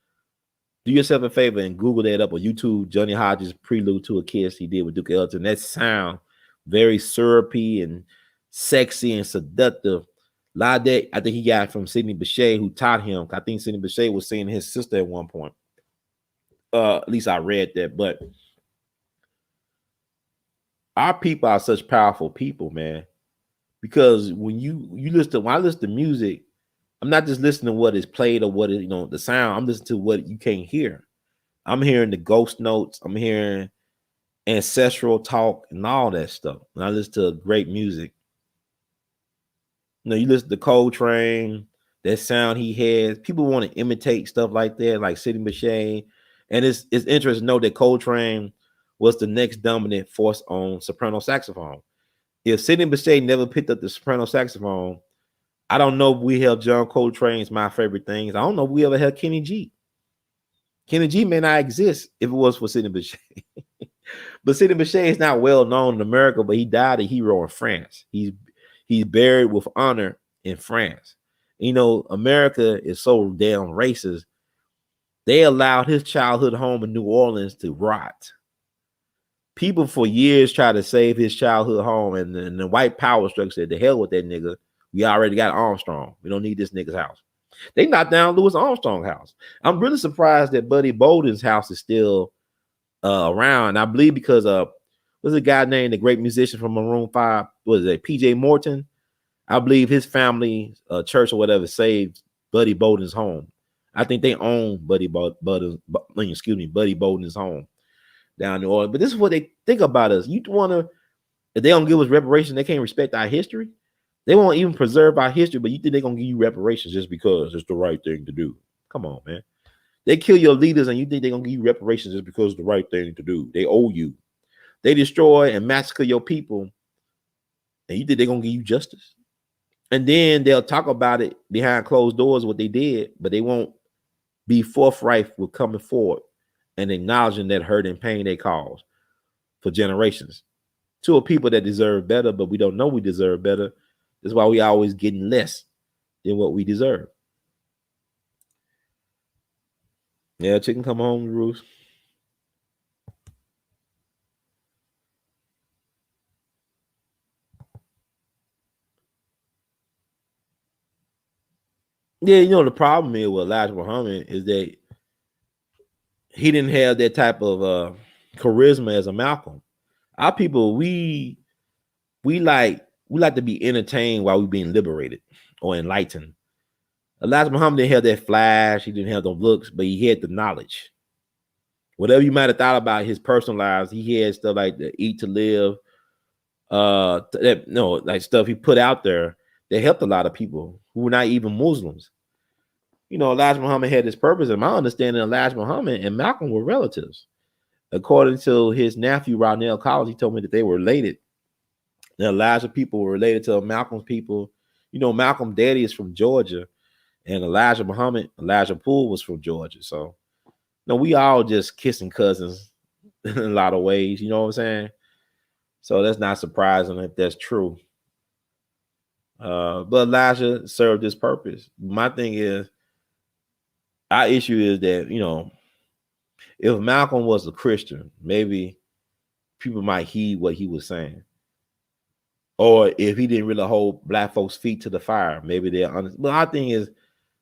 Do yourself a favor and Google that up on YouTube. Johnny Hodges Prelude to a Kiss he did with Duke Ellington. That sound very syrupy and sexy and seductive. A lot of that I think he got from Sidney Bechet, who taught him. I think Sidney Bechet was seeing his sister at one point. At least I read that. But our people are such powerful people, man. Because when when I listen to music, I'm not just listening to what is played or what is, the sound. I'm listening to what you can't hear. I'm hearing the ghost notes. I'm hearing ancestral talk and all that stuff. And I listen to great music. You listen to Coltrane, that sound he has. People want to imitate stuff like that, like Sidney Bechet. And it's interesting to know that Coltrane was the next dominant force on soprano saxophone. If Sidney Bechet never picked up the soprano saxophone, I don't know if we have John Coltrane's My Favorite Things. I don't know if we ever had Kenny G. Kenny G may not exist if it was for Sidney Bechet. But Sidney Bechet is not well known in America, but he died a hero in France. He's buried with honor in France. America is so damn racist. They allowed his childhood home in New Orleans to rot. People for years tried to save his childhood home, and the white power structure said, "The hell with that nigga. We already got Armstrong. We don't need this nigga's house." They knocked down Louis Armstrong's house. I'm really surprised that Buddy Bolden's house is still around. I believe because what's a guy named the great musician from Maroon 5? What is it? PJ Morton. I believe his family, church or whatever, saved Buddy Bolden's home. I think they own Buddy Bolden's home down in New Orleans. But this is what they think about us. You want to, if they don't give us reparations, they can't respect our history. They won't even preserve our history, but you think they're going to give you reparations just because it's the right thing to do. Come on, man. They kill your leaders and you think they're going to give you reparations just because it's the right thing to do. They owe you. They destroy and massacre your people and you think they're going to give you justice. And then they'll talk about it behind closed doors, what they did, but they won't be forthright with coming forward and acknowledging that hurt and pain they caused for generations to a people that deserve better, but we don't know we deserve better. That's why we always getting less than what we deserve. Yeah, chicken come home, Bruce. Yeah, the problem is with Elijah Muhammad is that he didn't have that type of charisma as a Malcolm. Our people, we like to be entertained while we're being liberated or enlightened. Elijah Muhammad didn't have that flash, he didn't have the looks, but he had the knowledge. Whatever you might have thought about his personal lives, he had stuff like the Eat to Live, like stuff he put out there that helped a lot of people who were not even Muslims. Elijah Muhammad had his purpose, and my understanding, Elijah Muhammad and Malcolm were relatives. According to his nephew, Ronell Collins, he told me that they were related. The Elijah people were related to Malcolm's people. Malcolm's daddy is from Georgia, and Elijah Poole was from Georgia. So, we all just kissing cousins in a lot of ways. You know what I'm saying? So that's not surprising if that's true. But Elijah served his purpose. My thing is, our issue is that, if Malcolm was a Christian, maybe people might heed what he was saying. Or if he didn't really hold black folks' feet to the fire, maybe they're honest. But our thing is,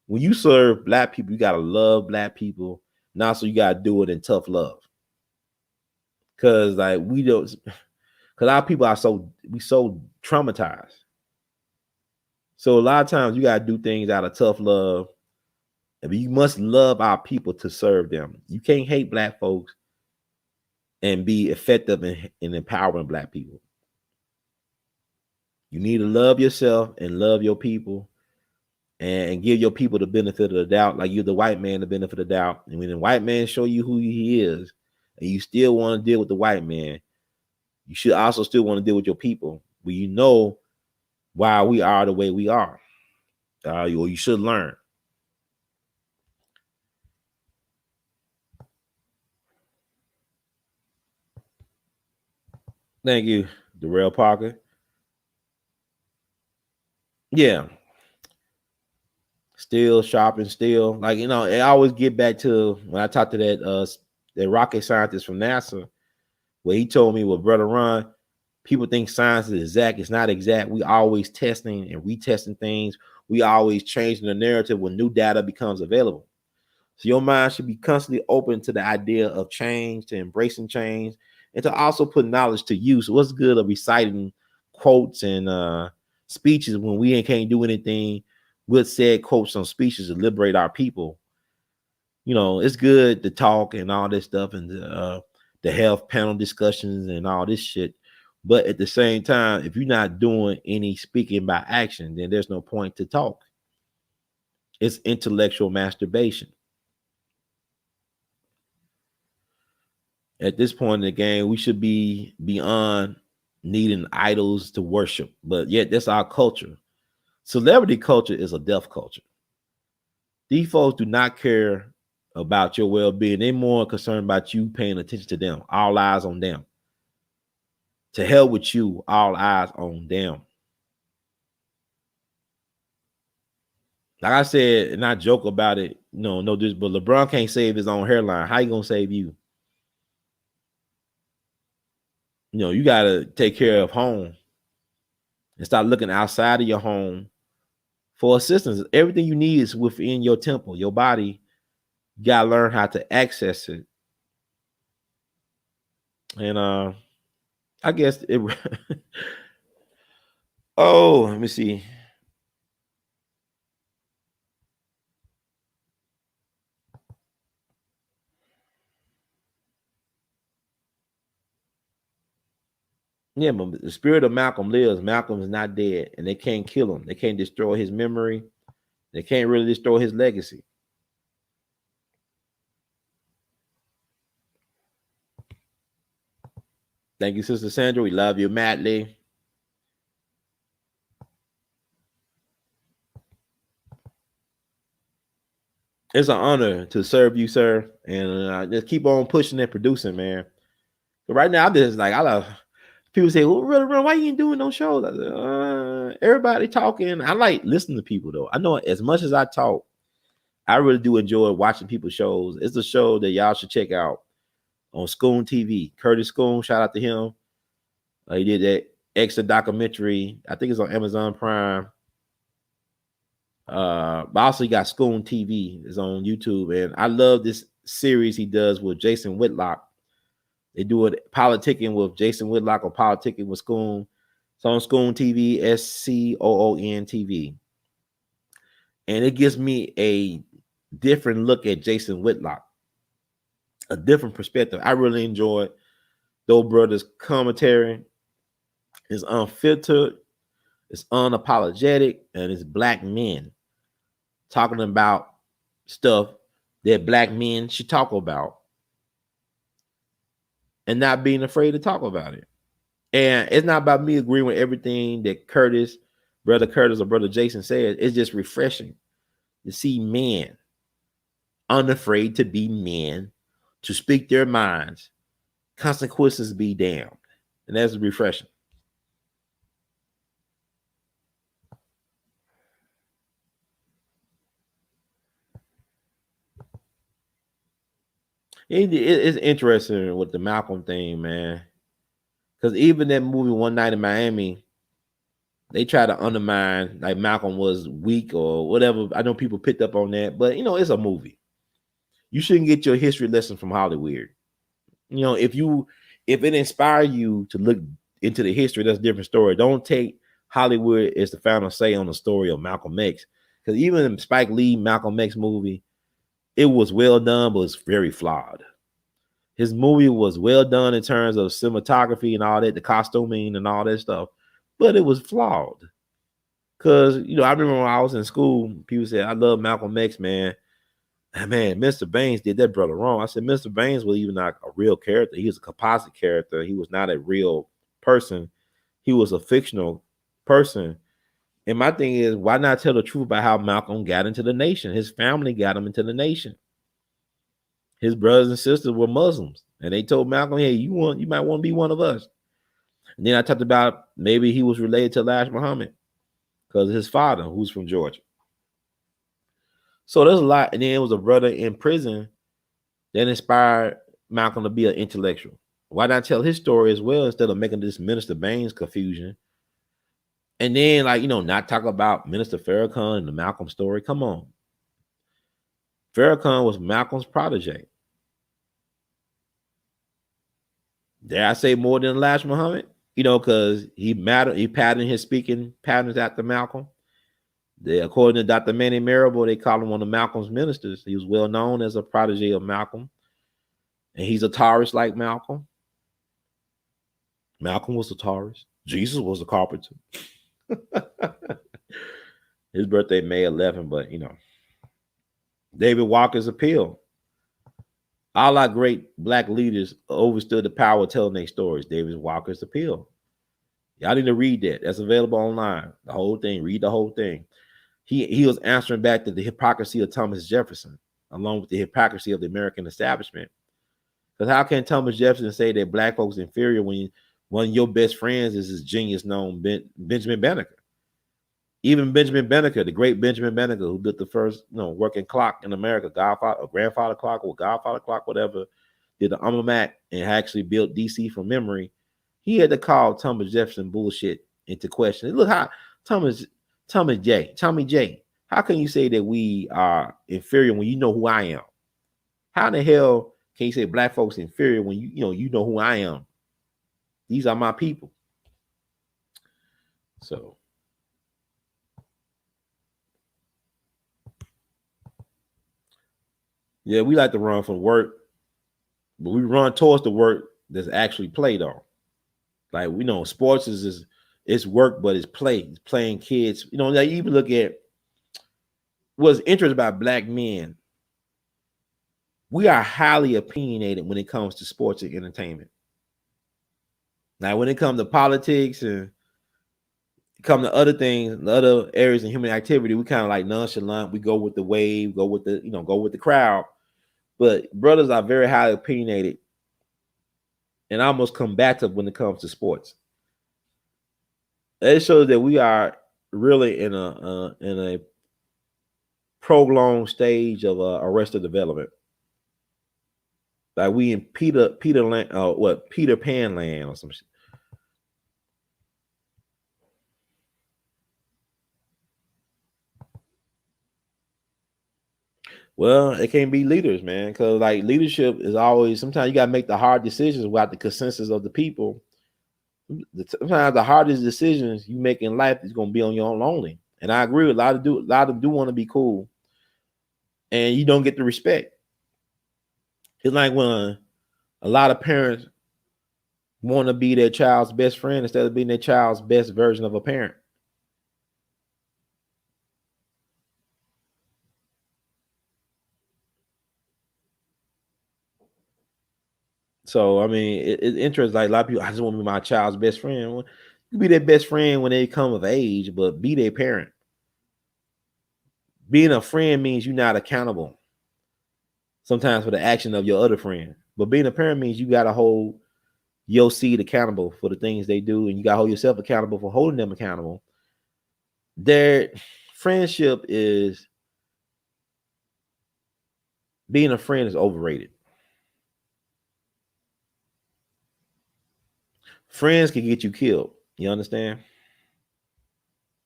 when you serve black people, you got to love black people. Now, so you got to do it in tough love. Because our people are so traumatized. So a lot of times you got to do things out of tough love. And you must love our people to serve them. You can't hate black folks and be effective in empowering black people. You need to love yourself and love your people and give your people the benefit of the doubt, like you're the white man the benefit of the doubt. And when the white man show you who he is and you still want to deal with the white man, you should also still want to deal with your people. But you know why we are the way we are. Or you should learn. Thank you, Darrell Parker. Yeah. Still sharp still. Like, you know, I always get back to when I talked to that rocket scientist from NASA, where he told me, well, Brother Ron, people think science is exact. It's not exact. We always testing and retesting things. We always changing the narrative when new data becomes available. So your mind should be constantly open to the idea of change, to embracing change, and to also put knowledge to use. What's good of reciting quotes and speeches when we can't do anything with said quotes on speeches to liberate our people? You know, it's good to talk and all this stuff and the health panel discussions and all this shit. But at the same time, if you're not doing any speaking by action, then there's no point to talk. It's intellectual masturbation. At this point in the game, we should be beyond needing idols to worship, but yet that's our culture. Celebrity culture is a death culture. These folks do not care about your well-being. They're more concerned about you paying attention to them. All eyes on them. To hell with you, all eyes on them. Like I said, and I joke about it, no, this, but LeBron can't save his own hairline. How you gonna save you? You know, you gotta take care of home and start looking outside of your home for assistance. Everything you need is within your temple, your body. You gotta learn how to access it. And I guess it oh, let me see. Yeah, but the spirit of Malcolm lives. Malcolm is not dead, and they can't kill him. They can't destroy his memory. They can't really destroy his legacy. Thank you, Sister Sandra. We love you madly. It's an honor to serve you, sir, and just keep on pushing and producing, man. But right now, I'm just like, I love people say, well, why you ain't doing no shows? I said, everybody talking. I like listening to people, though. I know as much as I talk, I really do enjoy watching people's shows. It's a show that y'all should check out on Schoon TV. Curtis Schoon, shout out to him. He did that extra documentary. I think it's on Amazon Prime. But also he got Schoon TV. It's on YouTube. And I love this series he does with Jason Whitlock. They do it politicking with Jason Whitlock or politicking with Schoon. It's on Schoon TV, SCOON TV. And it gives me a different look at Jason Whitlock, a different perspective. I really enjoyed those brothers' commentary. It's unfiltered, it's unapologetic, and it's black men talking about stuff that black men should talk about and not being afraid to talk about it. And it's not about me agreeing with everything that Brother Curtis or Brother Jason said. It's just refreshing to see men unafraid to be men, to speak their minds, consequences be damned. And that's refreshing. It's interesting with the Malcolm thing, man. Because even that movie One Night in Miami, they try to undermine like Malcolm was weak or whatever. I know people picked up on that, but it's a movie. You shouldn't get your history lesson from Hollywood. If it inspires you to look into the history, that's a different story. Don't take Hollywood as the final say on the story of Malcolm X. Because even in Spike Lee Malcolm X movie, it was well done, but it's very flawed. His movie was well done in terms of cinematography and all that, the costuming and all that stuff, but it was flawed. Because, I remember when I was in school, people said, I love Malcolm X, man. And man, Mr. Baines did that brother wrong. I said, Mr. Baines was even not a real character. He was a composite character. He was not a real person. He was a fictional person. And my thing is, why not tell the truth about how Malcolm got into the nation? His family got him into the nation. His brothers and sisters were Muslims, and they told Malcolm, hey, you might want to be one of us. And then I talked about maybe he was related to Elijah Muhammad, because of his father, who's from Georgia. So there's a lot. And then it was a brother in prison that inspired Malcolm to be an intellectual. Why not tell his story as well instead of making this Minister Baines confusion? And then, like, not talk about Minister Farrakhan and the Malcolm story. Come on. Farrakhan was Malcolm's protege. Dare I say more than Elijah Muhammad? Because he patterned his speaking patterns after Malcolm. According to Dr. Manny Marable, they call him one of Malcolm's ministers. He was well known as a protege of Malcolm. And he's a Taurus like Malcolm. Malcolm was a Taurus. Jesus was a carpenter. His birthday May 11, but David Walker's appeal. All our great black leaders overstood the power of telling their stories. David Walker's appeal. Y'all need to read that. That's available online. The whole thing. Read the whole thing. He was answering back to the hypocrisy of Thomas Jefferson, along with the hypocrisy of the American establishment. Because how can Thomas Jefferson say that black folks are inferior when one of your best friends is his genius known Benjamin Banneker? Even Benjamin Banneker, the great Benjamin Banneker, who built the first working clock in America, grandfather clock or godfather clock, whatever, did the almanac and actually built DC from memory. He had to call Thomas Jefferson bullshit into question. Look how Tommy J, how can you say that we are inferior when you know who I am? How in the hell can you say black folks inferior when you know who I am? These are my people. So yeah, we like to run from work, but we run towards the work that's actually played on. Like we know sports is it's work, but it's play. It's playing kids. Like you even look at what's interesting about black men. We are highly opinionated when it comes to sports and entertainment. Now, when it comes to politics and come to other things, the other areas of human activity, we kind of like nonchalant. We go with the wave, go with the crowd. But brothers are very highly opinionated and almost combative when it comes to sports. It shows that we are really in a prolonged stage of arrested development. Like we in Peter Pan land or some shit. Well, it can't be leaders, man, because like leadership is always, sometimes you gotta make the hard decisions without the consensus of the people. Sometimes the hardest decisions you make in life is gonna be on your own lonely. And I agree with a lot of them do want to be cool, and you don't get the respect. It's like when a lot of parents want to be their child's best friend instead of being their child's best version of a parent. So I mean, it's interesting. Like a lot of people, I just want to be my child's best friend. Well, you be their best friend when they come of age, but be their parent. Being a friend means you're not accountable sometimes for the action of your other friend. But being a parent means you got to hold your seed accountable for the things they do, and you got to hold yourself accountable for holding them accountable. Their friendship is, being a friend is overrated. Friends can get you killed. You understand?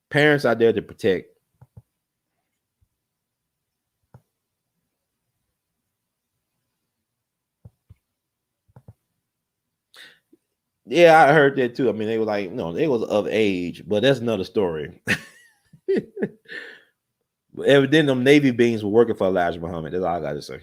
Parents are there to protect. Yeah, I heard that too. I mean, they were like, no, they was of age, but that's another story. Evidently, them Navy beings were working for Elijah Muhammad. That's all I got to say.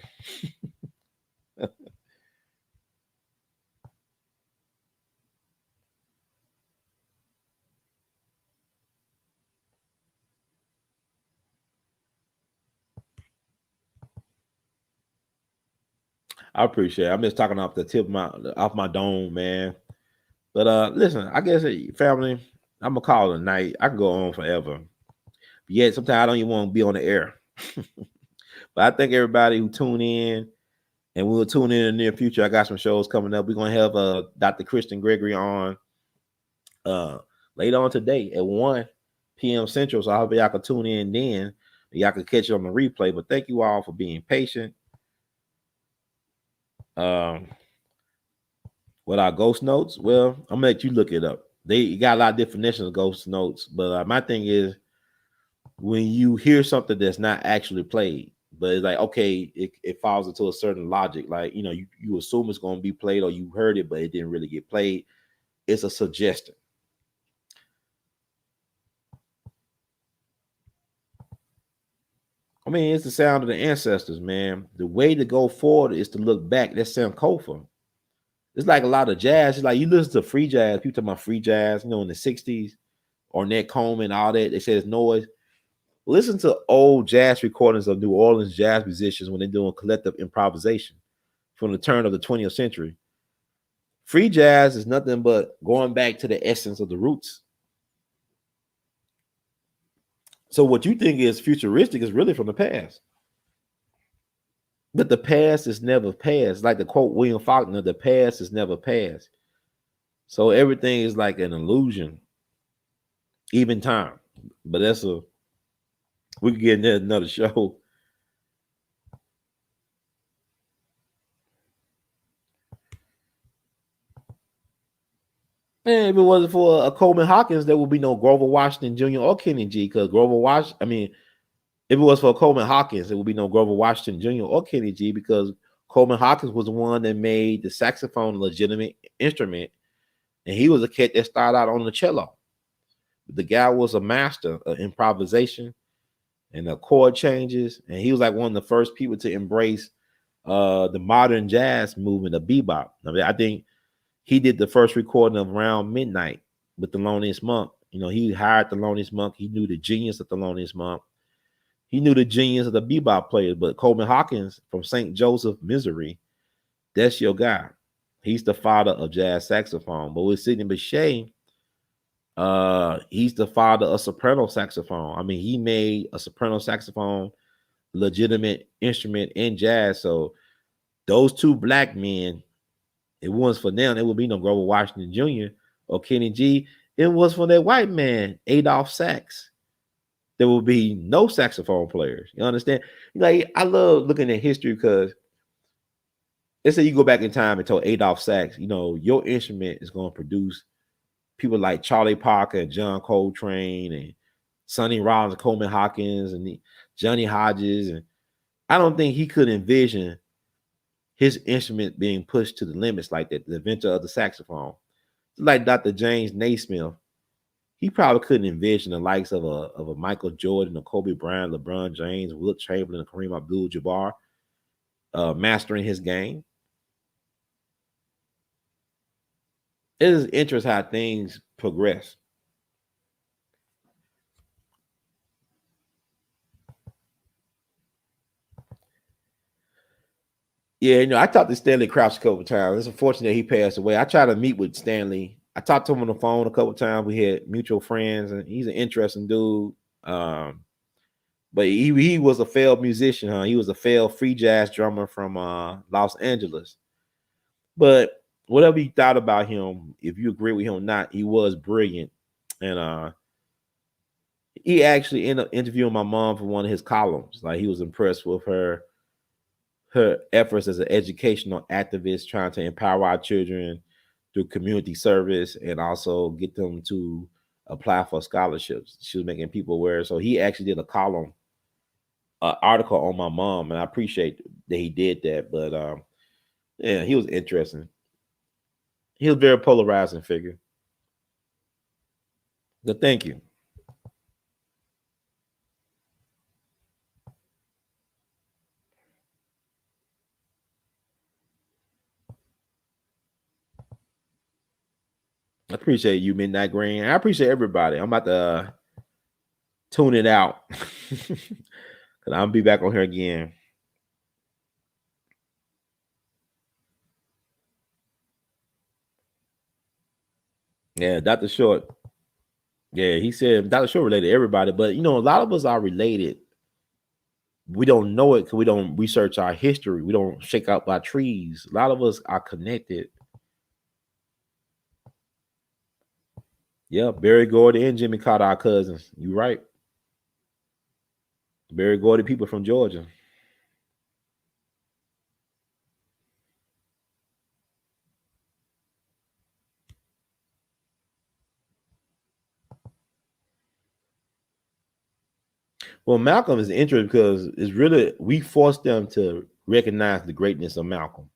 I appreciate it. I'm just talking off the tip of my dome, man. But listen, I guess family, I'm gonna call it a night. I can go on forever. But yet sometimes I don't even want to be on the air. But I thank everybody who tuned in, and we'll tune in the near future. I got some shows coming up. We're gonna have Dr. Christian Gregory on later on today at 1. p.m. Central. So I hope y'all can tune in then. Y'all can catch it on the replay. But thank you all for being patient. What are ghost notes? Well, I'm gonna let you look it up. They got a lot of definitions of ghost notes, but my thing is when you hear something that's not actually played, but it's like, okay, it falls into a certain logic. Like, you assume it's going to be played or you heard it, but it didn't really get played. It's a suggestion. I mean, it's the sound of the ancestors, man. The way to go forward is to look back. That's Sankofa. It's like a lot of jazz. It's like you listen to free jazz. People talking about free jazz, in the 60s, Ornette Coleman, all that. They say it's noise. Listen to old jazz recordings of New Orleans jazz musicians when they're doing collective improvisation from the turn of the 20th century. Free jazz is nothing but going back to the essence of the roots. So what you think is futuristic is really from the past. But the past is never past. Like the quote William Faulkner, the past is never past. So everything is like an illusion, even time. But we could get into another show. Man, if it wasn't for Coleman Hawkins, there would be no Grover Washington Jr. or Kenny G. Because if it was for Coleman Hawkins, there would be no Grover Washington Jr. or Kenny G. Because Coleman Hawkins was the one that made the saxophone a legitimate instrument, and he was a cat that started out on the cello. The guy was a master of improvisation and the chord changes, and he was like one of the first people to embrace the modern jazz movement of bebop. I think he did the first recording of Around Midnight with Thelonious Monk. He hired Thelonious Monk. He knew the genius of Thelonious Monk. He knew the genius of the bebop players. But Coleman Hawkins from St. Joseph, Missouri, that's your guy. He's the father of jazz saxophone. But with Sidney Bechet, he's the father of soprano saxophone. He made a soprano saxophone legitimate instrument in jazz. So those two black men, it was for them, there would be no Grover Washington Jr. or Kenny G. It was for that white man, Adolph Sax. There will be no saxophone players. You understand? Like, I love looking at history because let's say you go back in time and told Adolph Sax, your instrument is going to produce people like Charlie Parker and John Coltrane and Sonny Rollins, Coleman Hawkins, and Johnny Hodges. And I don't think he could envision his instrument being pushed to the limits like that, the inventor of the saxophone. Like Dr. James Naismith, he probably couldn't envision the likes of a Michael Jordan, a Kobe Bryant, LeBron James, Wilt Chamberlain, and Kareem Abdul-Jabbar mastering his game. It is interesting how things progress. Yeah, I talked to Stanley Crouch a couple of times. It's unfortunate he passed away. I tried to meet with Stanley. I talked to him on the phone a couple of times. We had mutual friends, and he's an interesting dude. But he was a failed musician, huh? He was a failed free jazz drummer from Los Angeles. But whatever you thought about him, if you agree with him or not, he was brilliant. And he actually ended up interviewing my mom for one of his columns. Like, he was impressed with her efforts as an educational activist trying to empower our children through community service and also get them to apply for scholarships. She was making people aware. So he actually did a column article on my mom, and I appreciate that he did that. But yeah, he was interesting. He was a very polarizing figure. But thank you. I appreciate you, Midnight Green. I appreciate everybody. I'm about to tune it out because I'll be back on here again. Yeah, Dr. Short. Yeah, he said Dr. Short related to everybody, but a lot of us are related. We don't know it because we don't research our history. We don't shake out our trees. A lot of us are connected. Yeah, Barry Gordy and Jimmy Carter are cousins. You right. Barry Gordy people from Georgia. Well, Malcolm is interesting because it's really we forced them to recognize the greatness of Malcolm.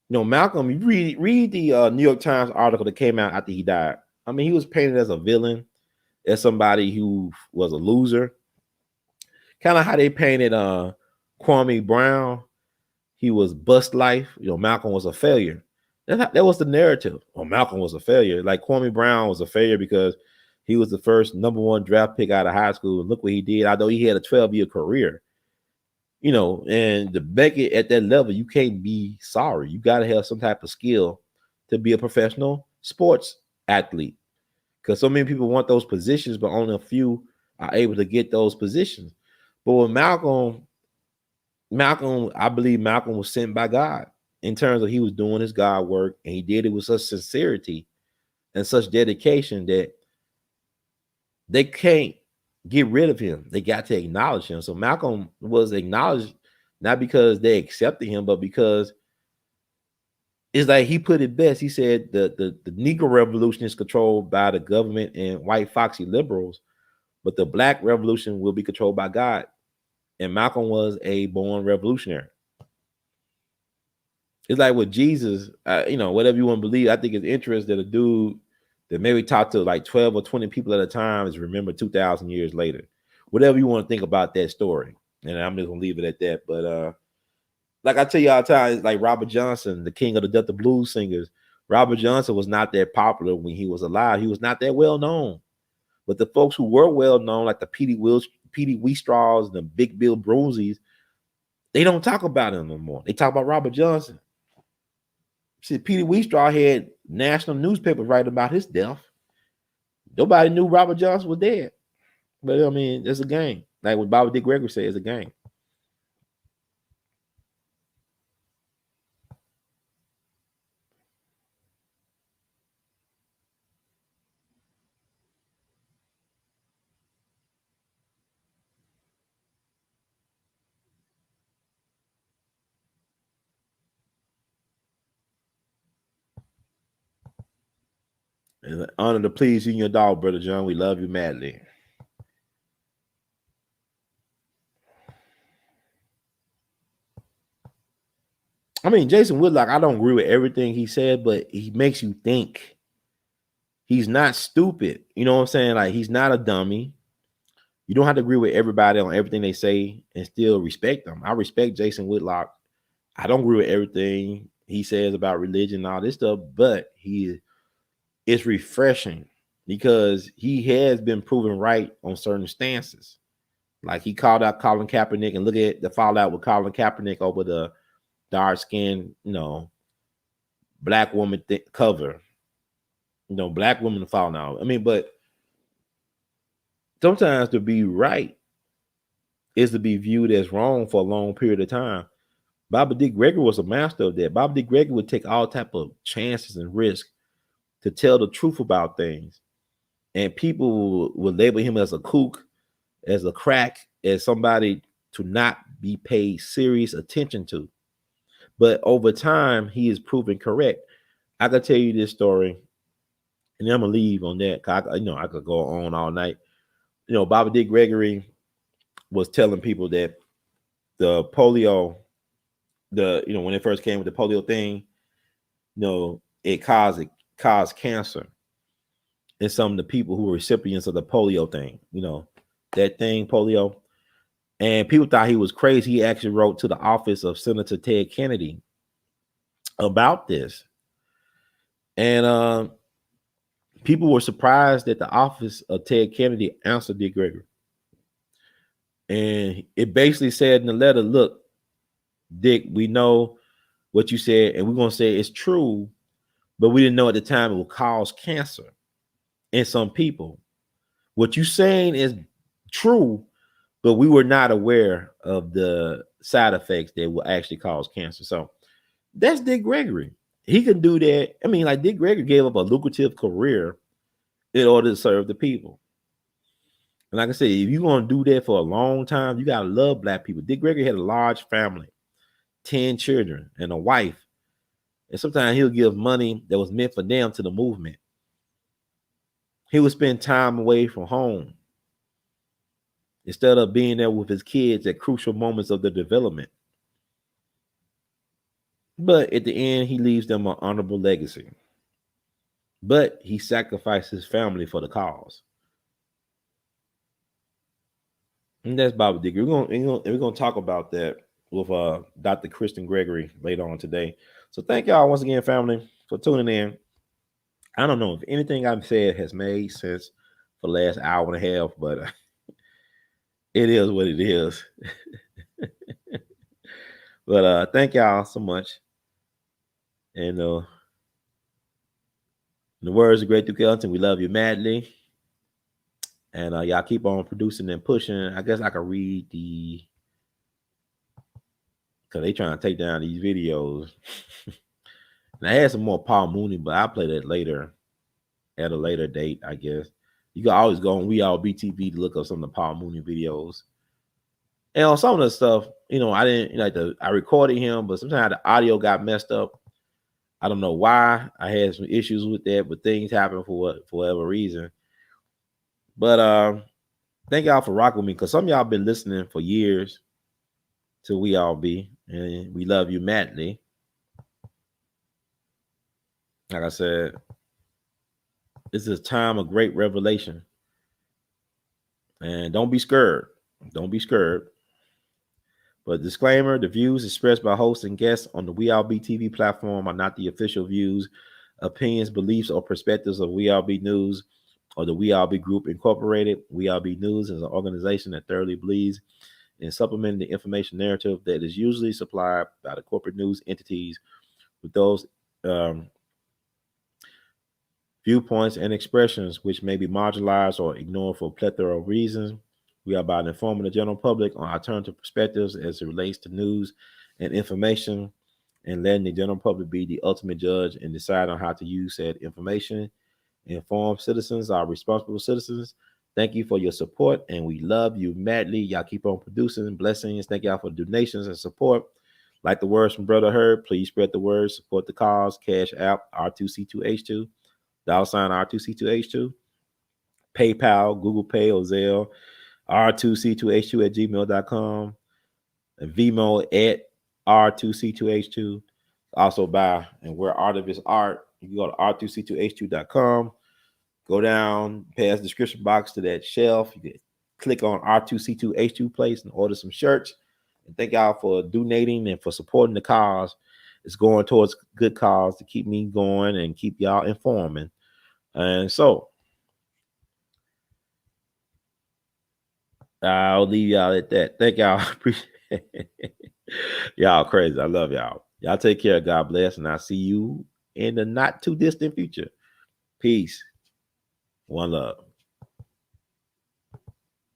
You know, Malcolm, you read the New York Times article that came out after he died. I mean, he was painted as a villain, as somebody who was a loser. Kind of how they painted Kwame Brown. He was bust life. You know, Malcolm was a failure. That was the narrative. Well, Malcolm was a failure. Like Kwame Brown was a failure because he was the first #1 draft pick out of high school. And look what he did. Although he had a 12-year career, you know, and to make it at that level, you can't be sorry. You got to have some type of skill to be a professional sports athlete. Because so many people want those positions, but only a few are able to get those positions. But with Malcolm, I believe Malcolm was sent by God in terms of he was doing his God work, and he did it with such sincerity and such dedication that they can't get rid of him. They got to acknowledge him. So Malcolm was acknowledged not because they accepted him, but because it's like he put it best. He said the Negro Revolution is controlled by the government and white foxy liberals, but the Black Revolution will be controlled by God. And Malcolm was a born revolutionary. It's like with Jesus, you know, whatever you want to believe. I think it's interesting that a dude that maybe talked to like 12 or 20 people at a time is remembered 2,000 years later. Whatever you want to think about that story. And I'm just gonna leave it at that. But like I tell you all the time, it's like Robert Johnson, the king of the Delta blues singers. Robert Johnson was not that popular when he was alive. He was not that well known. But the folks who were well known, like the Petey Wheatstraws, the Big Bill Bruises, they don't talk about him no more. They talk about Robert Johnson. See, Petey Wheatstraw had national newspapers writing about his death. Nobody knew Robert Johnson was dead. But I mean, it's a game. Like what Bobby Dick Gregory said, it's a game. And honor to please you and your dog, Brother John. We love you madly. I mean, Jason Whitlock, I don't agree with everything he said, but he makes you think. He's not stupid. You know what I'm saying? Like, he's not a dummy. You don't have to agree with everybody on everything they say and still respect them. I respect Jason Whitlock. I don't agree with everything he says about religion and all this stuff, but it's refreshing because he has been proven right on certain stances. Like he called out Colin Kaepernick, and look at the fallout with Colin Kaepernick over the dark skin, you know, black woman cover. You know, black women falling out. I mean, but sometimes to be right is to be viewed as wrong for a long period of time. Bobby Dick Gregory was a master of that. Bobby Dick Gregory would take all type of chances and risks to tell the truth about things. And people would label him as a kook, as a crack, as somebody to not be paid serious attention to. But over time, he is proven correct. I could tell you this story, and I'm gonna leave on that. I could go on all night. You know, Bobby Dick Gregory was telling people that the polio, when it first came with the polio thing, it caused cancer in some of the people who were recipients of the polio thing. That thing, polio. And people thought he was crazy. He actually wrote to the office of Senator Ted Kennedy about this. And people were surprised that the office of Ted Kennedy answered Dick Gregory. And it basically said in the letter, look, Dick, we know what you said, and we're going to say it's true, but we didn't know at the time it would cause cancer in some people. What you're saying is true, but we were not aware of the side effects that will actually cause cancer. So that's Dick Gregory. He can do that. I mean, like Dick Gregory gave up a lucrative career in order to serve the people. And like I said, if you're going to do that for a long time, you got to love black people. Dick Gregory had a large family, 10 children and a wife. And sometimes he'll give money that was meant for them to the movement. He would spend time away from home instead of being there with his kids at crucial moments of their development. But at the end, he leaves them an honorable legacy. But he sacrificed his family for the cause. And that's Bobby Dick. We're gonna talk about that with Dr. Kristen Gregory later on today. So thank y'all once again, family, for tuning in. I don't know if anything I've said has made sense for the last hour and a half, but it is what it is. But thank y'all so much. And the words of Great Duke Ellington, we love you madly. And y'all keep on producing and pushing. I guess I can read because they trying to take down these videos. And I had some more Paul Mooney, but I'll play that later at a later date, I guess. You can always go on We All BTV to look up some of the Paul Mooney videos. And on some of the stuff, I didn't I recorded him, but sometimes the audio got messed up. I don't know why. I had some issues with that, but things happen for whatever reason. But thank y'all for rocking with me, because some of y'all been listening for years to We All Be, and we love you madly. Like I said, this is a time of great revelation. And don't be scared. Don't be scared. But disclaimer, the views expressed by hosts and guests on the We All Be TV platform are not the official views, opinions, beliefs, or perspectives of We All Be News or the We All Be Group Incorporated. We All Be News is an organization that thoroughly believes in supplementing the information narrative that is usually supplied by the corporate news entities with those viewpoints and expressions which may be marginalized or ignored for a plethora of reasons. We are about informing the general public on alternative perspectives as it relates to news and information, and letting the general public be the ultimate judge and decide on how to use that information. Informed citizens are responsible citizens. Thank you for your support, and we love you madly. Y'all keep on producing. Blessings. Thank y'all for donations and support. Like the words from Brother Herb, please spread the word. Support the cause. Cash App, R2C2H2. $ R2C2H2. PayPal, Google Pay, or Zelle, R2C2H2 @gmail.com. And Vimo at R2C2H2. Also buy and wear Art of His Art. You can go to R2C2H2.com. Go down past the description box to that shelf. You can click on R2C2H2 place and order some shirts. And thank y'all for donating and for supporting the cause. It's going towards good cause to keep me going and keep y'all informing. And so I'll leave y'all at that. Thank y'all. Appreciate it. Y'all crazy. I love y'all. Y'all take care. God bless. And I'll see you in the not too distant future. Peace. One love.